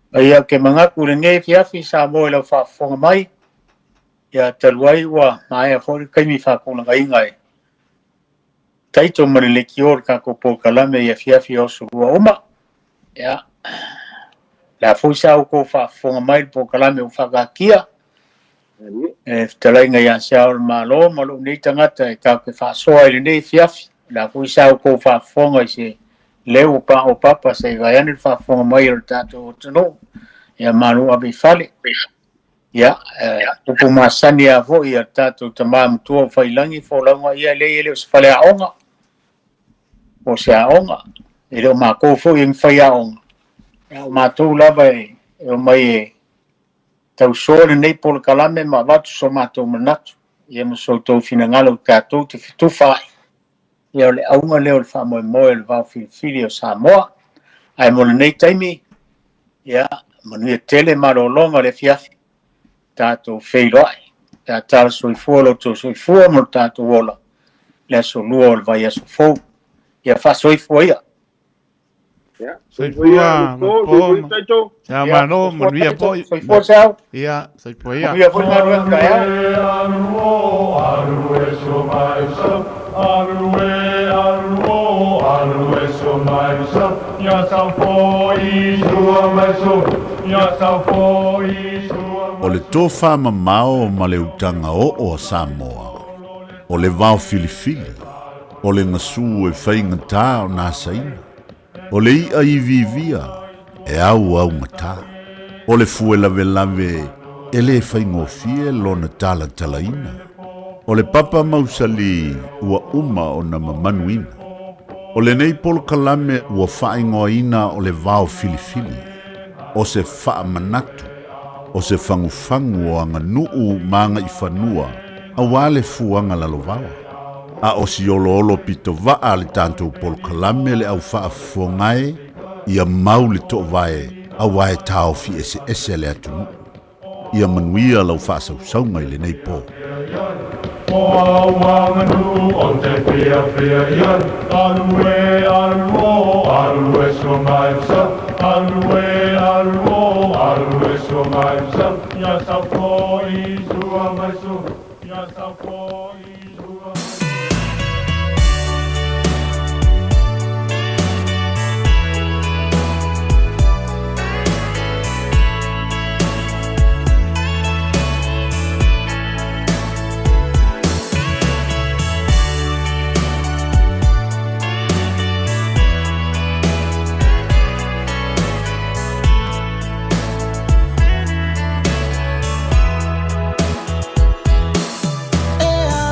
Aya ke mga kulinge fiya fi Samoa la fa fonga mai. Ya talwai wa maya fo kai mi fa kung ngai ngai. Tai to mare kior ka ko po kalame ya fiya fi o suwa uma. Ya. La fo sa ko fa fonga mai po kalame o fa kia. E talainga ya siaur malo ni tangata ka ke fa soa ile nei fiafi la fu sa ko fa fonga se leu pa o papa se gaian fa fonga mai o tato tno ya malo abi fale ya o masani a vo ya tato tamam tu fa ilangi fo langa ya le se fale aonga o se aonga ile ma ko fo in fa ya on ya ma tu la vai o mai tau sore nei polo kalame ma watu so mato manatu. Ia mo so tau fina ngalo katou te fitu fai. Ia le aunga leo le wha moe moe le wau filifili o Samoa. Ai mo le nei taimi. Ia manuia tele marolonga le fiafi. Tātou feiroai. Tātou soifua lo tō soifua mo tātou wola. Le so lua o le vai aso fou. Ia wha soifua ia. Soifua, po. Ya mano, manuia po. Soifua sao. Ia, soifua ia. Manuia po marua kaya. Arue so mai so, arue so mai so. Ya sa fo I sua mai so, ya sa fo I sua. O le tofa mamao ma le utanga o Samoa. O le vau filifili. O le ngasu e whainga tā o nā saina. O le ia I vivia, e au ngata. O le fue lave e le whaingofie lona tala talaina. O le papa mausali ua uma o na mamanuina. O le nei polo kalame ua whaingoina o le vao filifili. O se wha manatu. O se fangufangu o anga nuu maanga I whanua. A wale fuanga lalovawa. A o si olo pito vaa le tātou polokalame le au whaafongai, ia mau le to vae, a wae tau fi ese le atu. Ia manuia lau whaasausau le nei po. O wanganu o te pia ian, alue so maipsa, alue so maipsa, ya sa po I sua maiso, ya sa po I sua maiso. Yeah.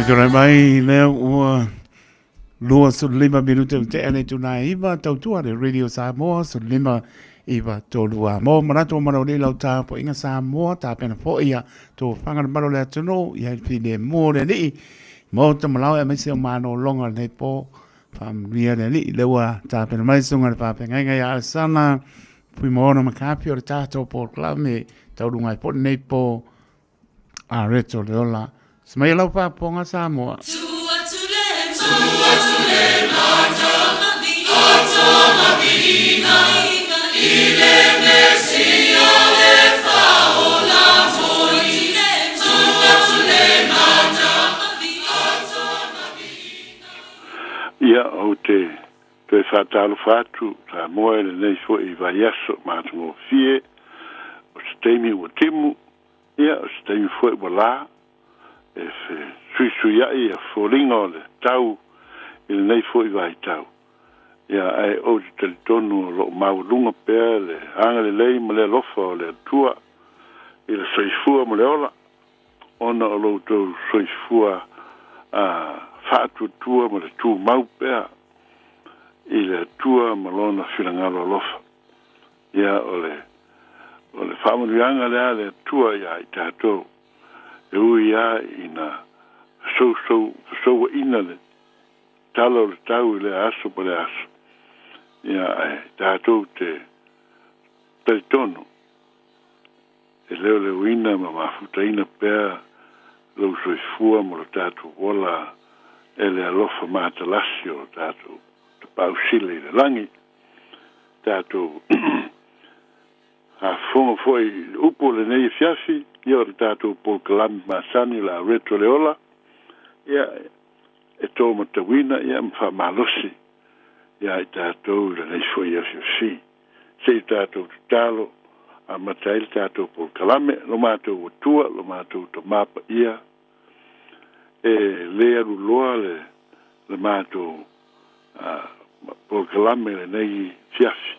tōra mai lea ua lua su lima minuta o te ane tūnā iwa tautua le Radio Samoa su lima iwa tōlua. Mō marato marau le lau tā po inga Samoa tā pena po ia tō whangara maro lea tono ia pi le mō le ni. Mō ta malau e maise o mano longa le po whamria le ni lewa tā pena maisunga le whapenga inga ia asana pui moona makapi o le tātou po klame taurungai po nei po a reto le ola. Semai lau whaponga Samoa. Ia o te whatalo whatu ta moe le nei fo I vai aso mātungo fie o se teimi ua timu ia o se teimi fo ua la e fe sui ai a fōringa o le tau I le nei fo I vai tau ia ai o te teletonu o lo maulunga pēr le hanga le lei ma le lofa o le tua I le soifua ma le ola ona o lo tau soifua whātu tua ma le tū mau pēr I le tua ma lona whirangalo lofa ia o le whamanuanga lea le tua ia I tātou e ui ia ina so ina le talo le tau I le aso pa le aso ia ai tātou te taitono e leo le uina ma mafuta ina pēr lau soifua ma le tātou wola e le alofa mātalasi o tātou te pausile le langi tātou a fonga foi upo le nei fiafi ia o tātou po kalami masani la reto le ola ia e tō matawina ia mwha malosi ia I tātou le nei foi a fiafi se I tātou te talo a matail tātou po kalame lo mātou watua lo mātou te mapa ia e le aru loa le mātou po kalame le nei fiafi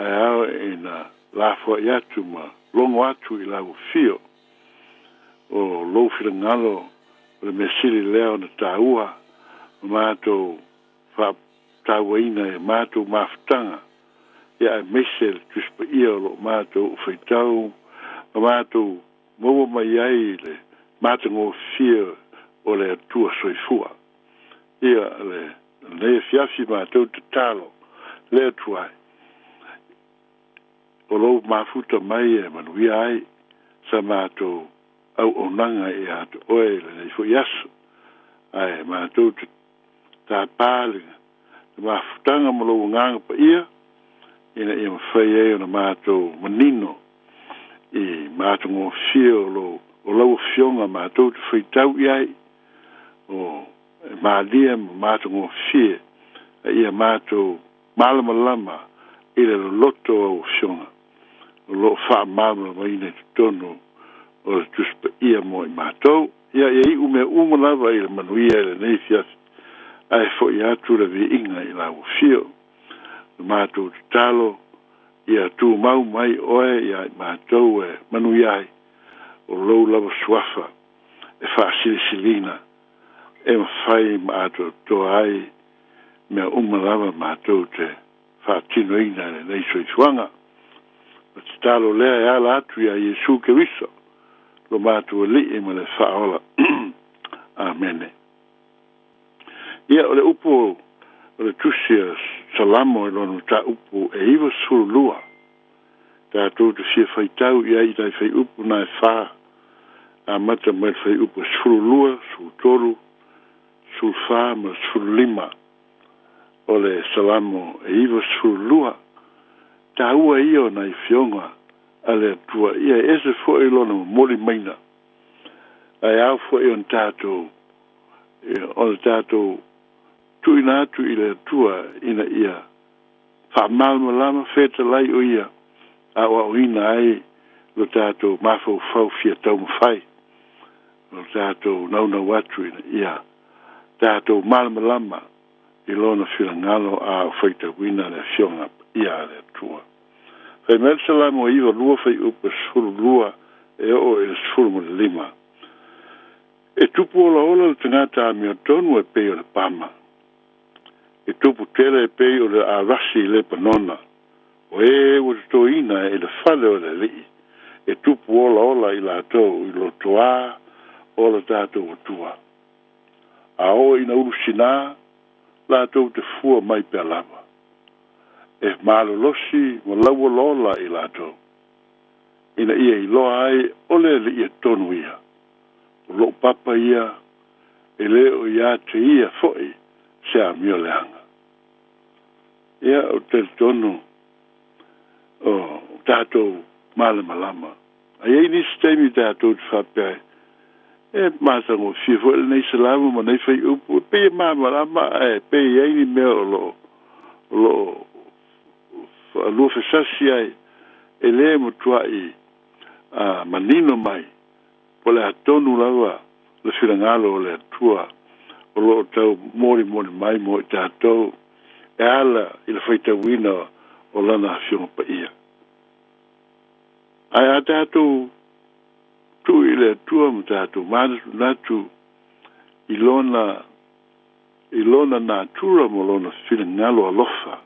ai au ina la fo yatu ma longo atu I lau fio o lo whirangalo le mesiri leo na taua mātou wha tauaina e mātou mawhtanga ia e mesel tuspa ia lo mātou whaitau mātou maua mai ai le mātango fio o le atua soifua ia le fiafi mātou te talo le atuai o lo mafuta mai e manuia ai sa mātou au onanga e ato oe le nei fo yasu ai mātou te tāpālinga le mafutanga mo lo nganga pa ia ina ia mawhai e o na mātou manino I mātou ngō fio o lau fionga mātou te whaitau iai o mālia mātou ngō fie ia mātou malama lama I le loto au fionga o lo wha mamla mai nei te tono o le tuspa ia mo I mātou ia I ume umalawa I le manuia I le nei fiasi ai fo I atu le vi inga I lau fio le mātou te talo ia tu mau mai oe ia I mātou e manuia ai o lou lava suafa e wha silisilina e mawhai mātou to ai mea umalawa mātou te wha tino ina le nei soifuanga o te talo lea e ala atu ia Jesu ke wiso lo mātou li e ma le whaola amene ia o le upo o le tusia salamo e lonu ta upo e iwa surulua tātou te fia whaitau ia I tai whai upo na e wha a mata mai whai upo surulua surutolu surfa ma surulima o le salamo e iwa surulua ta ua ia o nai fionga a le tua ia ese fo e lona moli maina ai au fo e on tātou tu ina atu I le tua ina ia wha malma lama feta lai o ia a wa ina ai lo tātou mafau fau fia tau mawhai lo tātou nauna watu ina ia tātou malma lama I lona whirangalo a whaita wina le fionga ia le tua. Whai mele mo iwa lua whai upa sfuru lua e o e sfuru mo le lima. E tupu ola le tangata mi o tonu e pei o le pama. E tupu tele e pei o le a rasi le panona. O e o te toina e le fale o le lii. E tupu ola i la tau i lo toa o le tātou o tua. A o ina urusina la tau te fua mai pe lava. E malo losi mo lau lola i la tau. Ina ia i loa ai o le li e tonu ia. O lo papa ia e le o ia te ia foi se a mio leanga. Ia o te tonu o tātou male malama. A iei nisi teimi tātou te whapea. E mātango fifo ele nei salamu ma nei whai upu. Pe maa malama e pe iei ni mea o lo whesasi ai e le mo tua i manino mai. Po le atonu laua le whirangalo o le atua o lo tau mori mai mo i tātou e ala i le whaitawina o lana whionga pa ia. Ai a tātou tu i le atua mo tātou mānatu natu i lona nātura mo lona whirangalo alofa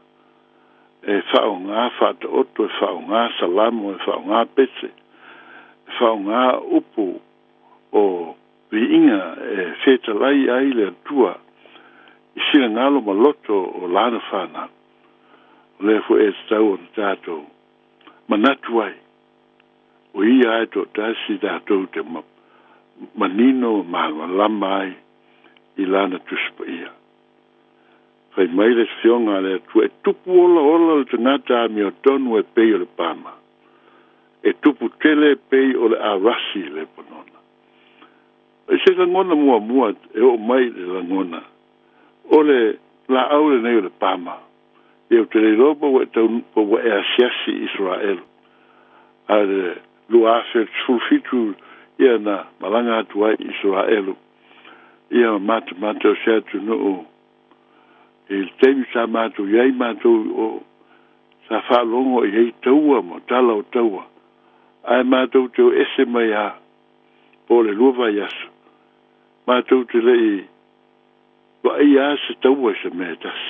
e whao ngā whata oto e whao ngā salamo e whao ngā pese whao ngā upu o viinga e whetalai ai le atua i sira ngalo maloto o lana whana. O le fu e stau o tātou manatu ai. O ia ai tō tāsi tātou te manino lama ai i lana tuspa ia. Whai mai le whionga le atua e tupu ola le tangata mi o tonu e pei o le pāma. E tupu tele pei o le arasi le panona. E se ka ngona mua e o mai le la ngona. O le la aule nei o le pāma. E o te le roba wa e asiasi Israel. A le luafe tsulfitu ia na malanga atu ai Israelu. Ia mata o se atu no e teimi sa mātou iei mātou o sa whalongo i hei taua mo tala o taua. Ai mātou te o ese mai a po le luwa yasu. Mātou te lei wa ai a se taua se metas.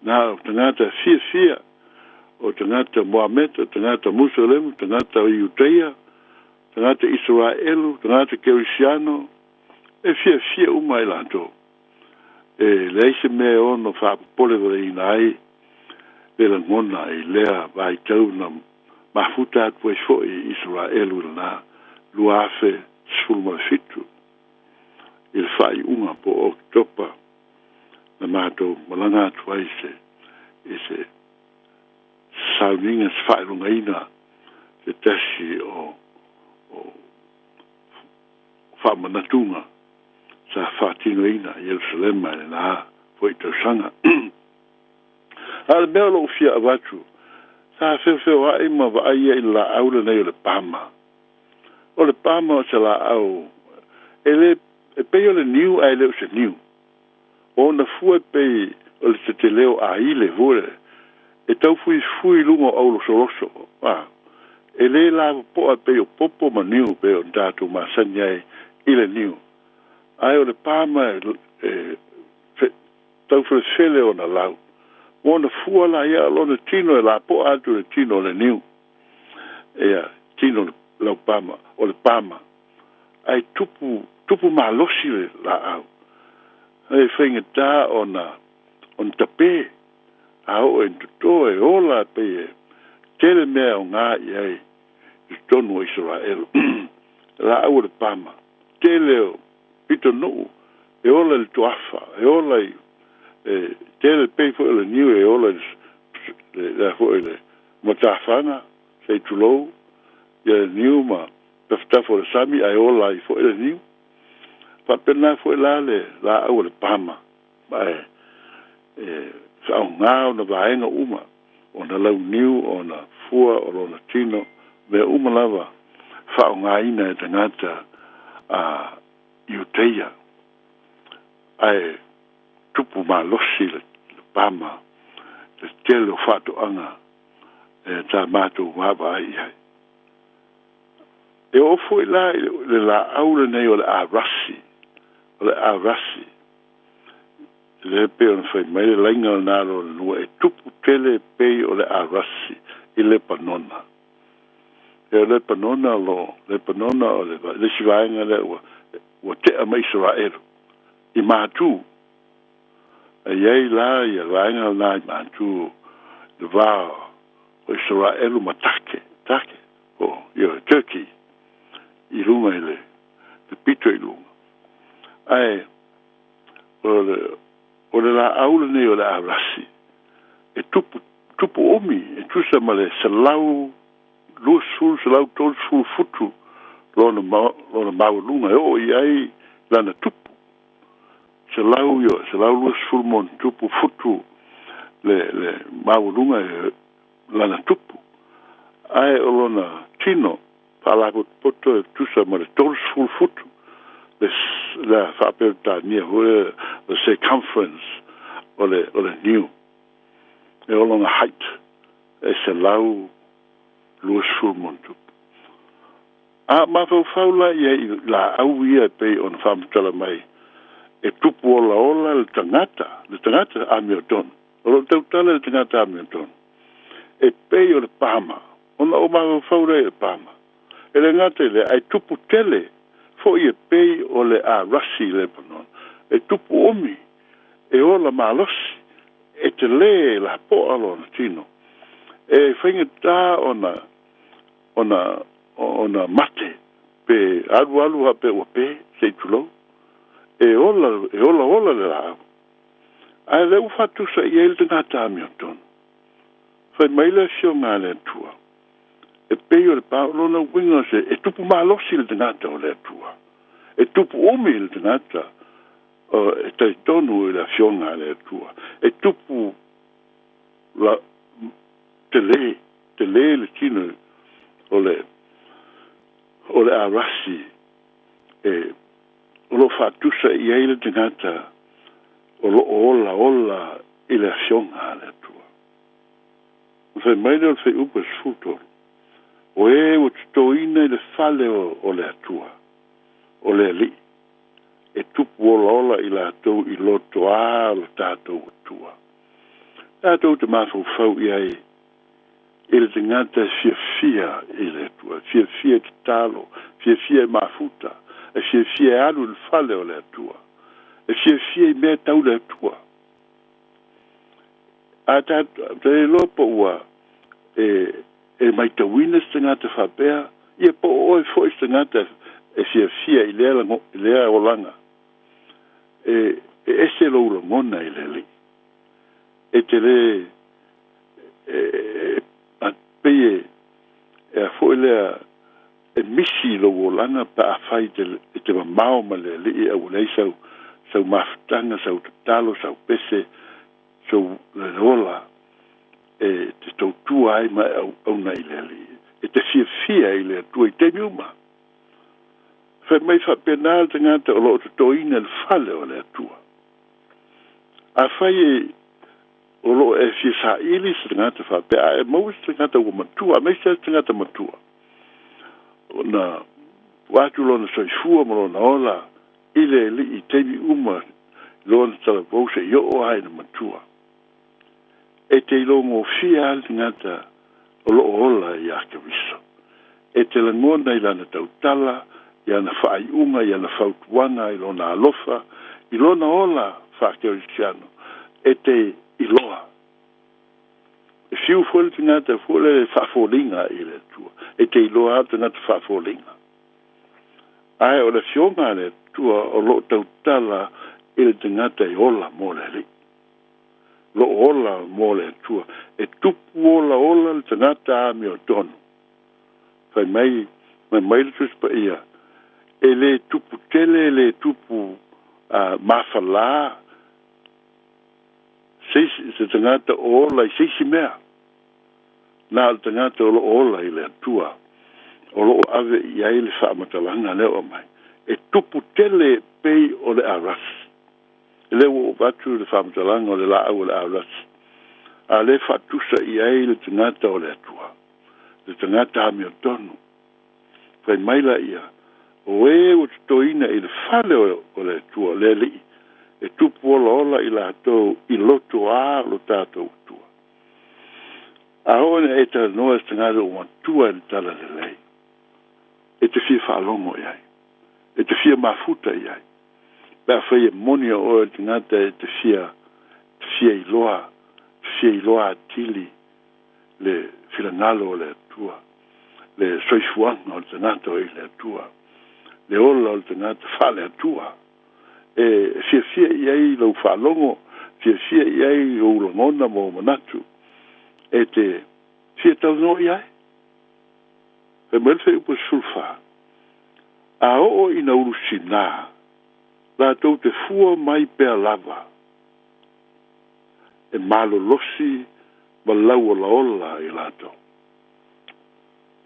Nā o tangata fia o tangata Mohamed, o tangata Musalem, tangata Iuteia, tangata Israelu, tangata Kerisiano, e fia umai lantou. E leise me ono whapole vare ina ai le la ngona i lea vai tau na mafuta atu e fo i Israelu na luafe sfulma fitu il fai unga po oktopa na mato malanga atu ai se sauninga sfai lunga ina se tasi o whamanatunga sa fatino ina Jerusalem na foi to sanga al belo fia avatu sa fe wa ima va ia illa aula nei le pama o le pama se la au ele pe le new ai le se new o na fu pe o le te leo a ile vole e tau fui lungo au lo soroso ele la po pe o popo ma new pe o datu ma sanyai ile new ai o le pama tau fele o na lau. Mona fua la ia lona tino e la po atu le tino le niu. Ea, tino lau pama, o le pama. Ai tupu malosi le la au. Ai whainga tā on tape. Ao e tuto e ola pe e. Tele mea o ngā iai. I tonu o Israel. La au le pama. Tele o pito nuu. E ola le tuafa. E ola i tele pe fo le niu e ola le fo le motafanga se tulou ye niu ma pefta fo le sami ai ola i fo le niu pa pena fo la au le pama ba sa nga na vaenga uma ona lau niu ona fua o lona tino me uma lava fa nga ina te ngata a Iuteia ai tupu malosi le pama le telo fato anga e ta mato waba ai e ofo la aule nei o le arasi o le arasi le pe on fai mai le lainga na ro lua e tupu tele pe o le arasi i le panona e le panona lo le panona o le shivainga le o te ama Israel i matu e iei la i lainga na i matu le va o Israel matake take o yo Turkey i lunga ile le pito i lunga ai o le la aula ne o le arasi e tupu omi e tusa ma le salau lusul salau tol sul futu lona maulunga e o iai lana tupu salau lusul mon tupu futu le maulunga e lana tupu ai o lona tino pala poto e tusa ma le tol sul futu la faperta nia le circumference o le new e o longa height e se lau lua sulmontu a ma fau la ia la au ia pe on famtala mai e tupu ola le tangata a Milton o lo tautala le tangata a Milton e pe o le pama ona o ma fau le pama e le ngata le ai tupu tele fo ia pei o le a rasi le panon e tupu omi e ola malosi e te le la po alona tino e whainga tā ona mate pe alu ha pe o pe se tulo e ola le la a le ufatu sa i ele ngata amioton whai maila sio ngā le tua e pei o le paolona winga se e tupu malosi le ngata o le tua e tupu omi le ngata e tai tonu e la fionga le tua e tupu la te le tino o le arasi e o lo fatusa i eile ngata o lo ola i la fionga le tua o fai maile o fai upa sfuto o e o tutoina i le fale o le atua o le li e tupu ola i la tau i loto a lo tātou atua tātou te mafau i ai i le tangata fia i le atua fia te talo fia mafuta e fia alu le fale o le atua e fia i mea tau le atua a tātou lopo ua e mai tawina tangata whapea ia po oi foi tangata e fia i lea o langa e ese lo ngona i le li e te le a peye e a foi lea e misi lo o langa pa a fai te mao ma le li e au lei sau maftanga sau talo sau pese sau le rola e te tautua ai ma au nei le li e te fia i le tua i te miuma fe mai fa penal te ngata o lo te toina le fale o le tua a fai o lo e fi sa ili se ngata fa pe a mo se ngata o matua me se ngata matua na watu lo na soi fua mo na ola ile li i te miuma lo na tala vose yo o ai na matua e te longo fia al ngata o lo ola ya ke viso e te langona i lana tautala ia na whaiunga, ia na whautuanga, i lona alofa, i lona ola whakeorisiano, e te iloa. E fiu fuele te ngata fuele whafolinga i le tua, e te iloa te ngata whafolinga. Ai o le fionga le tua o lo tautala i le te ngata i ola mo le li. Lo ola mo le tua, e tupu ola le te ngata ami o tonu. Fai mai le tuspa ia, e le tupu tele, le tupu mafala, se tangata ola i seisi mea. Nā le tangata ola i le atua, o lo ave i ai le whaamatalanga leo mai. E tupu tele pei o le aras. E le o vatu le whaamatalanga o le la au le aras. A le whatusa i ai le tangata o le atua. Le tangata hami o tonu. Fai maila ia, o e o toina i le fale o le tua le li e tupu ola i lātou i loto a lo tātou tua. A hone e ta noa stangaro o tua ni tala le lei. E te fia whaalongo iai. E te fia mafuta iai. Pea whai e moni o e tingata e te fia i loa tili le filangalo o le tua. Le soifuanga o le tangata o i le tua. Le ola o le tangata whale atua. E fia iai lau whaalongo, fia iai o ulangona mo manatu. E te fia tau no iai. E mwelfe upo sulfa. A o ina urusi nā. La tau te fua mai pea lava. E malo losi ma lau ola ola i lato.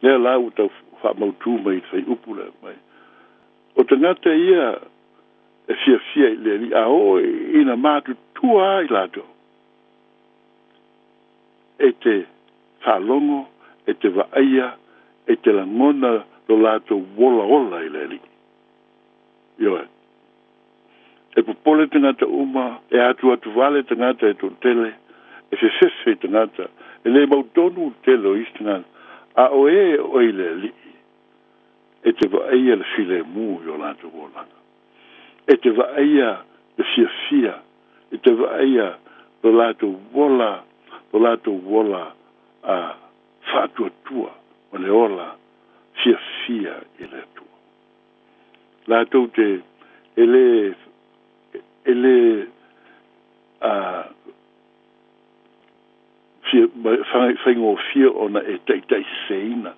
Nea lau tau wha mautu mai fai upu le mai. O te ngata ia e fia i le li a o ina mātu tua i lato. E te whalongo, e te waaia, e te langona lo lato wola ola i le li. Ioe. E popole te ngata uma, e atu vale te ngata e ton tele, e se te ngata, e le mautonu tele o istangana, a o i le li. E te waaia le file mu i o lato wolanga. E te waaia le fia, e te waaia lo lato wola a whātua tua, o le ola fia i le tua. Lato te ele whaingo fia ona e teitai seina.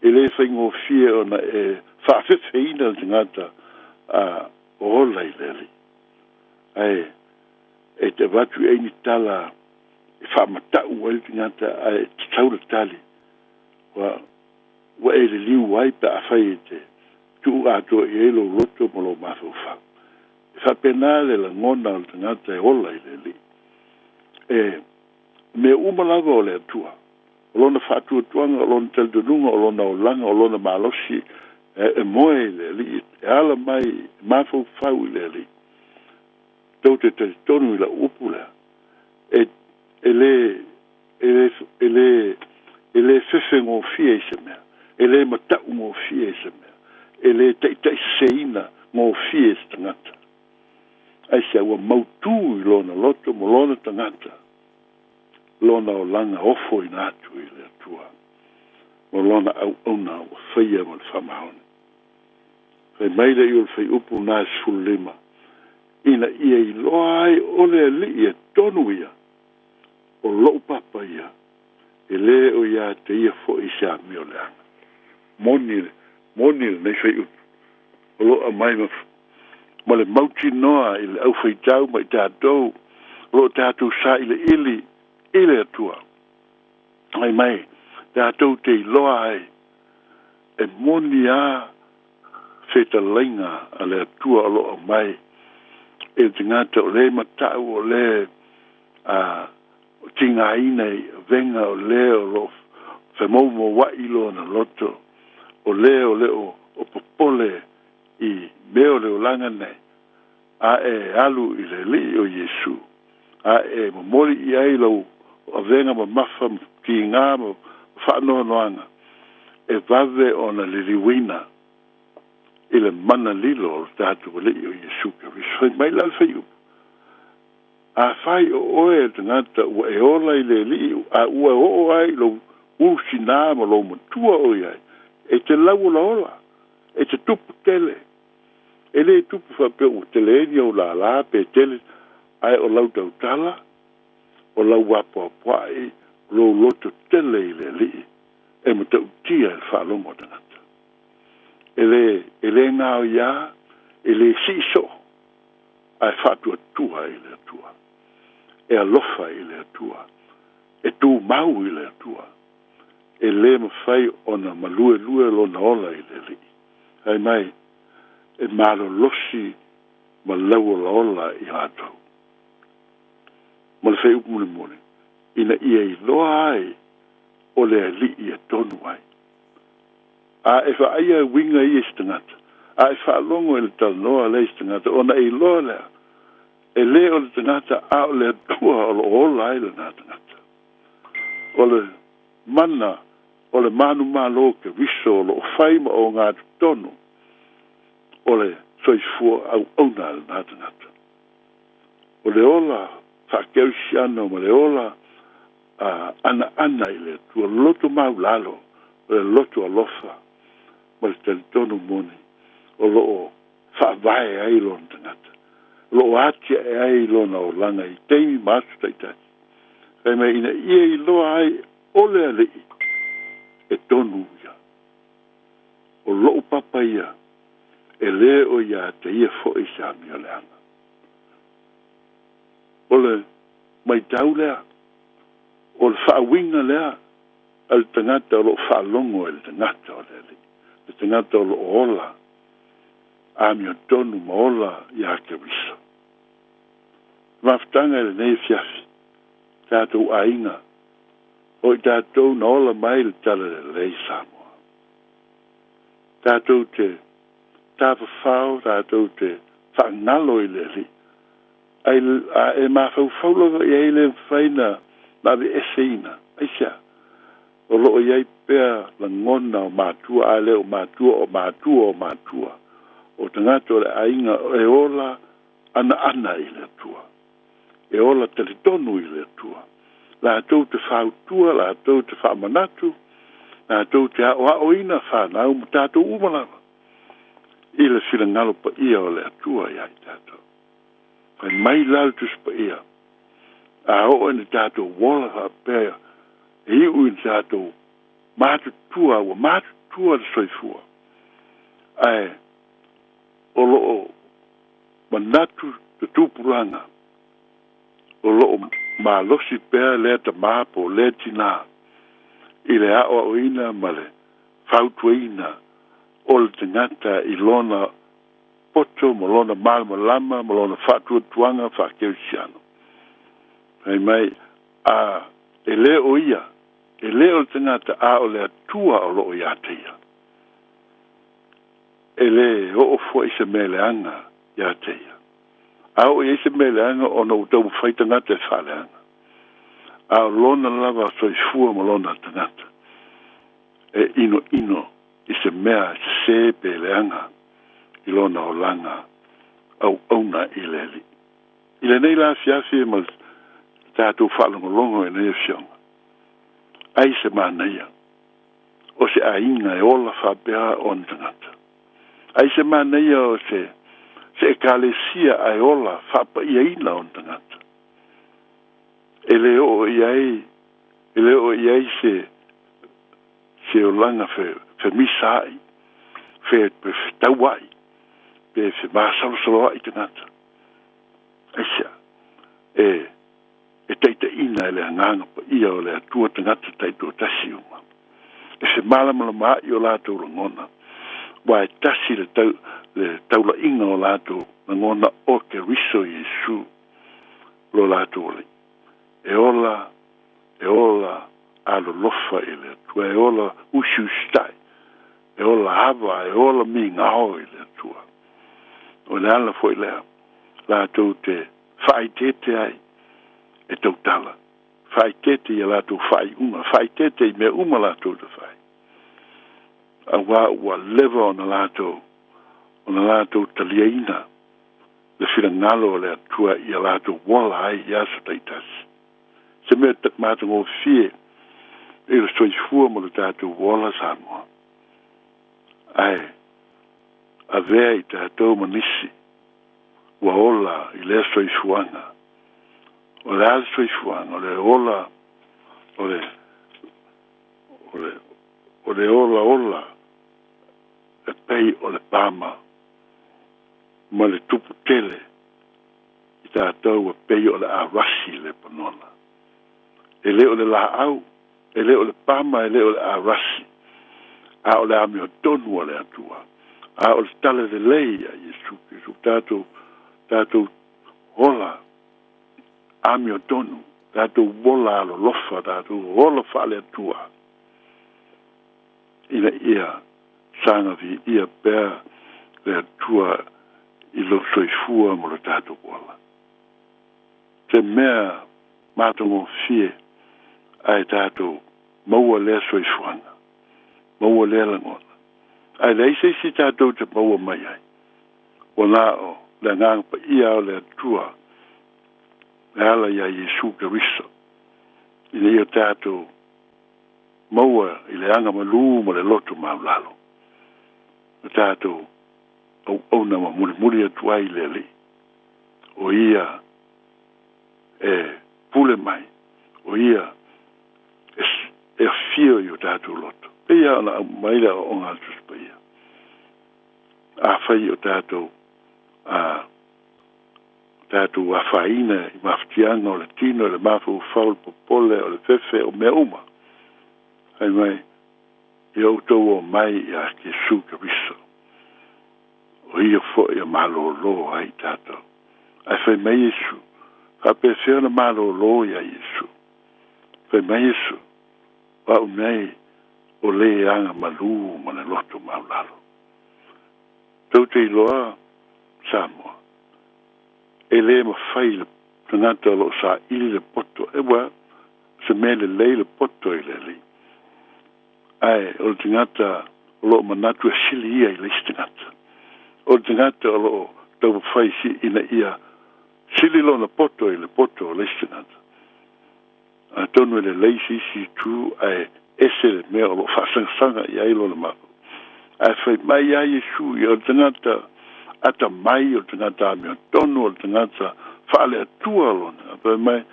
Ele whaingo fia ona e whawhewheina tingata o hola i leli. E te watu eini tala e whamatau wai tingata e te taura tali. Wa e le liu wai pa a whai e te tu ato e elo loto mo lo mafo whau. Whapenale la ngona o te ngata e ola i le li. E me umalaga o le atua. O lona whātua tuanga, o lona teldununga, o lona olanga, o lona malosi, e moe i le li. E ala mai, mafo whau i le li. Tau te tonu i la upula. E le fefe ngō fia i se mea. E le matau ngō fia i se mea. E le teitai seina ngō fia i se tangata. Ai se ua mautu i lona loto mo lona tangata. Lona o langa ofo i nātu i le atua. Mo lona au auna o whaia mo le whamahone. Whai maile i o le whai upu nā sulima. Ina ia i loa ai o le li ia tonu ia. O lou papa ia. E le o ia te ia fo i sea mi o le anga. Moni le nei whai upu. O loa mai mafu. Ma le mauti noa i le au whaitau mai tātou, lo tātou sa i le ili atua. Ai mai, tātou te iloa ai, e moni a wheta lainga a le atua o loa mai, e te ngata o le matau o le tinga inei, venga o le o lo whamaumo wa ilo na loto, o le o popole i meo le olanga nei, a e alu i le li o Yesu, a e mamori i ailau o venga ma mafa ki ngā ma whaanoa noanga, e vave o na liliwina i le mana lilo o tātu o li o Yesu ka viswai mai la whaiu. A whai o oe te ngata ua e ola i le li, a ua o ai lo usi nā ma lo matua o iai, e te lau la ola, e te tupu tele, e le tupu whape o telenia o la pe tele, ai o lau tau tala, o lau wapo apuai, lo loto tele i le li, e ma tau tia e whalomo tangata. E le ngā o ia, e le siso, ai whatua tua i le atua, e alofa i le atua, e tu mau i le atua, e le mawhai o na malue lo na ola i le li. Ai mai, e malo losi ma lau la ola i ato. Ma le whai upu mune. Ina ia i loa ai o le li i a tonu ai. a e fa ia winga i stangata a e fa longo il tal no le stangata ona i lola e le o le tangata a o le tua o lo la ile na tangata o le mana o le manu malo ke viso lo fai ma o ngā tonu o le soifua au ona le na tangata o le ola fa keu siano ma le ola ana ile tua loto maulalo o le loto alofa ma le tonu moni o lo fa vai ai lo tangata lo atia ai lo na o langa i teimi masu taitai kai me ina ia i lo ai ole ale e tonu ia o lo papa ia e le o ia te ia fo i sa mi o le anga ole mai tau lea o le fa winga lea al tangata o lo fa longo el tangata o le tangata o lo ola a mi o tonu ma ola ia ke viso maftanga le nei fiafi tātou ainga o i tātou na ola mai le tala le lei Samoa tātou te tāwhawhau tātou te whaangalo i le li e mawhauwhaulanga i eile whaina na le eseina aisia o loo iai pēr la ngona o mātua a leo mātua o mātua o mātua o tangato le ainga e ola ana i le tua e ola te tonu i le tua la tau te whautua la tau te whamanatu la tau te oina whanau mo tātou umalawa i le whila ngalo pa ia o le atua i ai tātou kai mai laltus pa ia a o ene tātou wola ha pēr e iu i tātou mātutua wa mātutua le soifua ai o loo manatu te tūpuranga o loo malosi pēr le ta māpo le tina i le ao o ina ma le whautuina o le tangata i lona poto mo lona malama mo lona whatuatuanga whakeu siano ai mai a e le o ia e le o tangata a o le atua o loo ia teia e le o fo i se meleanga ia teia a o i se meleanga o no tau whaitangata e whaleanga a o lona lava soifua mo lona tangata e ino i se mea se peleanga i lona o langa au auna i leli i le nei la fiafi ma tātou whalongolongo e nei fionga ai se manaia o se ainga e ola whapea o ntangata ai se manaia o se ekalesia ai ola whapa ia ina o ntangata e leo iai se o langa fe misai fe tauai pe fe masalo i tangata aisia e teita ina le nganga pa ia o le atua tangata taito tasi uma e se malama i o lātou rangona wa e tasi le taula inga o lātou rangona o ke riso Yesu lo lātou le e ola alo lofa i le atua e ola usiu stai e ola hava e ola mi ngao i le atua o le ala foi lea lātou te whaitete ai e tautala whaitete i lātou whai uma whaitete i mea uma lātou te whai a wa leva o na lātou taliaina le whira ngalo le atua i lātou wala ai i aso taitasi se mea tak mātango fie e le soifua mo le tātou wala Samoa ai a vea i tātou manisi wa ola i le soifuanga o le al soifuanga o le ola o le ola e pei o le pama ma le tupu tele i tātou e pei o le arasi le panona e le o le la au e le o le pama e le o le arasi a o le ame o tonu o le atua a o le tale de lei a Yesu tātou hola ame o tonu tātou wola alo lofa tātou hola whale atua ina ia sanga vi ia pea le tua I lo soifua mo le tātou koala. Te mea mātongo fie ai tātou maua lea soifuanga, maua lea langona. Ai leise si tātou te maua mai ai. O nā o le ngang pa ia o le atua le ala ia Yesu Keriso. I le ia tātou maua I le anga malu mo le loto maulalo. Le tātou au na muli atu ai le o ia pule mai o ia fio yo tātou loto e ia na maila o ngā tuspa ia a whai o tātou a whaina I maftianga o le tino le mafu faul popole o le fefe o mea uma ai mai I au tau o mai a ke su Keriso o ia fo ia malolo ai tātou. Ai whai mai Yesu. Ka pe whiona malolo ia Yesu. Whai mai Yesu. Wa unei o le anga malu ma le loto maulalo. Tau te iloa Samoa. E le ma whai le tangata lo sa ili le poto. E wa se me le le poto I le li. Ai o le tangata lo manatu e sili ia I le tangata. O tangata o lo tau whai si ina ia sili lo na poto I le poto o lesinata. A tonu le leisi si tu ai ese le mea o lo whasangsanga I ailo le mapu. Ai whai mai a Yesu I o tangata ata mai o tangata amia tonu o tangata whaale atua lona. A whai mai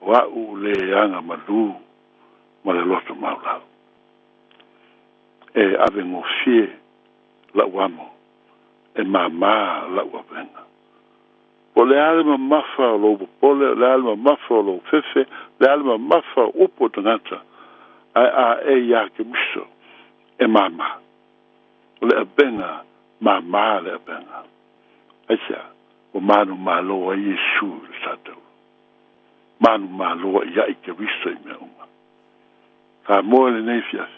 wa u le anga malu ma le loto maulau. E ave ngo fie la wamo. E mama la wapenga. O le alma mafa o lo pole, le alma mafa o lo fefe, le alma mafa upo tangata. Ai a ya ke miso. E mama. O le abenga, mama le abenga. Aisa, o manu malo a Yesu le sato. Manu malo a ya ke miso I mea uma. Ka moa le nefias.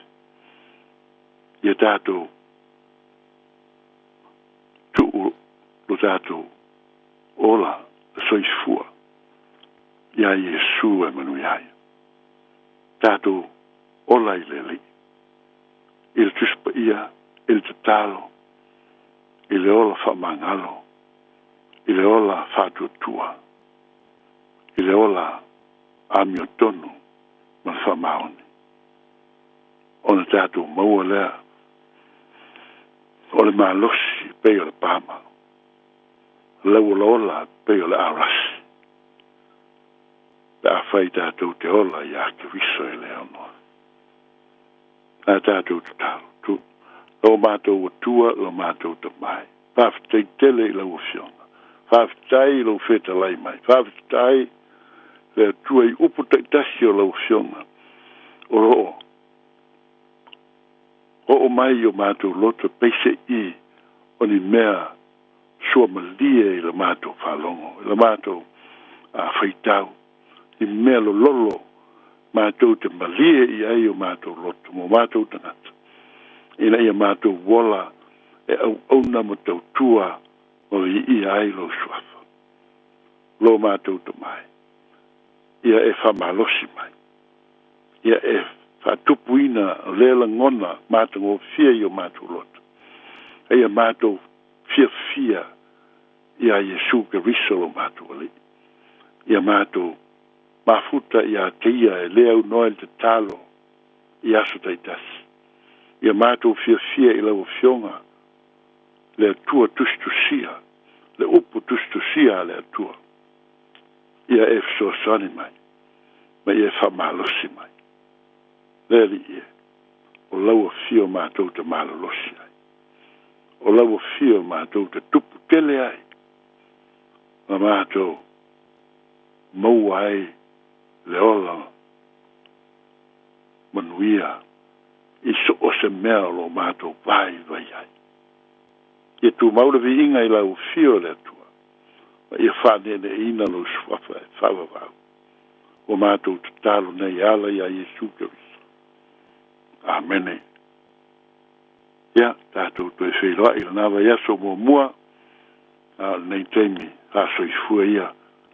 Ia tātou lo tātou ola soifua ia Yesu e manu iai tātou ola I le li I le tuspa ia I le tatalo I le ola whamangalo I le ola whatuatua I le ola amio tonu ma whamaoni ona tātou maua lea o le malosi pei o le pāma lau ola pei o le arasi le a whai tātou te ola I a Keriso I le ono a tātou te tau lo mātou o tua lo mātou te mai whawhitai tele I lau o fionga whawhitai lau wheta lai mai whawhitai le tua I upu taitasi o lau fionga o roo o mai o mātou loto peise I o ni mea sua malia I le mātou whalongo, I le mātou whaitau, I mea lo lolo mātou te malia I ai o mātou loto, mo mātou tangata. Ina ia mātou wola e au na mo tau tua o I ai lo suafa. Lo mātou te mai. Ia e whamalosi mai. Ia e whatupuina lela ngona mātou o fia I o mātou loto. Ia mātou fia ia Yesu Keriso lo mātou ali. Ia mātou mafuta ia teia e lea unoel te talo I aso taitasi. Ia mātou fia I lau fionga le tua tustusia, le upu tustusia le tua. Ia e fsosani mai, ma ia whamalosi mai. Le li ia, o lau fio mātou te malolosi ai. O lau fio mātou te tupu tele ai. Ma mātou mau ai le ola manuia I so o se mea lo mātou vai ai. Ia tu maura vi inga I lau fio le tua. Ma ia whanene ina lo swafa e whawawau. O mātou te talo nei ala I a Yesu Keriso. Amene. ia tātou toi whiloa i lana vai aso mua nei teimi a soifua ia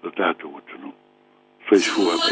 lo tātou atunu soifua pa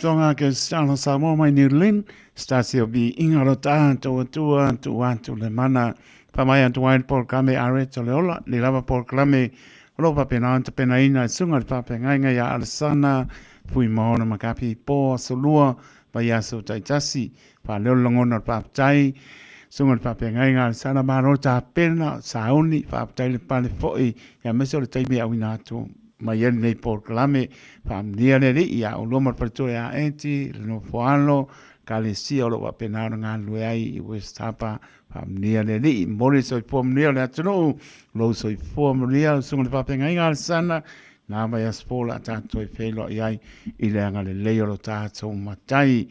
Tonga ke stalo Samoa mai New Zealand stasio bi ingaro tanto tua tu le mana pamai atu wine por kame are to leola le lava por kame ropa penanta penaina sunga pa penga ya alsana fui maona makapi po solua pa yaso taitasi pa leolongona pa tai sunga pa penga sana marota pena sauni pa tai le pale foi ya meso le tai bi awina tu mai nei por clame fam dia le ia o lo mar perto ya enti no foalo kalesia lo va penar nga luai i westapa fam dia le mori so pom dia le tno lo so pom dia so le papenga inga sana na vai spola tanto e felo ai i le nga le le lo tato matai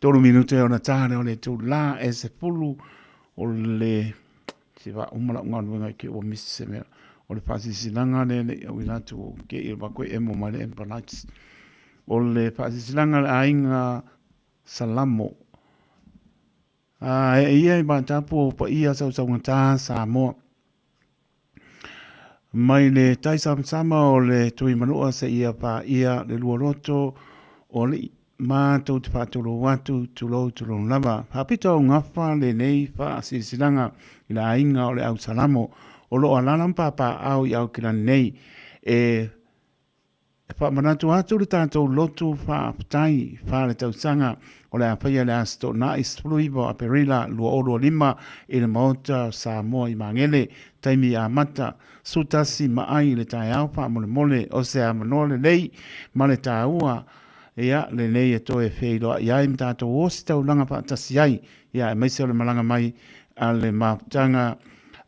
tolu minuto e una tane o le tu la e se pulu o le si va umala nga ke o misse me o le whasisilanga ne o inatu ke i wako e mo male empanatis. O le whasisilanga a inga salamo. Ia i bantapu pa ia sau ngata sa mo. Mai le tai sama o le tui manua se ia pa ia le luoroto o le mātou te whātoro watu tulo lava. Hapita o ngawha le nei whasisilanga i la inga o le au salamo. O lo alalam papa au i au kila nei e whamanatu atu le tātou lotu whaapatai whaare tausanga o le awhaia le asto na ispluivo a perila lua oro lima i le maota Samoa i mangele taimi a mata sutasi maai le tai au wha mole o se a manoa le lei ma le tāua ia le lei e toe wheiloa ia i mtātou osi tau langa whaatasi ai ia e maise o le malanga mai a le maaputanga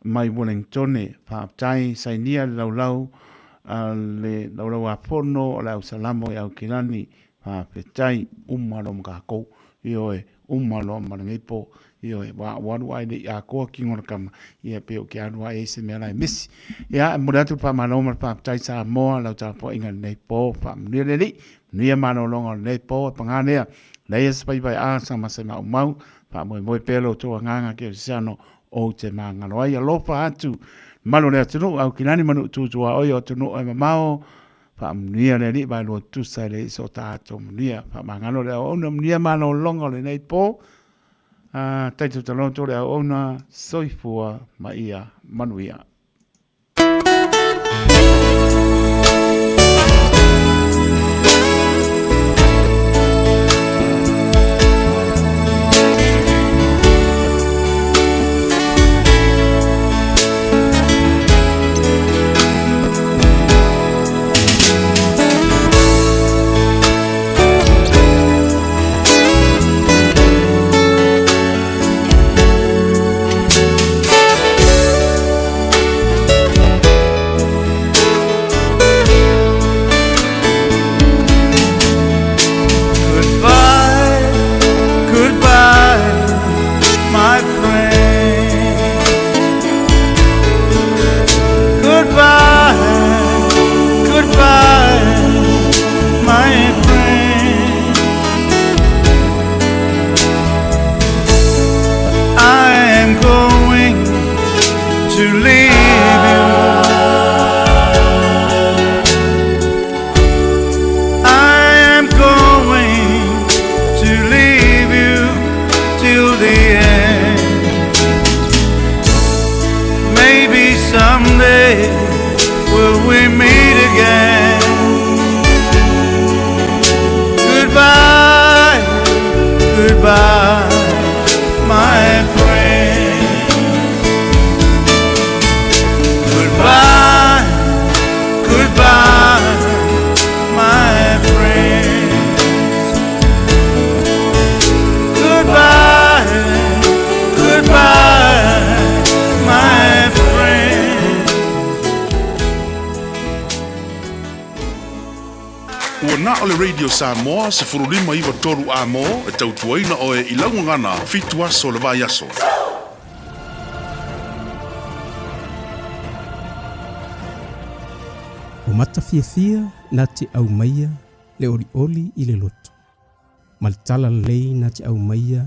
mai Wellington whaapatai sainia le laulau le laulau a pono o le au salamo e au kirani whaapatai umaro mkakou ioe umaro marangipo ioe waru ai le a koa kingora kama ia peo ki arua e se mea lai misi ia muratu pa maroma whaapatai sa moa lau tapo inga nei po whaamnia le li nia mano longa nei po panganea leia spai pai a sama se mau mau whaamoe pelo toa nganga ke siano o te mangalo ai alofa atu malo le atu au kinani manu tutua oi o tunu ai mamao fa mnia le ni ba lo tu sai le so ta to mnia fa mangalo le ona mnia mano longo le nei po tai tu talo to le ona soifua maia manuia to leave you. I am going to leave you till the end. Maybe someday will we meet again. Goodbye, goodbye, my friend. Goodbye, goodbye, my friend. Goodbye, goodbye, my friend. Ua na o le Radio Samoa se furulima iwa toru a mo e tautuaina o e ilaungangana fitu aso le vai aso. O matafiafia na te au maia le oli oli i le loto. Maltala lei na te au maia